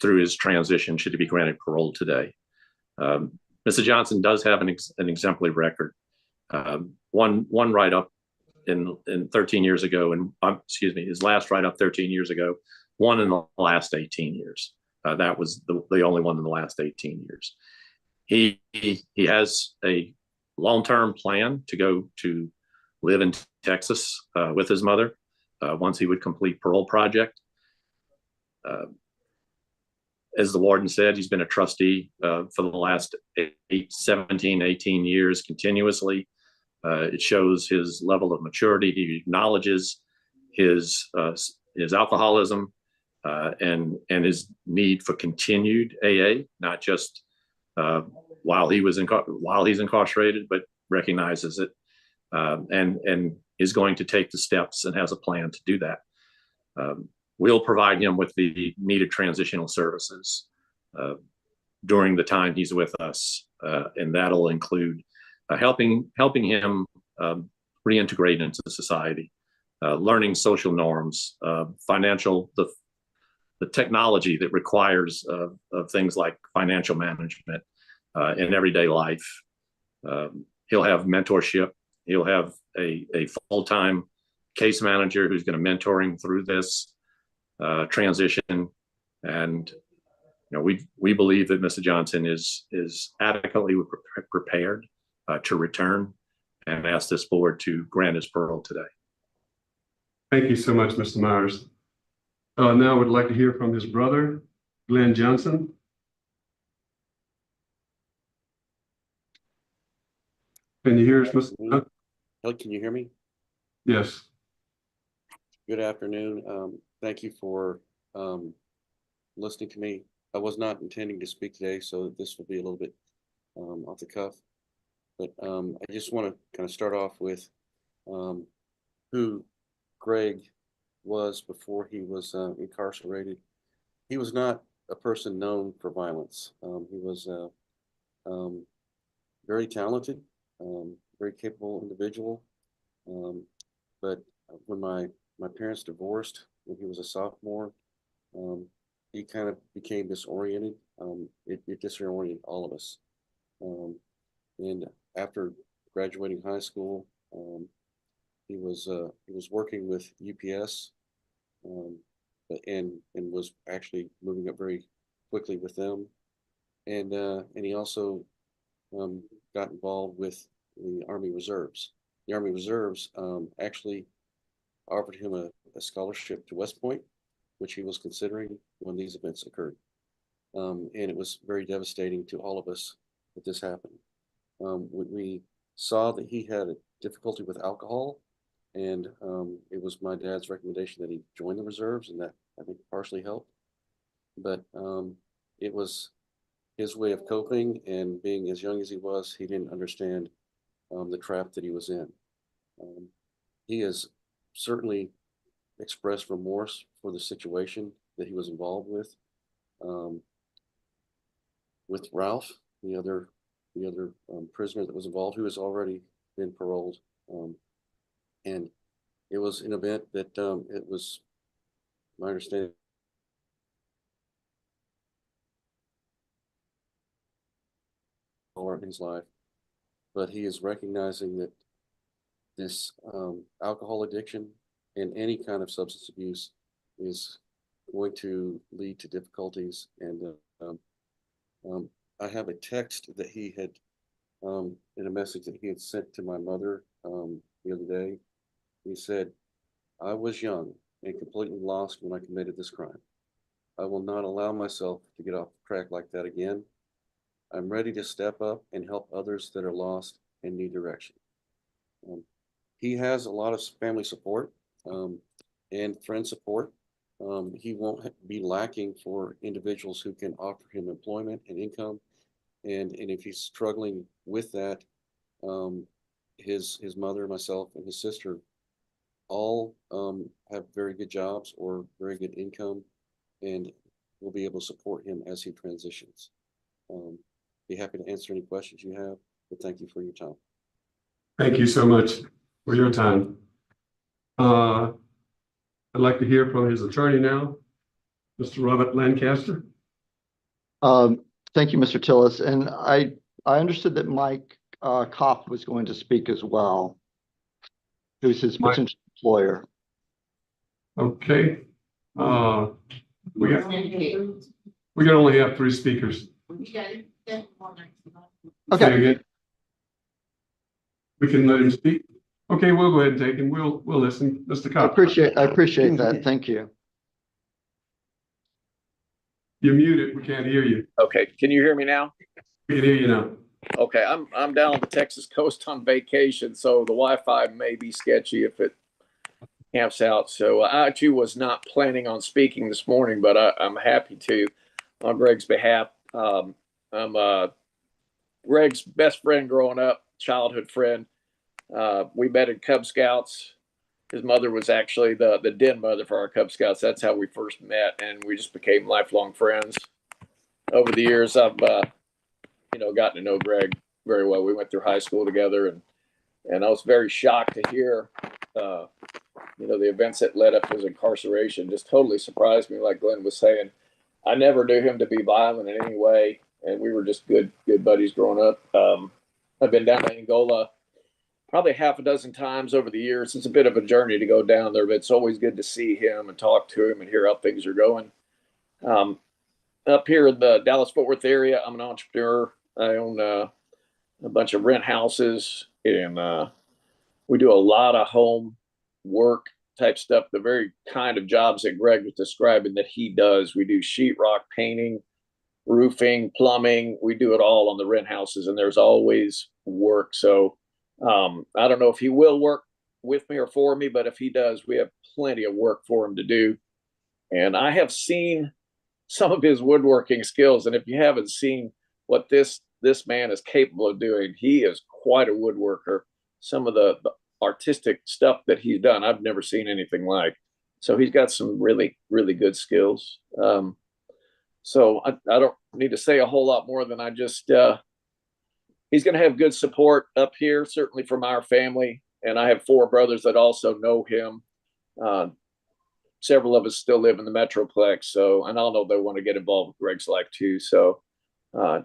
through his transition should he be granted parole today. Mr. Johnson does have an exemplary record. One write-up in 13 years ago, and his last write-up 13 years ago, one in the last 18 years. That was the only one in the last 18 years. He has a long-term plan to go to live in Texas with his mother once he would complete Parole Project. As the warden said, he's been a trustee for the last 17, 18 years continuously. It shows his level of maturity. He acknowledges his alcoholism and his need for continued AA, not just while he's incarcerated, but recognizes it and is going to take the steps and has a plan to do that. We'll provide him with the needed transitional services during the time he's with us, and that'll include helping him reintegrate into society, learning social norms, the technology that requires of things like financial management in everyday life. He'll have mentorship. He'll have a full-time case manager who's going to mentor him through this transition. And we believe that Mr. Johnson is adequately prepared to return, and ask this board to grant his parole today. Thank you so much, Mr. Myers. Now I would like to hear from his brother, Glenn Johnson. Can you hear us, Mr. Johnson? Can you hear me? Yes. Good afternoon. Thank you for listening to me. I was not intending to speak today, so this will be a little bit off the cuff. But I just want to kind of start off with who Greg was before he was incarcerated. He was not a person known for violence. He was very talented, very capable individual. But when my parents divorced when he was a sophomore, he kind of became disoriented. It disoriented all of us. And after graduating high school, he was working with UPS, and was actually moving up very quickly with them. And he also got involved with the Army Reserves. The Army Reserves actually offered him a scholarship to West Point, which he was considering when these events occurred. And it was very devastating to all of us that this happened. We saw that he had a difficulty with alcohol, and it was my dad's recommendation that he join the reserves, and that I think partially helped. But it was his way of coping, and being as young as he was, he didn't understand the trap that he was in. He has certainly expressed remorse for the situation that he was involved with. With Ralph, the other prisoner that was involved, who has already been paroled. And it was an event that it was my understanding in his life, but he is recognizing that this alcohol addiction and any kind of substance abuse is going to lead to difficulties. And I have a text that he had in a message that he had sent to my mother the other day. He said, "I was young and completely lost when I committed this crime. I will not allow myself to get off track like that again. I'm ready to step up and help others that are lost and need direction." He has a lot of family support. and friend support. He won't be lacking for individuals who can offer him employment and income. And if he's struggling with that, his mother, myself, and his sister all have very good jobs or very good income, and we'll be able to support him as he transitions. Be happy to answer any questions you have, but thank you for your time. Thank you so much for your time. I'd like to hear from his attorney now, Mr. Robert Lancaster. Thank you, Mr. Tillis. And I understood that Mike Kopp was going to speak as well, who's his potential employer. Okay. We can only have 3 speakers. Okay. Again. We can let him speak. Okay, we'll go ahead and take him. We'll listen. Mr. Kopp. I appreciate that. Thank you. You're muted. We can't hear you. Okay, can you hear me now? We can hear you now. Okay, I'm down on the Texas coast on vacation, so the Wi-Fi may be sketchy if it camps out. So I actually was not planning on speaking this morning, but I'm happy to on Greg's behalf. I'm Greg's best friend growing up, childhood friend. We met in Cub Scouts. His mother was actually the den mother for our Cub Scouts. That's how we first met, and we just became lifelong friends. Over the years, I've gotten to know Greg very well. We went through high school together, and I was very shocked to hear the events that led up to his incarceration. Just totally surprised me. Like Glenn was saying, I never knew him to be violent in any way, and we were just good buddies growing up. I've been down to Angola probably half a dozen times over the years. It's a bit of a journey to go down there, but it's always good to see him and talk to him and hear how things are going. Up here in the Dallas-Fort Worth area, I'm an entrepreneur. I own a bunch of rent houses, and we do a lot of home work type stuff, the very kind of jobs that Greg was describing that he does. We do sheetrock painting, roofing, plumbing. We do it all on the rent houses, and there's always work. So I don't know if he will work with me or for me, but if he does, we have plenty of work for him to do. And I have seen some of his woodworking skills. And if you haven't seen what this man is capable of doing, he is quite a woodworker. Some of the artistic stuff that he's done, I've never seen anything like. So he's got some really, really good skills. So I don't need to say a whole lot more than I just, he's going to have good support up here, certainly from our family. And I have 4 brothers that also know him. Several of us still live in the Metroplex. So, and I know they want to get involved with Greg's life too. So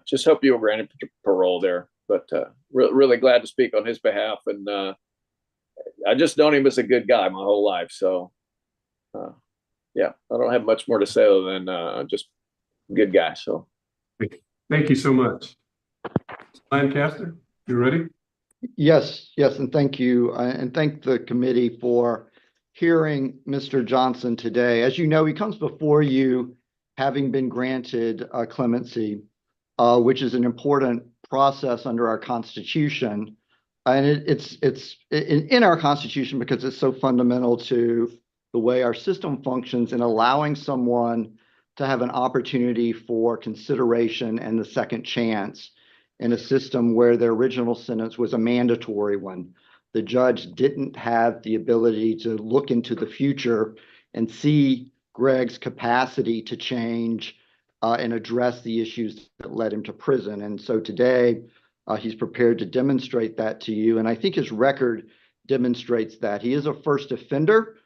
just hope you were granted parole there. But really glad to speak on his behalf. And I just known him as a good guy my whole life. So yeah, I don't have much more to say other than just good guy. So thank you so much. Lancaster, you ready? Yes, and thank you. And thank the committee for hearing Mr. Johnson today. As you know, he comes before you having been granted clemency, which is an important process under our Constitution. And it's in our Constitution because it's so fundamental to the way our system functions in allowing someone to have an opportunity for consideration and the second chance in a system where their original sentence was a mandatory one. The judge didn't have the ability to look into the future and see Greg's capacity to change and address the issues that led him to prison. And so today, he's prepared to demonstrate that to you. And I think his record demonstrates that. He is a first offender.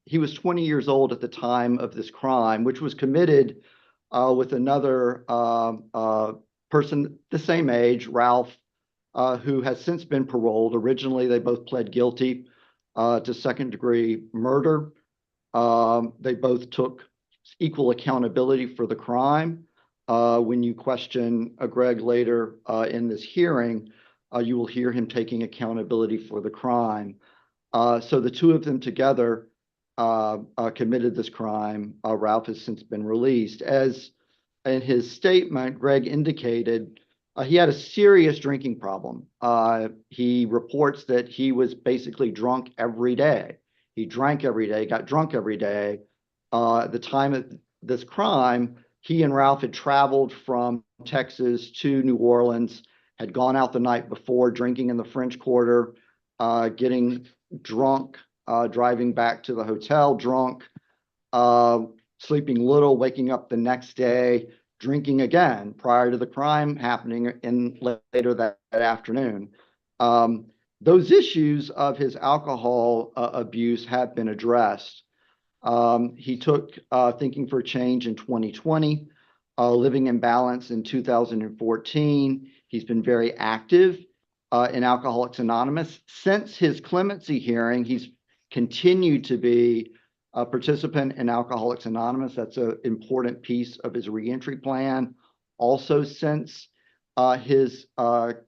He was 20 years old at the time of this crime, which was committed with another person the same age, Ralph, who has since been paroled. Originally, they both pled guilty to second-degree murder. They both took equal accountability for the crime. When you question Greg later in this hearing, you will hear him taking accountability for the crime. So the two of them together committed this crime. Ralph has since been released. As in his statement, Greg indicated he had a serious drinking problem. He reports that he was basically drunk every day. He drank every day, got drunk every day. At the time of this crime, he and Ralph had traveled from Texas to New Orleans, had gone out the night before, drinking in the French Quarter, getting drunk, driving back to the hotel drunk, sleeping little, waking up the next day, drinking again prior to the crime happening in later that afternoon. Those issues of his alcohol abuse have been addressed. He took Thinking for Change in 2020, Living in Balance in 2014. He's been very active in Alcoholics Anonymous. Since his clemency hearing, he's continued to be a participant in Alcoholics Anonymous. That's an important piece of his reentry plan. Also, since his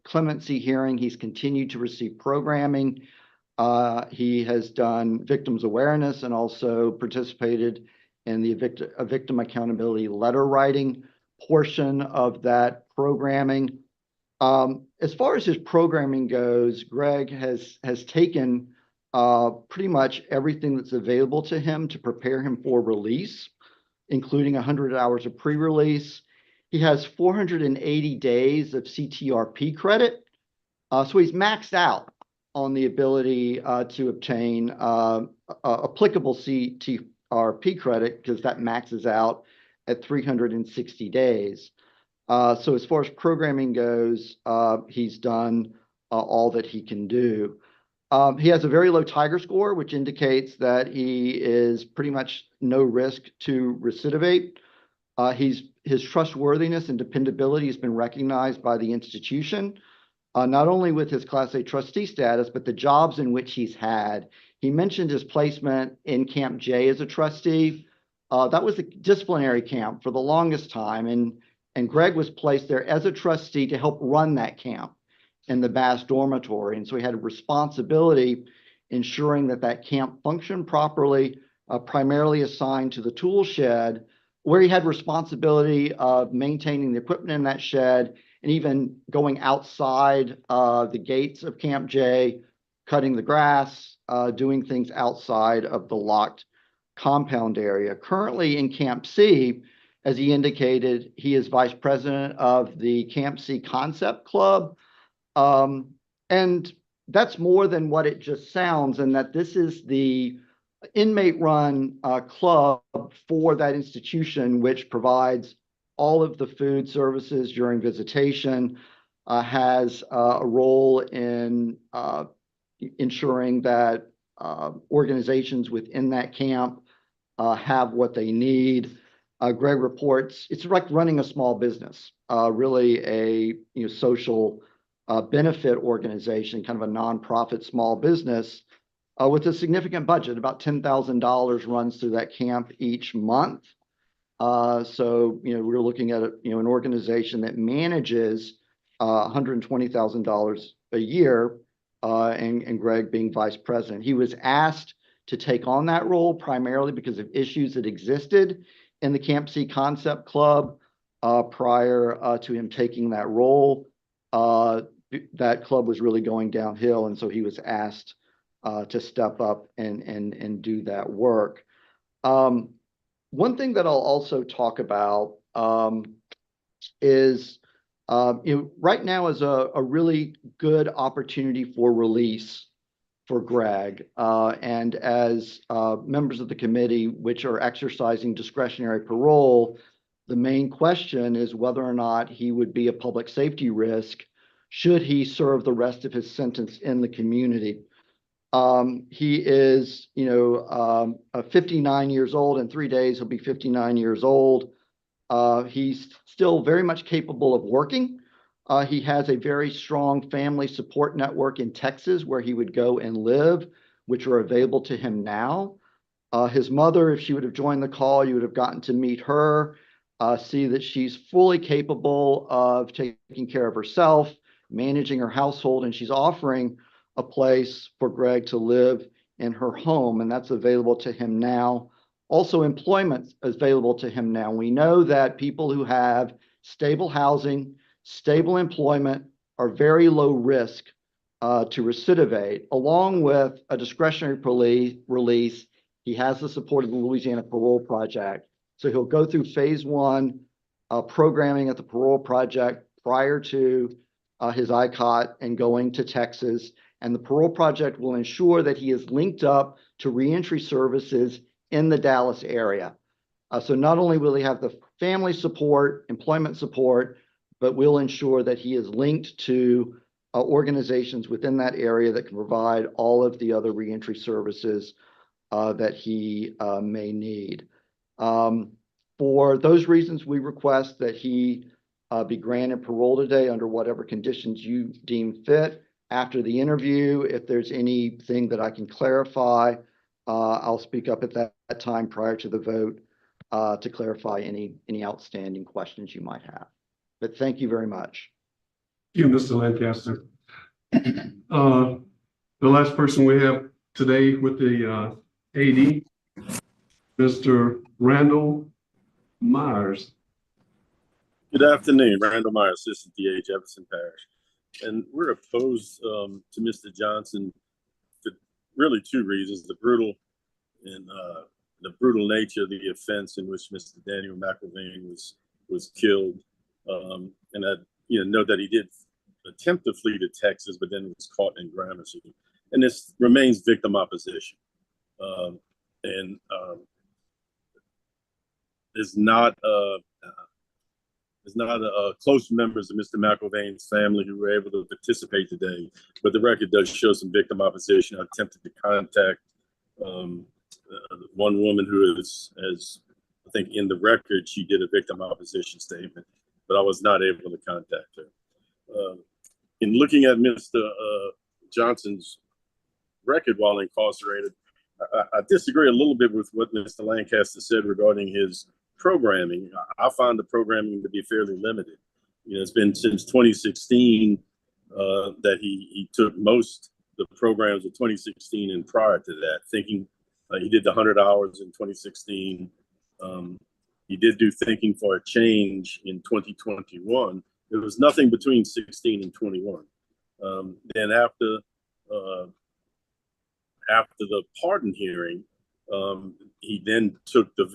clemency hearing, he's continued to receive programming. He has done victims awareness and also participated in the victim accountability letter writing portion of that programming. As far as his programming goes, Greg has taken pretty much everything that's available to him to prepare him for release, including 100 hours of pre-release. He has 480 days of CTRP credit. So he's maxed out on the ability to obtain applicable CTRP credit, because that maxes out at 360 days. So as far as programming goes, he's done all that he can do. He has a very low Tiger score, which indicates that he is pretty much no risk to recidivate. His trustworthiness and dependability has been recognized by the institution, not only with his Class A trustee status, but the jobs in which he's had. He mentioned his placement in Camp J as a trustee. That was a disciplinary camp for the longest time, and Greg was placed there as a trustee to help run that camp in the Bass Dormitory. And so he had a responsibility ensuring that that camp functioned properly, primarily assigned to the tool shed, where he had responsibility of maintaining the equipment in that shed and even going outside the gates of Camp J, cutting the grass, doing things outside of the locked compound area. Currently in Camp C, as he indicated, he is vice president of the Camp C Concept Club. And that's more than what it just sounds, and that this is the inmate-run club for that institution, which provides all of the food services during visitation, has a role in ensuring that organizations within that camp have what they need. Greg reports it's like running a small business, really a social benefit organization, kind of a nonprofit small business with a significant budget. About $10,000 runs through that camp each month. So we're looking at an organization that manages $120,000 a year, and Greg being vice president. He was asked to take on that role primarily because of issues that existed in the Camp C Concept Club prior to him taking that role. That club was really going downhill, and so he was asked to step up and do that work. One thing that I'll also talk about is right now is a really good opportunity for release for Greg. And as members of the committee, which are exercising discretionary parole, the main question is whether or not he would be a public safety risk should he serve the rest of his sentence in the community. He is, 59 years old. In 3 days, he'll be 59 years old. He's still very much capable of working. He has a very strong family support network in Texas where he would go and live, which are available to him now. His mother, if she would have joined the call, you would have gotten to meet her, see that she's fully capable of taking care of herself, managing her household, and she's offering a place for Greg to live in her home, and that's available to him now. Also, employment is available to him now. We know that people who have stable housing, stable employment are very low risk to recidivate, along with a discretionary release. He has the support of the Louisiana Parole Project. So he'll go through phase 1 programming at the Parole Project prior to his ICOT and going to Texas. And the Parole Project will ensure that he is linked up to reentry services in the Dallas area. So not only will he have the family support, employment support, but we'll ensure that he is linked to organizations within that area that can provide all of the other reentry services that he may need. For those reasons, we request that he be granted parole today under whatever conditions you deem fit. After the interview, if there's anything that I can clarify, I'll speak up at that time prior to the vote to clarify any outstanding questions you might have. But thank you very much. Thank you, Mr. Lancaster. The last person we have today with the AD, Mr. Randall Myers. Good afternoon, Randall Myers, Assistant DA, Jefferson Parish. And we're opposed to Mr. Johnson for really 2 reasons: the brutal nature of the offense in which Mr. Daniel McElvain was killed, and I know that he did attempt to flee to Texas, but then was caught in Gramercy. And this remains victim opposition, and is not close members of Mr. McElvain's family who were able to participate today, but the record does show some victim opposition. I attempted to contact one woman who is, as I think in the record, she did a victim opposition statement, but I was not able to contact her. In looking at Mr. Johnson's record while incarcerated, I disagree a little bit with what Mr. Lancaster said regarding his programming. I find the programming to be fairly limited. It's been since 2016 that he took most of the programs of 2016 and prior to that, thinking he did the 100 hours in 2016. He did do Thinking for a Change in 2021. There was nothing between 16 and 21. Then after the pardon hearing, he then took the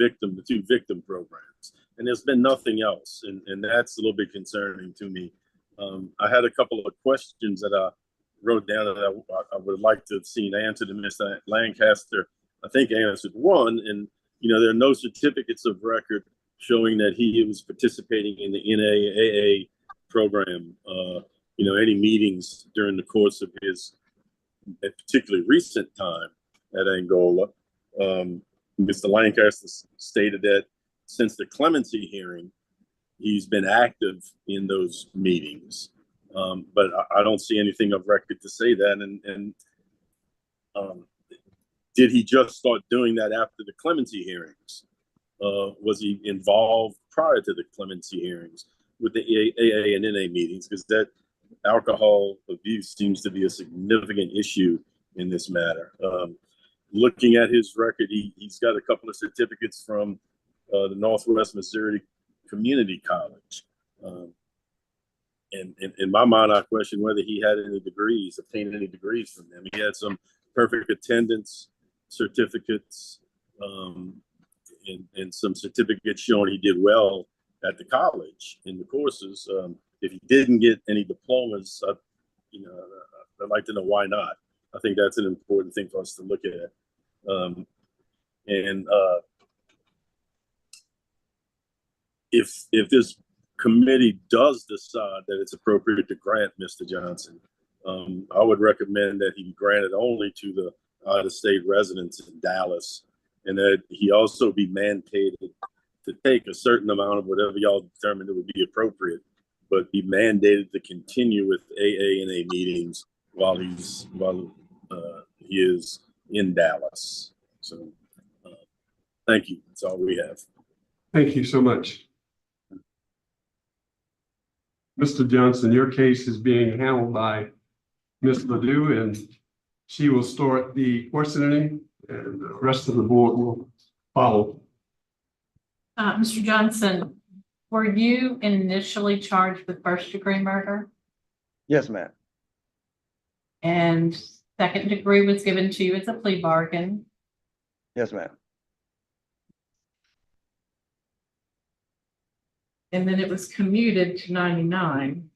2 victim programs, and there's been nothing else, and that's a little bit concerning to me. I had a couple of questions that I wrote down that I would like to have seen answered, and Mr. Lancaster, I think, answered one. And there are no certificates of record showing that he was participating in the NAAA program. Any meetings during the course of his particularly recent time at Angola. Mr. Lancaster stated that since the clemency hearing, he's been active in those meetings. But I don't see anything of record to say that. And did he just start doing that after the clemency hearings? Was he involved prior to the clemency hearings with the AA and NA meetings? Because that alcohol abuse seems to be a significant issue in this matter. Looking at his record, he's got a couple of certificates from the Northwest Missouri Community College. And in my mind, I question whether he had obtained any degrees from them. He had some perfect attendance certificates and some certificates showing he did well at the college in the courses. If he didn't get any diplomas, I'd like to know why not. I think that's an important thing for us to look at. If this committee does decide that it's appropriate to grant Mr. Johnson, I would recommend that he be granted only to the out-of-state residents in Dallas, and that he also be mandated to take a certain amount of whatever y'all determined it would be appropriate, but be mandated to continue with AA and A meetings while he is in Dallas. So thank you. That's all we have. Thank you so much. Mr. Johnson, your case is being handled by Ms. Ledoux, and she will start the questioning, and the rest of the board will follow. Mr. Johnson, were you initially charged with first-degree murder? Yes, ma'am. And second degree was given to you as a plea bargain. Yes, ma'am. And then it was commuted to 99.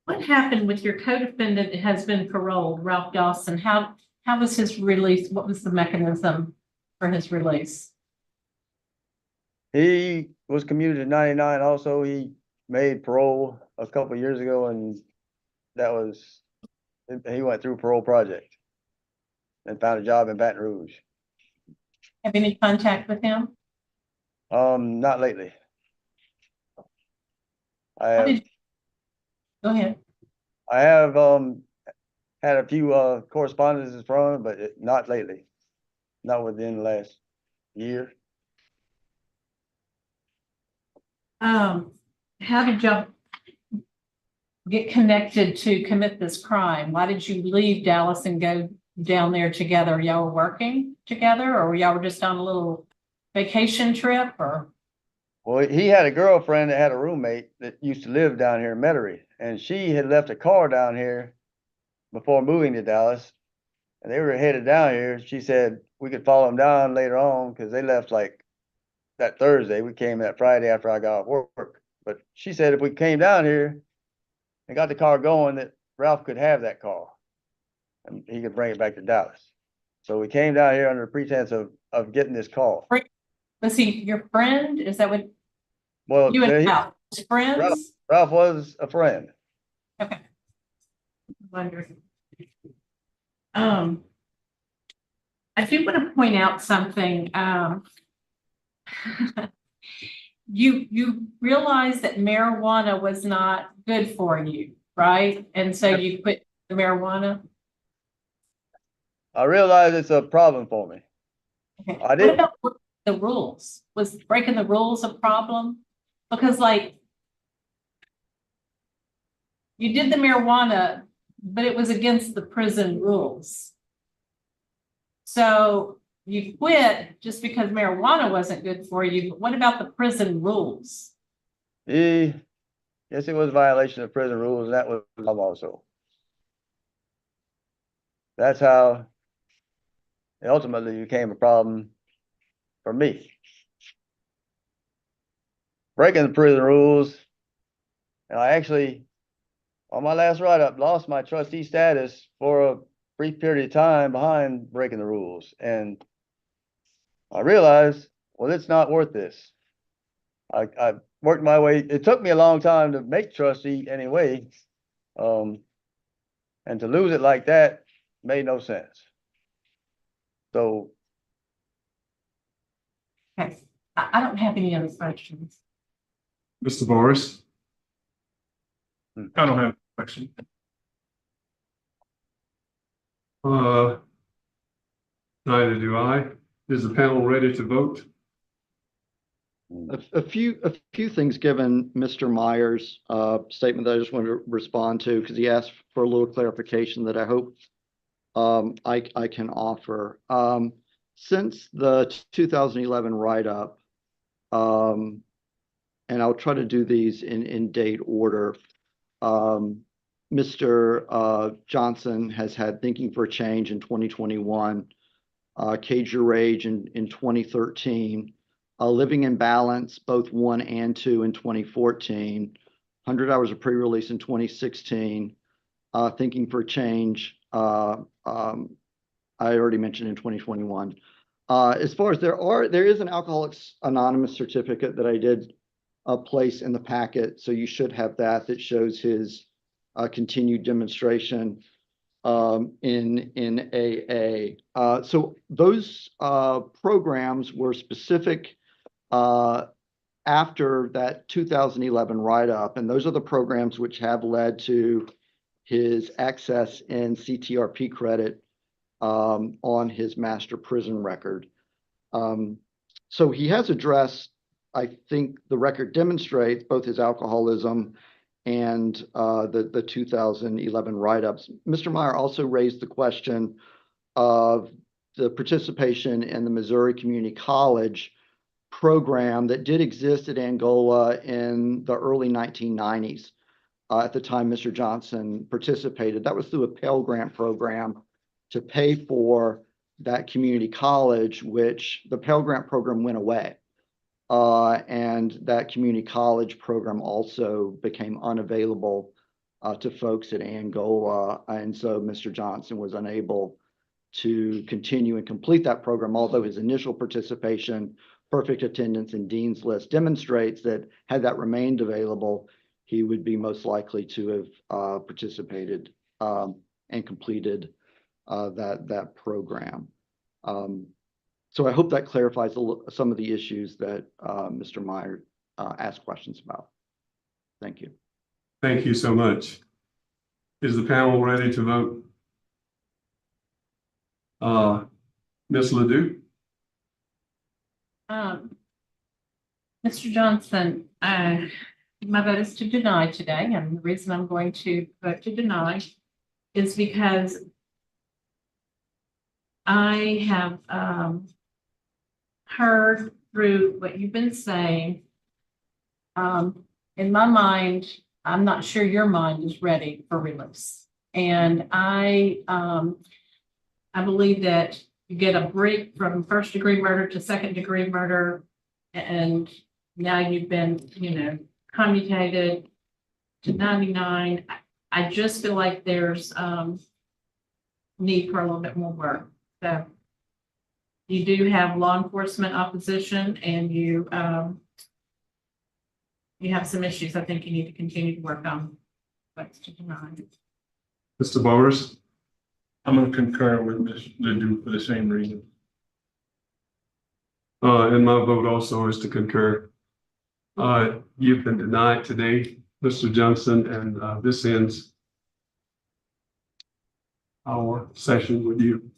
What happened with your co-defendant that has been paroled, Ralph Dawson? How was his release? What was the mechanism for his release? He was commuted to 99 also. He made parole a couple of years ago, and he went through parole project and found a job in Baton Rouge. Have any contact with him? Not lately. Go ahead. I have had a few correspondences from him, but not lately. Not within the last year. How did y'all get connected to commit this crime? Why did you leave Dallas and go down there together? Y'all were working together, or y'all were just on a little vacation trip, or? Well, he had a girlfriend that had a roommate that used to live down here in Metairie, and she had left a car down here before moving to Dallas, and they were headed down here. She said we could follow them down later on because they left like that Thursday. We came that Friday after I got off work. But she said if we came down here and got the car going, that Ralph could have that car and he could bring it back to Dallas. So we came down here under the pretense of getting this car. Was he your friend? Is that what? Well, you and Ralph, friends? Ralph was a friend. Okay. Wonderful. I do want to point out something. You realized that marijuana was not good for you, right? And so you quit the marijuana. I realize it's a problem for me. Okay. I did. What about the rules? Was breaking the rules a problem? Because like you did the marijuana, but it was against the prison rules. So you quit just because marijuana wasn't good for you. But what about the prison rules? Yes, it was a violation of prison rules, and that was also. That's how it ultimately became a problem for me. Breaking the prison rules, and I actually, on my last write-up, lost my trustee status for a brief period of time behind breaking the rules. And I realized, well, it's not worth this. I worked my way. It took me a long time to make trustee anyway. And to lose it like that made no sense. So. Okay. I don't have any other questions. Mr. Boris? I don't have a question. Neither do I. Is the panel ready to vote? A few things given Mr. Myers' statement that I just want to respond to because he asked for a little clarification that I hope I can offer. Since the 2011 write-up, and I'll try to do these in date order. Mr. Johnson has had Thinking for a Change in 2021, Cage Your Rage in 2013, Living in Balance, both 1 and 2 in 2014, 100 Hours of Pre-Release in 2016, Thinking for a Change, I already mentioned in 2021. As far as there is an Alcoholics Anonymous certificate that I did place in the packet, so you should have that shows his continued demonstration in AA. So those programs were specific after that 2011 write-up, and those are the programs which have led to his access in CTRP credit on his master prison record. So he has addressed, I think the record demonstrates both his alcoholism and the 2011 write-ups. Mr. Meyer also raised the question of the participation in the Missouri Community College program that did exist at Angola in the early 1990s. At the time Mr. Johnson participated, that was through a Pell Grant program to pay for that community college, which the Pell Grant program went away. And that community college program also became unavailable to folks at Angola. And so Mr. Johnson was unable to continue and complete that program, although his initial participation, perfect attendance, and Dean's List demonstrates that had that remained available, he would be most likely to have participated and completed that program. So I hope that clarifies some of the issues that Mr. Meyer asked questions about. Thank you. Thank you so much. Is the panel ready to vote? Ms. Ledoux? Mr. Johnson, my vote is to deny today, and the reason I'm going to vote to deny is because I have heard through what you've been saying. In my mind, I'm not sure your mind is ready for release. And I believe that you get a break from first-degree murder to second-degree murder, and now you've been, commutated to 99. I just feel like there's need for a little bit more work. So you do have law enforcement opposition, and you have some issues I think you need to continue to work on. But to deny. Mr. Bowers? I'm going to concur with Ms. Ledoux for the same reason. And my vote also is to concur. You've been denied today, Mr. Johnson, and this ends our session with you.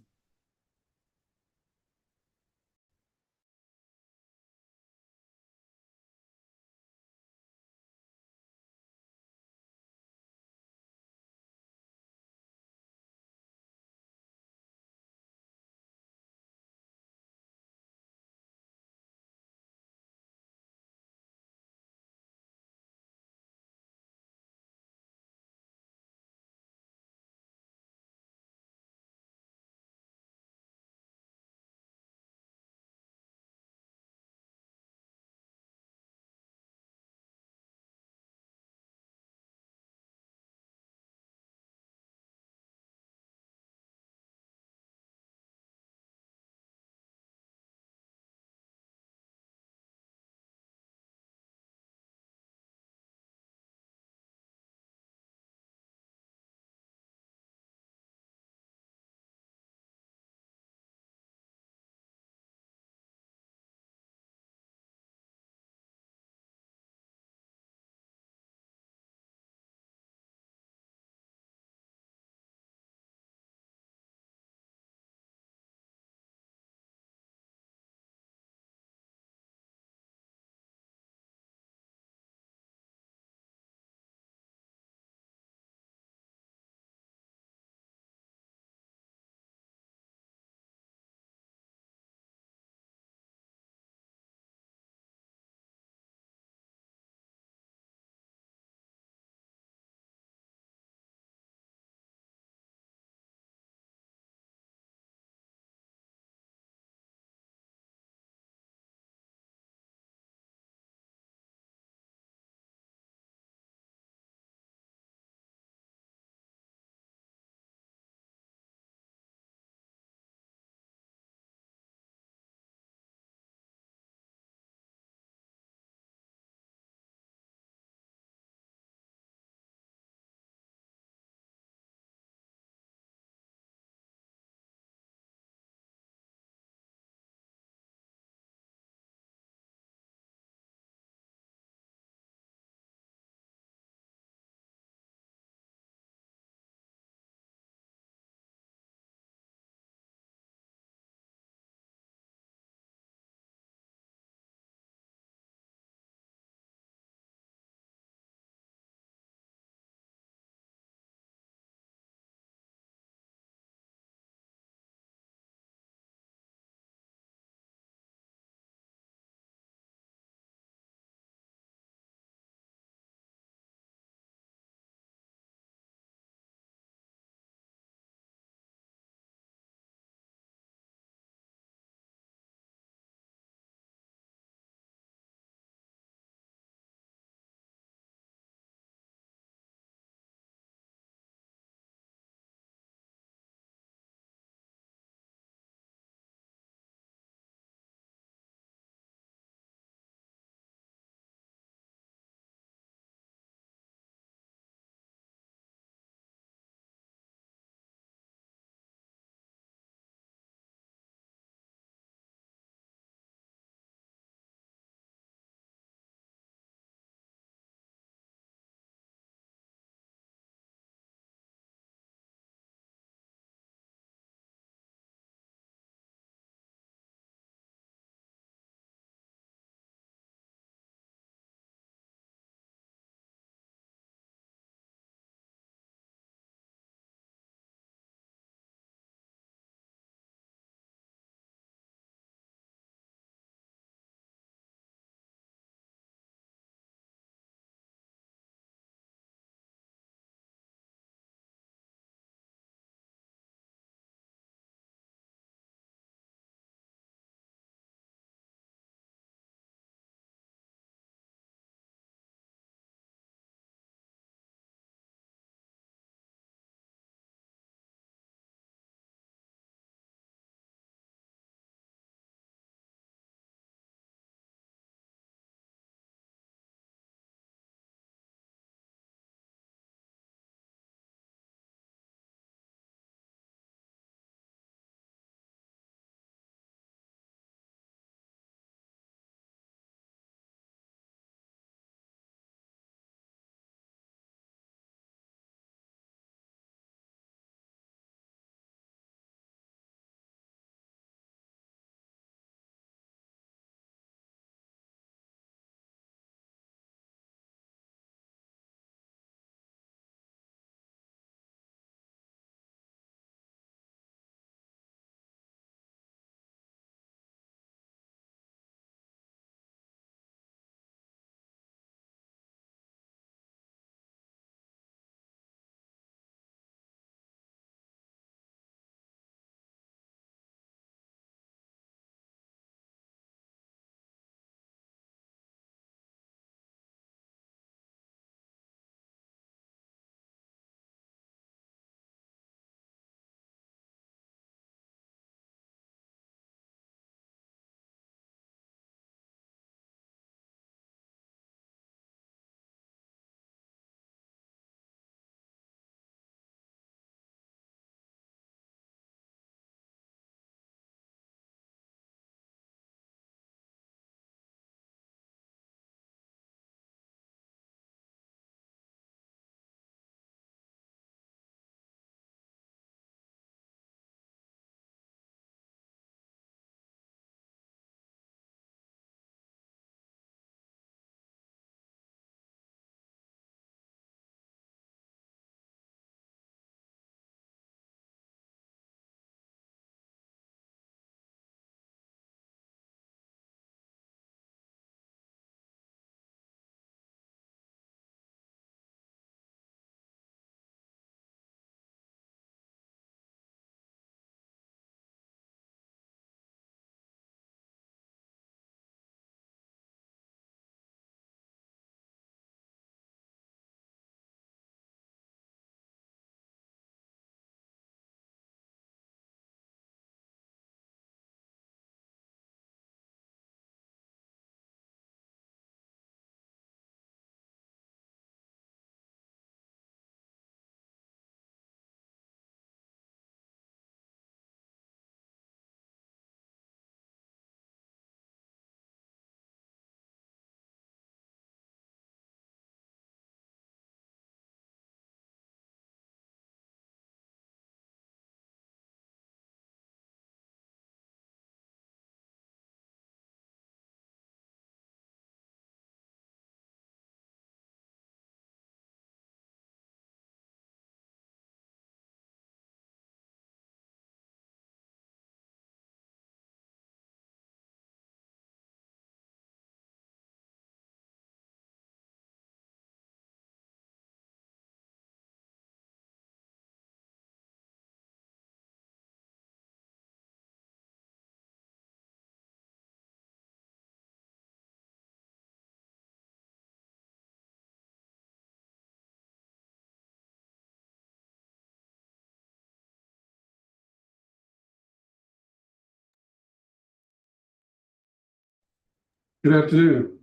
Good afternoon.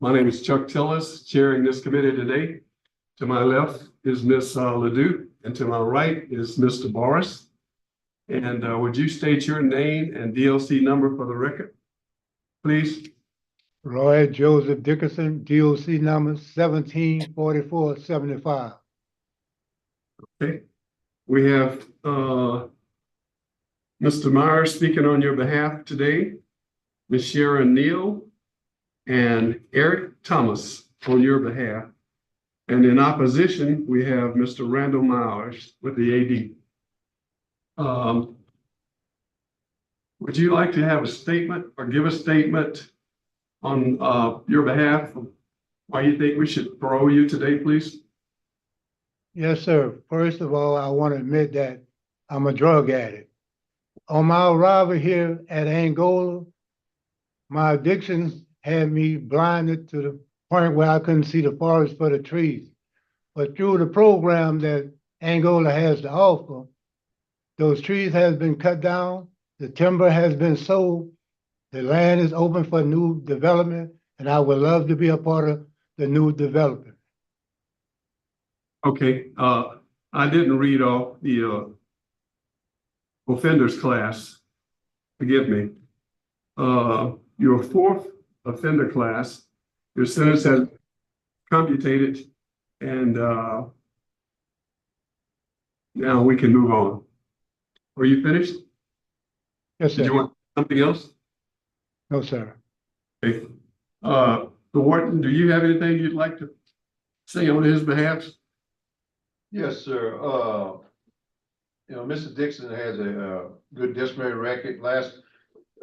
My name is Chuck Tillis, chairing this committee today. To my left is Ms. Ledoux, and to my right is Mr. Morris. And would you state your name and DLC number for the record, please? Roy Joseph Dickerson, DOC number 174475. Okay. We have Mr. Myers speaking on your behalf today, Ms. Sharon Neal, and Eric Thomas on your behalf. And in opposition, we have Mr. Randall Myers with the AD. Would you like to have a statement or give a statement on your behalf of why you think we should parole you today, please? Yes, sir. First of all, I want to admit that I'm a drug addict. On my arrival here at Angola, my addiction had me blinded to the point where I couldn't see the forest for the trees. But through the program that Angola has to offer, those trees has been cut down, the timber has been sold, the land is open for new development, and I would love to be a part of the new development. Okay, I didn't read off the offenders class. Forgive me. Your fourth offender class, your sentence has computated, and now we can move on. Are you finished? Yes, sir. Did you want something else? No, sir. Okay. The warden, do you have anything you'd like to say on his behalf? Yes, sir. Mr. Dixon has a good disciplinary record. Last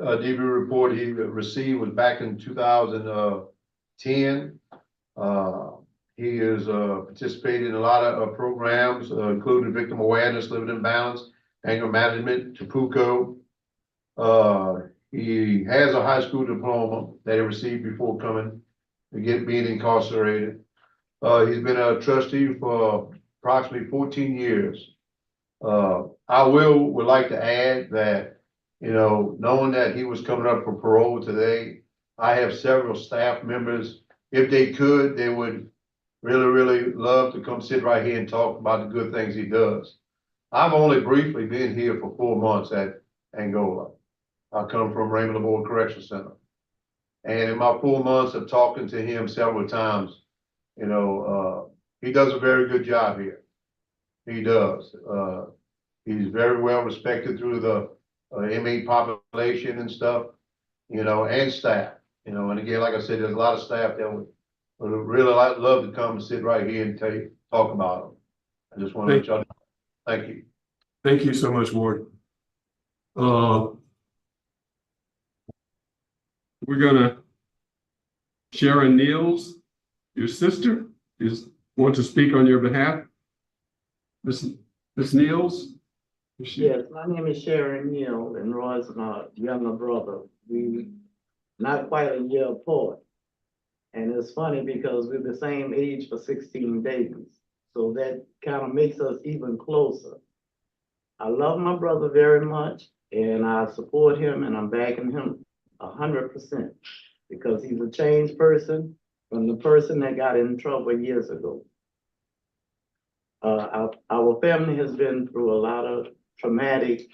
DV report he received was back in 2010. He has participated in a lot of programs, including victim awareness, living in balance, anger management, Tapuco. He has a high school diploma that he received before coming to being incarcerated. He's been a trustee for approximately 14 years. I would like to add that, knowing that he was coming up for parole today, I have several staff members. If they could, they would really, really love to come sit right here and talk about the good things he does. I've only briefly been here for 4 months at Angola. I come from Raymond LaBoard Correctional Center. And in my 4 months of talking to him several times, he does a very good job here. He does. He's very well respected through the inmate population and stuff, and staff, and again, like I said, there's a lot of staff that would really love to come and sit right here and talk about him. I just want to let y'all know. Thank you. Thank you so much, Ward. We're gonna, Sharon Neals, your sister, want to speak on your behalf. Ms. Neals? Yes, my name is Sharon Neal, and Roy's my younger brother. We not quite a year apart. And it's funny because we're the same age for 16 days. So that kind of makes us even closer. I love my brother very much, and I support him, and I'm backing him 100% because he's a changed person from the person that got in trouble years ago. Our family has been through a lot of traumatic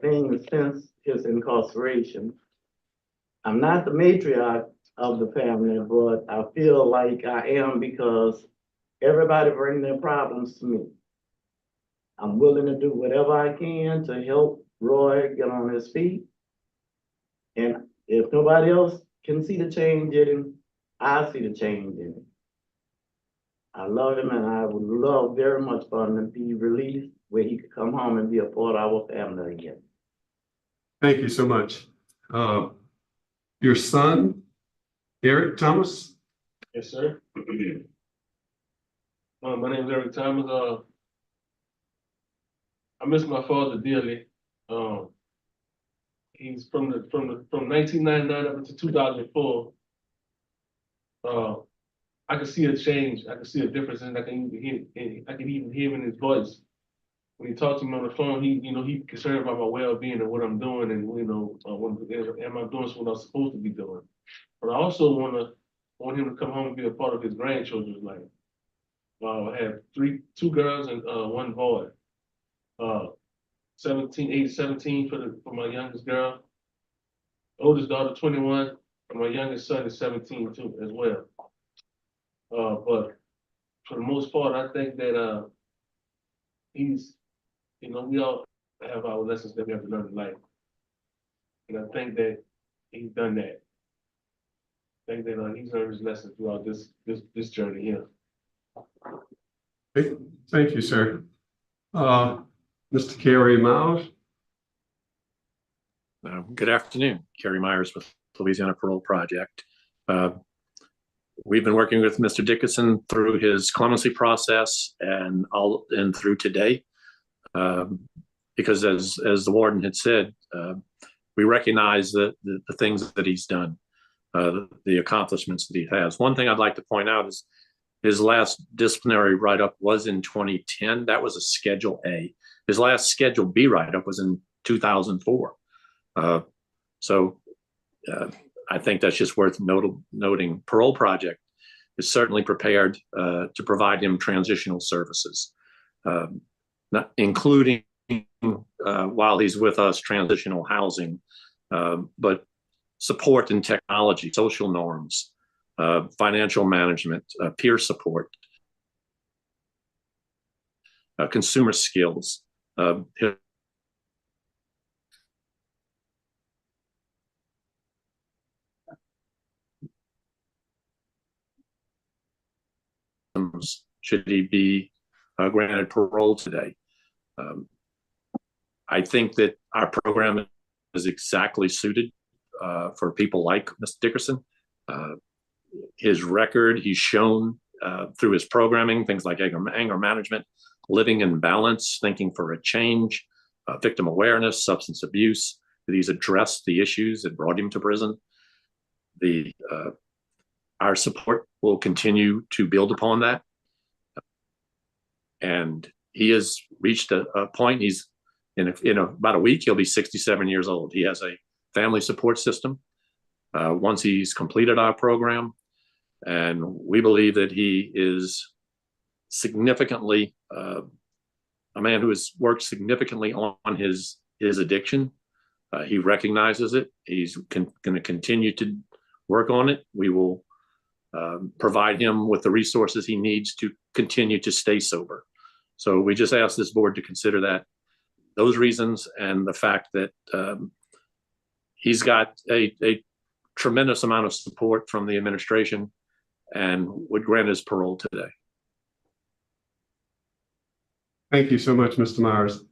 things since his incarceration. I'm not the matriarch of the family, but I feel like I am because everybody bring their problems to me. I'm willing to do whatever I can to help Roy get on his feet. And if nobody else can see the change in him, I see the change in him. I love him, and I would love very much for him to be released where he could come home and be a part of our family again. Thank you so much. Your son, Eric Thomas? Yes, sir. My name is Eric Thomas. I miss my father dearly. He's from 1999 up to 2004. I could see a change. I could see a difference, and I can even hear in his voice when you talk to me on the phone, he concerned about my well-being and what I'm doing and, am I doing what I'm supposed to be doing? But I also want him to come home and be a part of his grandchildren's life. I have two girls and, one boy. 17 for my youngest girl. Oldest daughter, 21, and my youngest son is 17 too, as well. But for the most part, I think that, he's, we all have our lessons that we have to learn in life. And I think that he's done that. I think that he's learned his lesson throughout this journey here. Thank you, sir. Mr. Kerry Miles. Good afternoon, Kerry Myers with Louisiana Parole Project. We've been working with Mr. Dickerson through his clemency process and through today, because as the warden had said, we recognize the things that he's done, the accomplishments that he has. One thing I'd like to point out is his last disciplinary write-up was in 2010. That was a Schedule A. His last Schedule B write-up was in 2004. I think that's just worth noting. Parole Project is certainly prepared to provide him transitional services, not including while he's with us, transitional housing, but support in technology, social norms, financial management, peer support, consumer skills. Should he be granted parole today? I think that our program is exactly suited for people like Mr. Dickerson. His record, he's shown through his programming, things like anger management, living in balance, thinking for a change, victim awareness, substance abuse, that he's addressed the issues that brought him to prison. Our support will continue to build upon that. And he has reached a point, he's in about a week, he'll be 67 years old. He has a family support system once he's completed our program. And we believe that he is significantly, a man who has worked significantly on his addiction. He recognizes it. He's going to continue to work on it. We will provide him with the resources he needs to continue to stay sober. So we just ask this board to consider those reasons and the fact that he's got a tremendous amount of support from the administration and would grant his parole today. Thank you so much, Mr. Myers.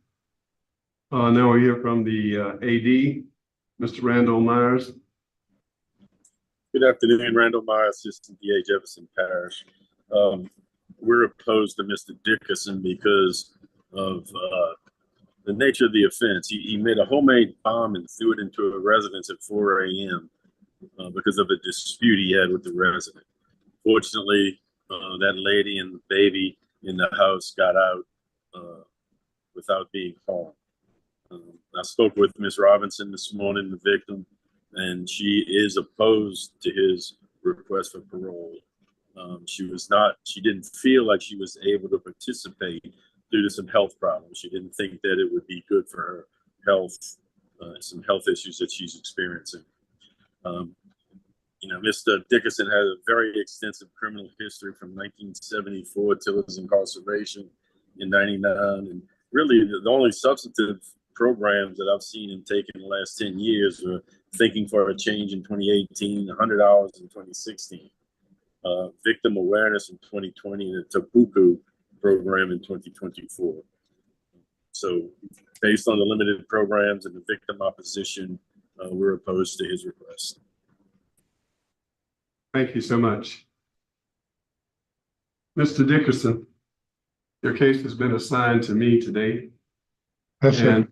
Now we hear from the AD, Mr. Randall Myers. Good afternoon, Randall Myers, Assistant DA, Jefferson Parish. We're opposed to Mr. Dickerson because of the nature of the offense. He made a homemade bomb and threw it into a residence at 4 a.m. Because of a dispute he had with the resident. Fortunately, that lady and the baby in the house got out without being harmed. I spoke with Ms. Robinson this morning, the victim, and she is opposed to his request for parole. She didn't feel like she was able to participate due to some health problems. She didn't think that it would be good for her health, some health issues that she's experiencing. Mr. Dickerson has a very extensive criminal history from 1974 till his incarceration in 99. And really the only substantive programs that I've seen him take in the last 10 years are Thinking for a Change in 2018, 100 Hours in 2016, Victim Awareness in 2020, and the Tabuku program in 2024. So based on the limited programs and the victim opposition, we're opposed to his request. Thank you so much. Mr. Dickerson, your case has been assigned to me today. That's and it.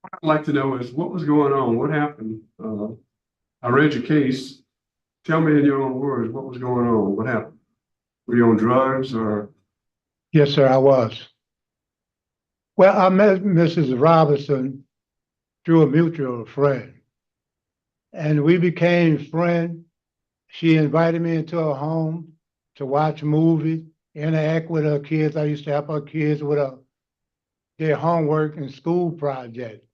what I'd like to know is what was going on? What happened? I read your case. Tell me in your own words, what was going on? What happened? Were you on drugs or? Yes, sir, I was. Well, I met Mrs. Robinson through a mutual friend, and we became friends. She invited me into her home to watch movies, interact with her kids. I used to help her kids with their homework and school projects.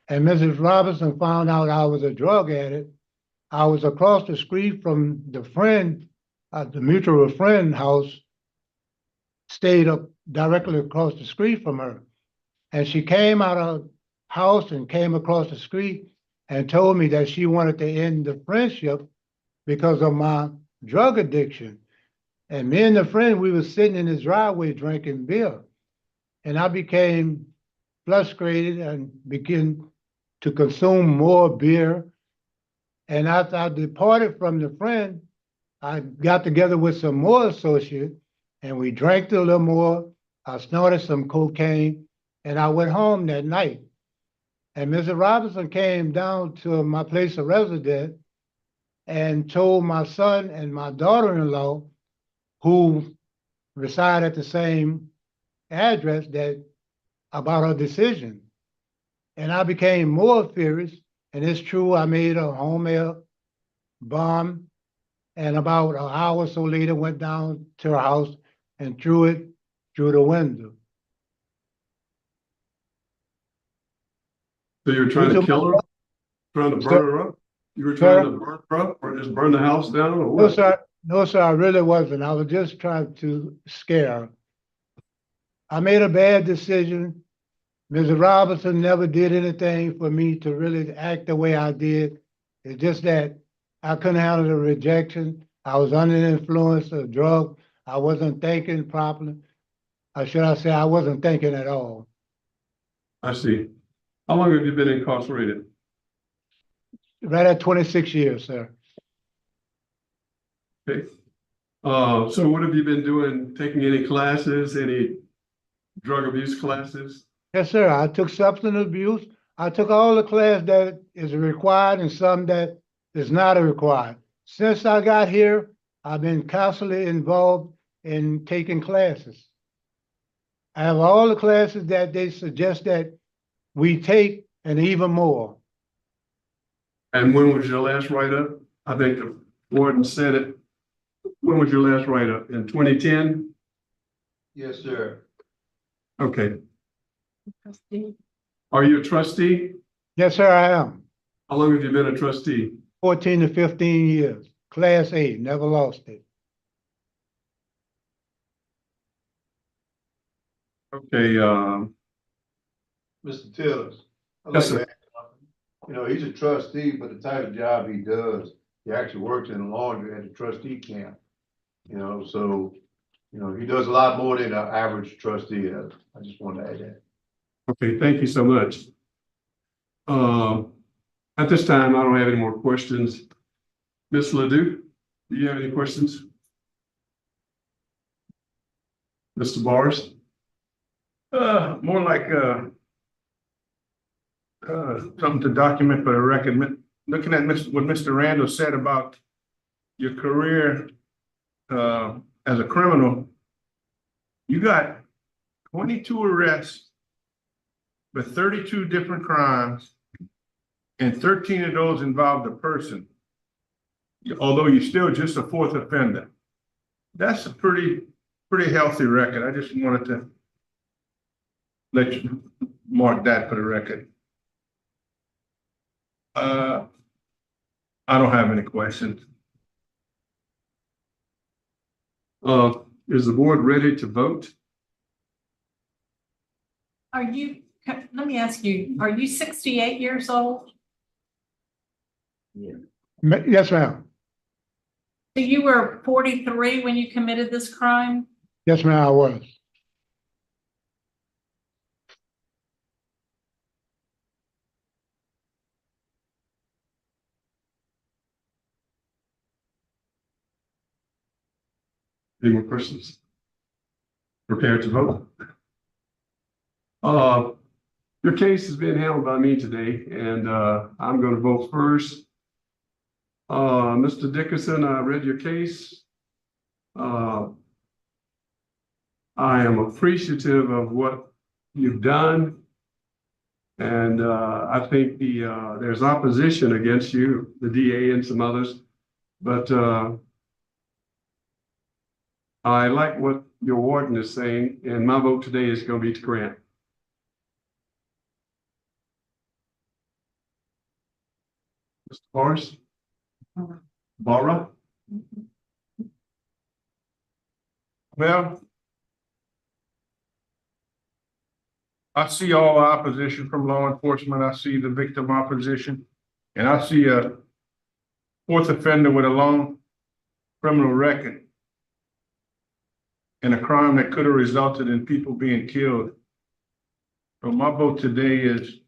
And Mrs. Robinson found out I was a drug addict. I was across the street from the mutual friend house, stayed up directly across the street from her. And she came out of house and came across the street and told me that she wanted to end the friendship because of my drug addiction. And me and the friend, we were sitting in his driveway drinking beer. And I became frustrated and began to consume more beer. And after I departed from the friend, I got together with some more associates and we drank a little more. I snorted some cocaine and I went home that night. And Mr. Robinson came down to my place of residence and told my son and my daughter-in-law, who reside at the same address, about her decision. And I became more furious. And it's true, I made a homemade bomb. And about an hour or so later, went down to her house and threw it through the window. So you were trying to kill her? Trying to burn her up? You were trying to burn her up or just burn the house down or what? No, sir, I really wasn't. I was just trying to scare her. I made a bad decision. Mrs. Robinson never did anything for me to really act the way I did. It's just that I couldn't handle the rejection. I was under the influence of drugs. I wasn't thinking properly. Or should I say I wasn't thinking at all. I see. How long have you been incarcerated? Right at 26 years, sir. Okay. So what have you been doing? Taking any classes, any drug abuse classes? Yes, sir. I took substance abuse. I took all the class that is required and some that is not required. Since I got here, I've been constantly involved in taking classes. I have all the classes that they suggest that we take and even more. And when was your last write-up? I think the warden said it. When was your last write-up? In 2010? Yes, sir. Okay. Are you a trustee? Yes, sir, I am. How long have you been a trustee? 14 to 15 years. Class A, never lost it. Okay, Mr. Tillers. I'd Yes, like sir. to add something. You know, he's a trustee, but the type of job he does, he actually works in a laundry at the trustee camp. You know, so, you know, he does a lot more than an average trustee does. I just wanted to add that. Okay, thank you so much. At this time, I don't have any more questions. Ms. Ledoux, do you have any questions? Mr. Bars? More like, something to document for the record. Looking at what Mr. Randall said about your career, as a criminal, you got 22 arrests with 32 different crimes, and 13 of those involved a person, although you're still just a fourth offender. That's a pretty healthy record. I just wanted to let you mark that for the record. I don't have any questions. Is the board ready to vote? Let me ask you, are you 68 years old? Yes, ma'am. So you were 43 when you committed this crime? Yes, ma'am, I was. Any more questions? Prepared to vote? Your case is being handled by me today, and I'm going to vote first. Mr. Dickerson, I read your case. I am appreciative of what you've done. And I think there's opposition against you, the DA and some others, but I like what your warden is saying, and my vote today is going to be to grant. Mr. Forrest? Barbara? Well, I see all opposition from law enforcement. I see the victim opposition. And I see a fourth offender with a long criminal record and a crime that could have resulted in people being killed. So my vote today is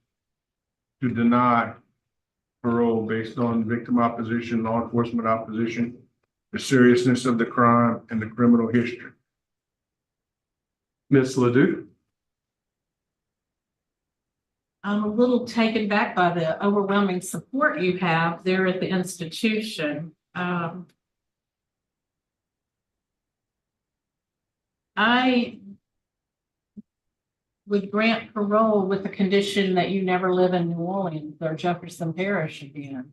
to deny parole based on victim opposition, law enforcement opposition, the seriousness of the crime, and the criminal history. Ms. Ledoux? I'm a little taken back by the overwhelming support you have there at the institution. I would grant parole with the condition that you never live in New Orleans or Jefferson Parish again.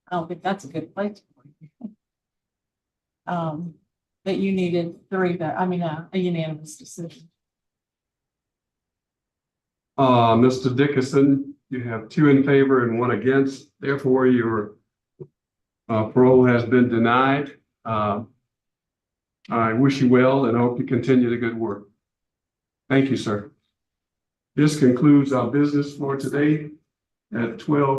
I don't think that's a good place for you. That you needed a unanimous decision. Mr. Dickerson, you have 2 in favor and 1 against. Therefore, your parole has been denied. I wish you well and hope you continue the good work. Thank you, sir. This concludes our business for today at 12.